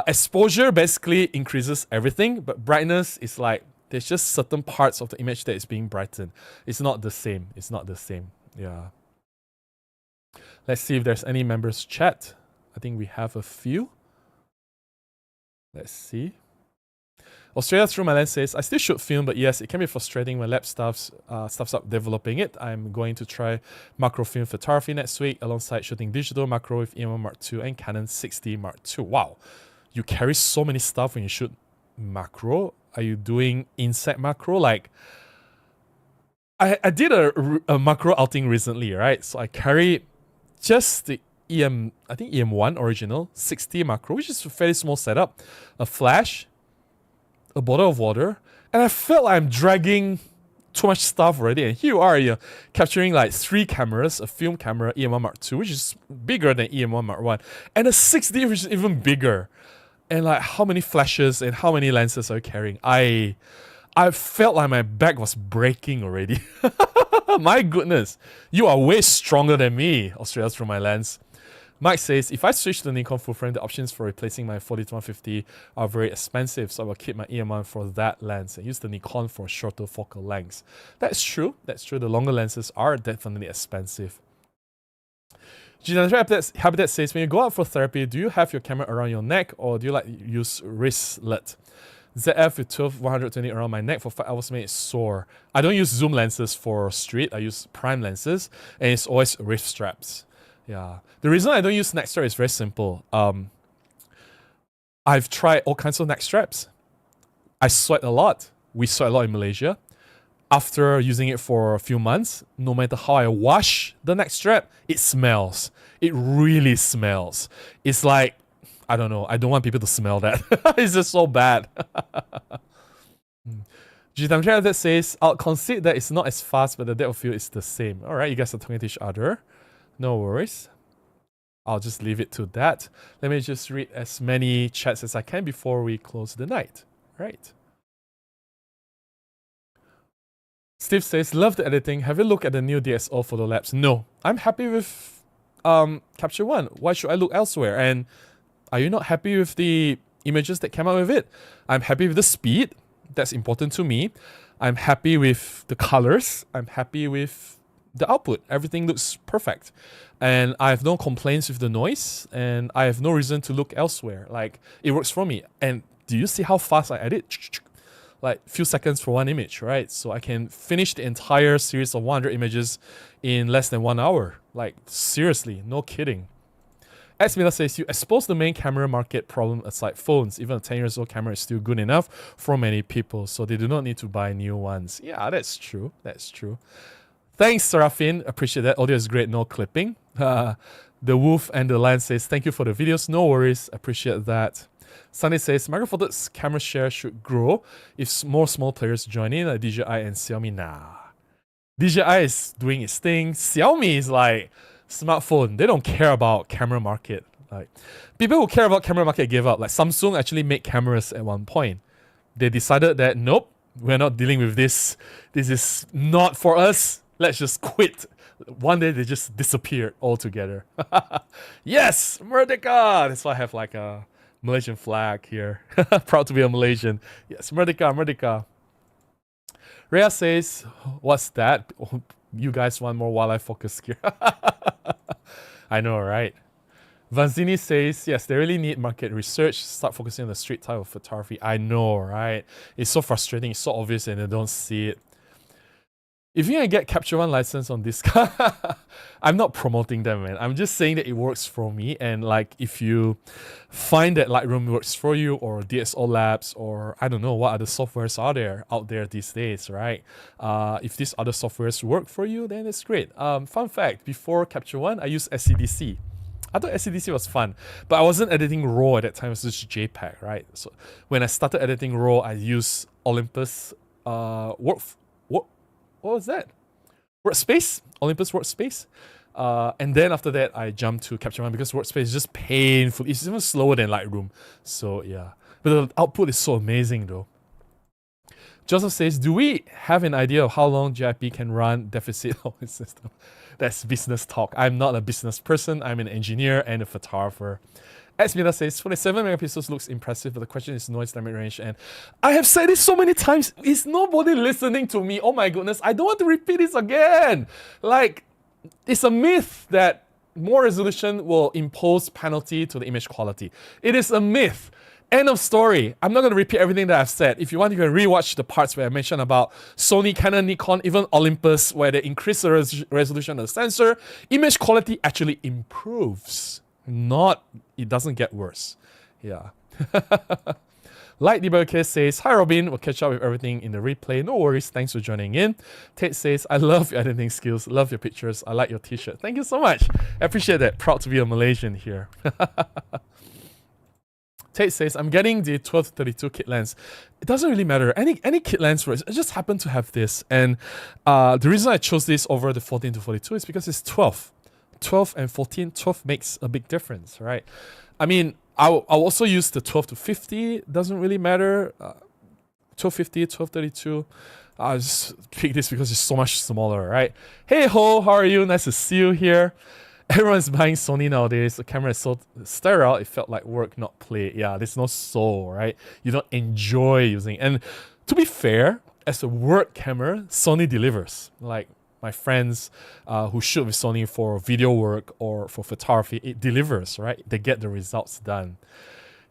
Exposure basically increases everything, but brightness is like, there's just certain parts of the image that is being brightened. It's not the same. It's not the same. Yeah. Let's see if there's any members chat. I think we have a few. Let's see. Australia Through My Lens says, I still shoot film, but yes, it can be frustrating when lab stuffs up developing it. I'm going to try macro film photography next week alongside shooting digital macro with EM1 Mark II and Canon 6D Mark II. Wow, you carry so many stuff when you shoot macro. Are you doing insect macro? Like, I did a macro outing recently, right? So I carried just the I think EM1 original, 60 macro, which is a fairly small setup, a flash, a bottle of water, and I felt like I'm dragging too much stuff already. And here you are, you're capturing like 3 cameras, a film camera, EM1 Mark II, which is bigger than EM1 Mark I, and a 6D, which is even bigger. And like, how many flashes and how many lenses are you carrying? I felt like my back was breaking already. My goodness, you are way stronger than me, Australia, through my lens. Mike says, if I switch to Nikon full frame, the options for replacing my 40-150 are very expensive, so I will keep my EM1 for that lens and use the Nikon for shorter focal lengths. That's true. That's true. The longer lenses are definitely expensive. Habitat says, when you go out for therapy, do you have your camera around your neck or do you like use wristlet? ZF with 12-120 around my neck for 5 hours made it sore. I don't use zoom lenses for street. I use prime lenses and it's always wrist straps. Yeah. The reason I don't use neck strap is very simple. I've tried all kinds of neck straps. I sweat a lot. We sweat a lot in Malaysia. After using it for a few months, no matter how I wash the neck strap, it smells. It really smells. It's like, I don't know. I don't want people to smell that. It's just so bad. Jitamtra that says, I'll concede that it's not as fast, but the depth of field is the same. Alright, you guys are talking to each other. No worries. I'll just leave it to that. Let me just read as many chats as I can before we close the night. Right. Steve says, love the editing. Have you looked at the new DSO Photo Labs? No. I'm happy with Capture One. Why should I look elsewhere? And are you not happy with the images that came out with it? I'm happy with the speed. That's important to me. I'm happy with the colors. I'm happy with the output. Everything looks perfect. And I have no complaints with the noise. And I have no reason to look elsewhere. Like, it works for me. And do you see how fast I edit? Like, few seconds for one image, right? So I can finish the entire series of 100 images in less than 1 hour. Like, seriously, no kidding. X Miller says, you expose the main camera market problem aside phones. Even a 10 years old camera is still good enough for many people, so they do not need to buy new ones. Yeah, that's true. That's true. Thanks, Serafin. Appreciate that. Audio is great, no clipping. The Wolf and the Lion says, thank you for the videos. No worries. Appreciate that. Sunny says, Micro Four Third's camera share should grow if more small players join in, like DJI and Xiaomi. Nah. DJI is doing its thing. Xiaomi is like smartphone. They don't care about camera market. Like, people who care about camera market gave up. Like, Samsung actually made cameras at one point. They decided that, nope, we're not dealing with this. This is not for us. Let's just quit. One day they just disappeared altogether. Yes, Merdeka! That's why I have like a Malaysian flag here. Proud to be a Malaysian. Yes, Merdeka, Merdeka. Rhea says, what's that? You guys want more wildlife focus gear. I know, right? Vanzini says, yes, they really need market research. Start focusing on the street type of photography. I know, right? It's so frustrating. It's so obvious and they don't see it. If you can get Capture One license on this car, I'm not promoting them, man. I'm just saying that it works for me. And like, if you find that Lightroom works for you, or DSO Labs, or I don't know what other softwares are out there these days, right? If these other softwares work for you, then it's great. Fun fact: before Capture One, I used SCDC. I thought SCDC was fun, but I wasn't editing RAW at that time. It was just JPEG, right? So when I started editing RAW, I used Olympus what was that? Workspace? Olympus Workspace. And then after that, I jumped to Capture One because Workspace is just painful. It's even slower than Lightroom. So yeah. But the output is so amazing though. Joseph says, do we have an idea of how long GIP can run deficit of its system? That's business talk. I'm not a business person. I'm an engineer and a photographer. Xmila says, 27 megapixels looks impressive, but the question is noise limit range. And I have said this so many times. Is nobody listening to me? Oh my goodness. I don't want to repeat this again. Like, it's a myth that more resolution will impose penalty to the image quality. It is a myth. End of story. I'm not going to repeat everything that I've said. If you want, you can rewatch the parts where I mentioned about Sony, Canon, Nikon, even Olympus, where they increase the resolution of the sensor. Image quality actually improves. It doesn't get worse. Yeah. Light DBK says, hi Robin, we'll catch up with everything in the replay. No worries, thanks for joining in. Ted says, I love your editing skills, love your pictures, I like your t-shirt. Thank you so much. I appreciate that. Proud to be a Malaysian here. Tate says, I'm getting the 12 to 32 kit lens. It doesn't really matter. Any kit lens, I just happen to have this. And the reason I chose this over the 14 to 42 is because it's 12. 12 and 14, 12 makes a big difference, right? I mean, I'll also use the 12 to 50. Doesn't really matter. 1250, 1232. I'll just pick this because it's so much smaller, right? Hey ho, how are you? Nice to see you here. Everyone's buying Sony nowadays. The camera is so sterile, it felt like work, not play. Yeah, there's no soul, right? You don't enjoy using it. And to be fair, as a work camera, Sony delivers. Like my friends who shoot with Sony for video work or for photography, it delivers, right? They get the results done.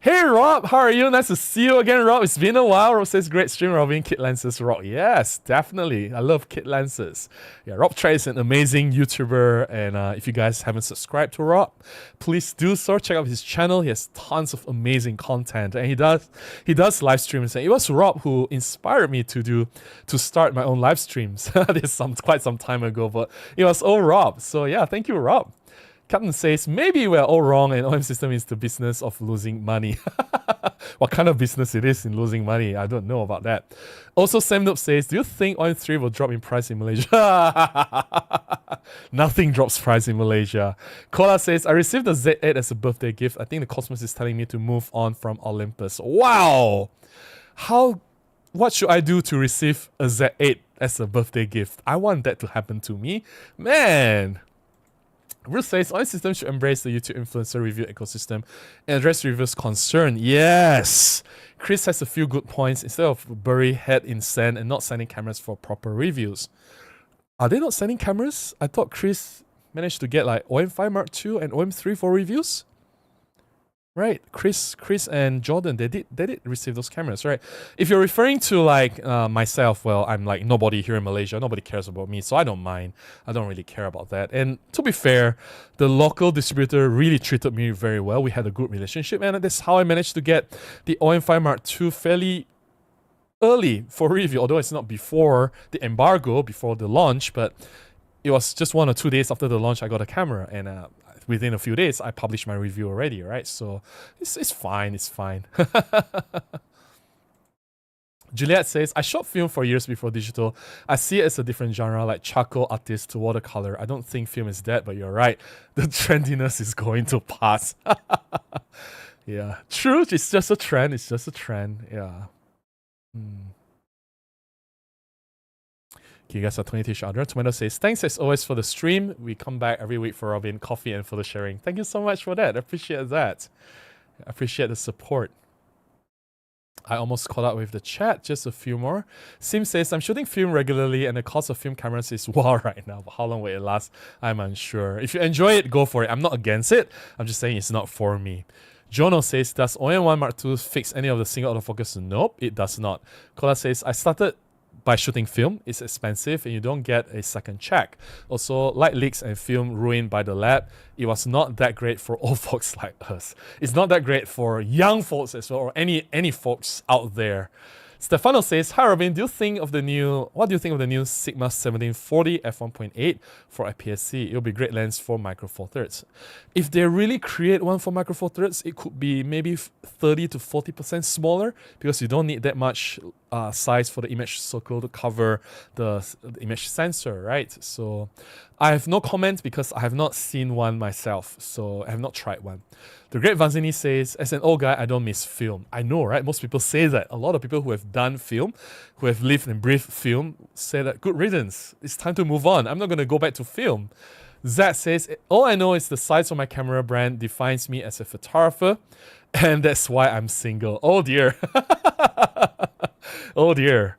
Hey Rob, how are you? Nice to see you again, Rob. It's been a while. Rob says, great stream, Robin. Kit lenses rock. Yes, definitely. I love kit lenses. Yeah, Rob Try is an amazing YouTuber, and if you guys haven't subscribed to Rob, please do so. Check out his channel. He has tons of amazing content, and he does live streams. And it was Rob who inspired me to start my own live streams. This quite some time ago, but it was all Rob. So yeah, thank you, Rob. Captain says, maybe we're all wrong and OM system is the business of losing money. What kind of business it is in losing money? I don't know about that. Also, Sam Noob says, do you think OM3 will drop in price in Malaysia? Nothing drops price in Malaysia. Kola says, I received the Z8 as a birthday gift. I think the Cosmos is telling me to move on from Olympus. Wow! What should I do to receive a Z8 as a birthday gift? I want that to happen to me. Man! Bruce says, OM system should embrace the YouTube influencer review ecosystem and address reviewers' concern. Yes! Chris has a few good points. Instead of bury head in sand and not sending cameras for proper reviews. Are they not sending cameras? I thought Chris managed to get like OM5 Mark II and OM3 for reviews. Right, Chris and Jordan, they did receive those cameras, right? If you're referring to like myself, well, I'm like nobody here in Malaysia, nobody cares about me, so I don't mind. I don't really care about that. And to be fair, the local distributor really treated me very well. We had a good relationship, and that's how I managed to get the OM5 Mark II fairly early for review, although it's not before the embargo, before the launch, but it was just 1 or 2 days after the launch I got a camera, and within a few days, I published my review already, right? So it's fine, it's fine. Juliet says, I shot film for years before digital. I see it as a different genre, like charcoal artist to watercolor. I don't think film is dead, but you're right. The trendiness is going to pass. Yeah, true. It's just a trend. It's just a trend. Yeah. Okay, you guys are 20-ish order. Tomato says, thanks as always for the stream. We come back every week for Robin, coffee and for the sharing. Thank you so much for that. I appreciate that. I appreciate the support. I almost caught up with the chat. Just a few more. Sim says, I'm shooting film regularly and the cost of film cameras is wow right now. But how long will it last? I'm unsure. If you enjoy it, go for it. I'm not against it. I'm just saying it's not for me. Jono says, does OM1 Mark II fix any of the single autofocus? Nope, it does not. Kola says, I started by shooting film. It's expensive and you don't get a second check. Also, light leaks and film ruined by the lab. It was not that great for old folks like us. It's not that great for young folks as well, or any folks out there. Stefano says, hi Robin, what do you think of the new Sigma 1740 f1.8 for APS-C? It'll be great lens for micro four thirds. If they really create one for micro four thirds, it could be maybe 30 to 40% smaller because you don't need that much size for the image circle to cover the image sensor, right? So I have no comment because I have not seen one myself, so I have not tried one. The Great Vanzini says, as an old guy, I don't miss film. I know, right? Most people say that. A lot of people who have done film, who have lived and breathed film, say that good riddance. It's time to move on. I'm not going to go back to film. Zach says, all I know is the size of my camera brand defines me as a photographer, and that's why I'm single. Oh dear. Oh dear.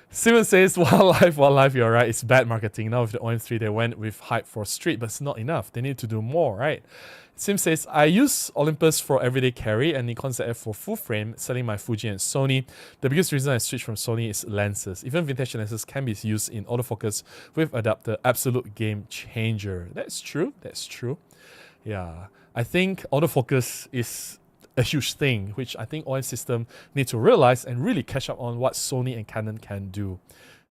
Simon says, wildlife, you're right. It's bad marketing. Now with the OM3, they went with hype for street, but it's not enough. They need to do more, right? Sim says, I use Olympus for everyday carry and Nikon ZF for full frame, selling my Fuji and Sony. The biggest reason I switched from Sony is lenses. Even vintage lenses can be used in autofocus with adapter. Absolute game changer. That's true. That's true. Yeah. I think autofocus is a huge thing, which I think OM system need to realize and really catch up on what Sony and Canon can do.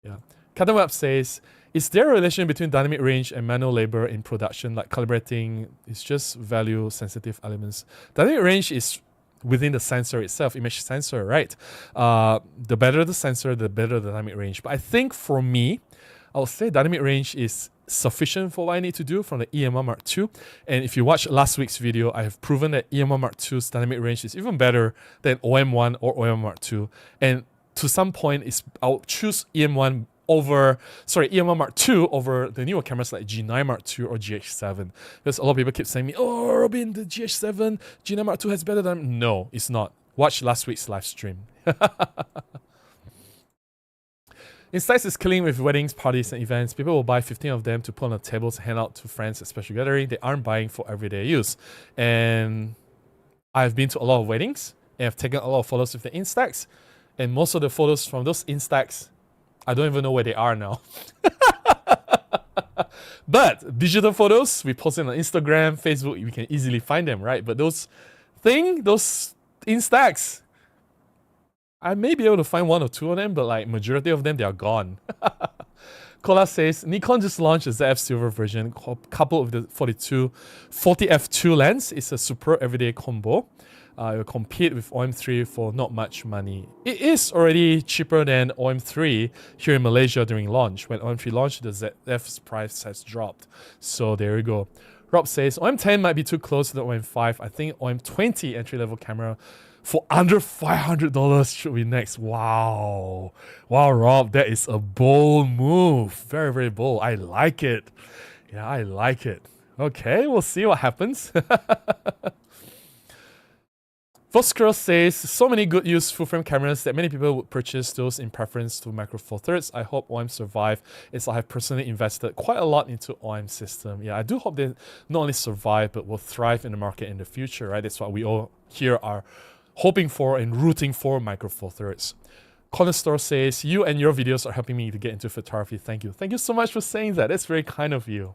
Yeah. Captain Web says, is there a relation between dynamic range and manual labor in production, like calibrating? It's just value sensitive elements. Dynamic range is within the sensor itself, image sensor, right? The better the sensor, the better the dynamic range. But I think for me, I would say dynamic range is sufficient for what I need to do from the EMR Mark II. And if you watch last week's video, I have proven that EMR Mark II's dynamic range is even better than OM1 or OM Mark II. And to some point, I'll choose EMR Mark II over the newer cameras like G9 Mark II or GH7. Because a lot of people keep saying me, oh, Robin, the GH7, G9 Mark II has better than... No, it's not. Watch last week's live stream. Insights is killing with weddings, parties, and events. People will buy 15 of them to put on the table to hand out to friends at special gathering. They aren't buying for everyday use. And I've been to a lot of weddings and I've taken a lot of photos with the Instax. And most of the photos from those Instax, I don't even know where they are now. But digital photos, we post it on Instagram, Facebook, we can easily find them, right? But those Instax, I may be able to find one or two of them, but like majority of them, they are gone. Kola says, Nikon just launched a ZF Silver version coupled with the 40 f2 lens. It's a super everyday combo. It will compete with OM3 for not much money. It is already cheaper than OM3 here in Malaysia during launch. When OM3 launched, the ZF's price has dropped. So there you go. Rob says, OM10 might be too close to the OM5. I think OM20 entry-level camera for under $500 should be next. Wow. Wow, Rob, that is a bold move. Very, very bold. I like it. Yeah, I like it. Okay, we'll see what happens. Voscurl says, so many good use full-frame cameras that many people would purchase those in preference to Micro Four Thirds. I hope OM survive, as I have personally invested quite a lot into OM system. Yeah, I do hope they not only survive, but will thrive in the market in the future, right? That's what we all here are hoping for and rooting for Micro Four Thirds. Corner Store says, you and your videos are helping me to get into photography. Thank you. Thank you so much for saying that. That's very kind of you.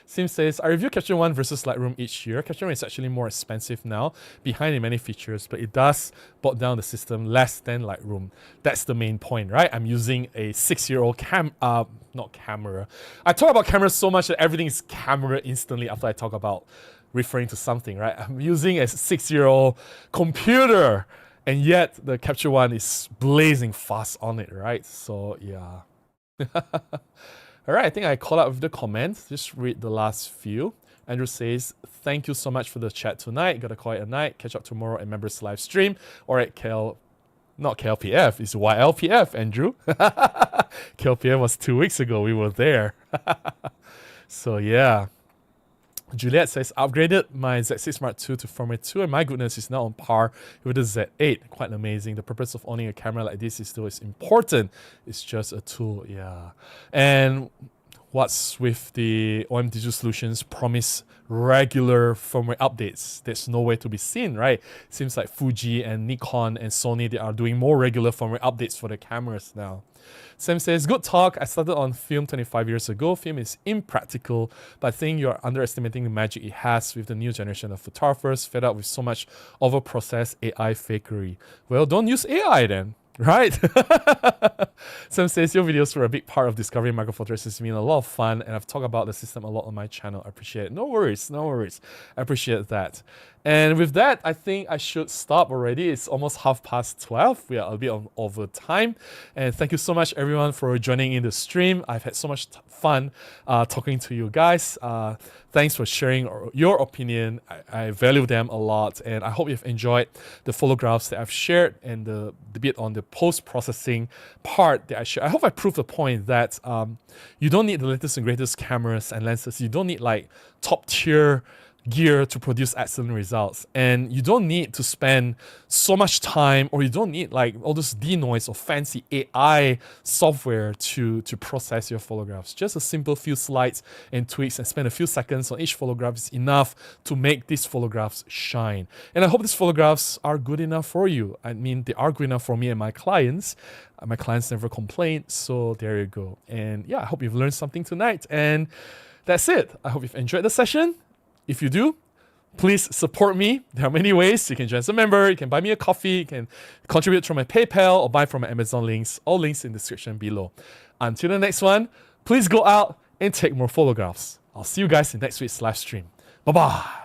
Sim says, I review Capture One versus Lightroom each year. Capture One is actually more expensive now, behind in many features, but it does bog down the system less than Lightroom. That's the main point, right? I'm using a 6-year-old not camera. I talk about cameras so much that everything is camera instantly after I talk about referring to something, right? I'm using a 6-year-old computer, and yet the Capture One is blazing fast on it, right? So yeah. All right, I think I caught up with the comments. Just read the last few. Andrew says, thank you so much for the chat tonight. Gotta call it a night. Catch up tomorrow at members live stream or at not KLPF, it's YLPF, Andrew. KLPF was 2 weeks ago. We were there. So yeah. Juliet says, upgraded my Z6 Mark II to Firmware 2 and my goodness, it's now on par with the Z8. Quite amazing. The purpose of owning a camera like this is still important. It's just a tool, yeah. And what's with the OM Digital Solutions promise regular firmware updates? There's nowhere to be seen, right? Seems like Fuji and Nikon and Sony, they are doing more regular firmware updates for the cameras now. Sam says, good talk. I started on film 25 years ago. Film is impractical, but I think you're underestimating the magic it has with the new generation of photographers fed up with so much overprocessed AI fakery. Well, don't use AI then, right? Sam says, your videos were a big part of discovering Micro Four Thirds. It's been a lot of fun, and I've talked about the system a lot on my channel. I appreciate it. No worries, no worries. I appreciate that. And with that, I think I should stop already. It's almost 12:30. We are a bit over time. And thank you so much, everyone, for joining in the stream. I've had so much fun talking to you guys. Thanks for sharing your opinion. I value them a lot. And I hope you've enjoyed the photographs that I've shared and the bit on the post-processing part that I shared. I hope I proved the point that you don't need the latest and greatest cameras and lenses. You don't need like top-tier gear to produce excellent results, and you don't need to spend so much time, or you don't need like all this denoise or fancy AI software to process your photographs. Just a simple few slides and tweaks and spend a few seconds on each photograph is enough to make these photographs shine. And I hope these photographs are good enough for you. I mean, they are good enough for me and my clients. My clients never complain, so there you go. And yeah, I hope you've learned something tonight, and that's it. I hope you've enjoyed the session. If you do, Please support me. There are many ways. You can join as a member, you can buy me a coffee, you can contribute through my PayPal or buy from my Amazon links. All links in the description below. Until the next one, please go out and take more photographs. I'll see you guys in next week's live stream. Bye-bye.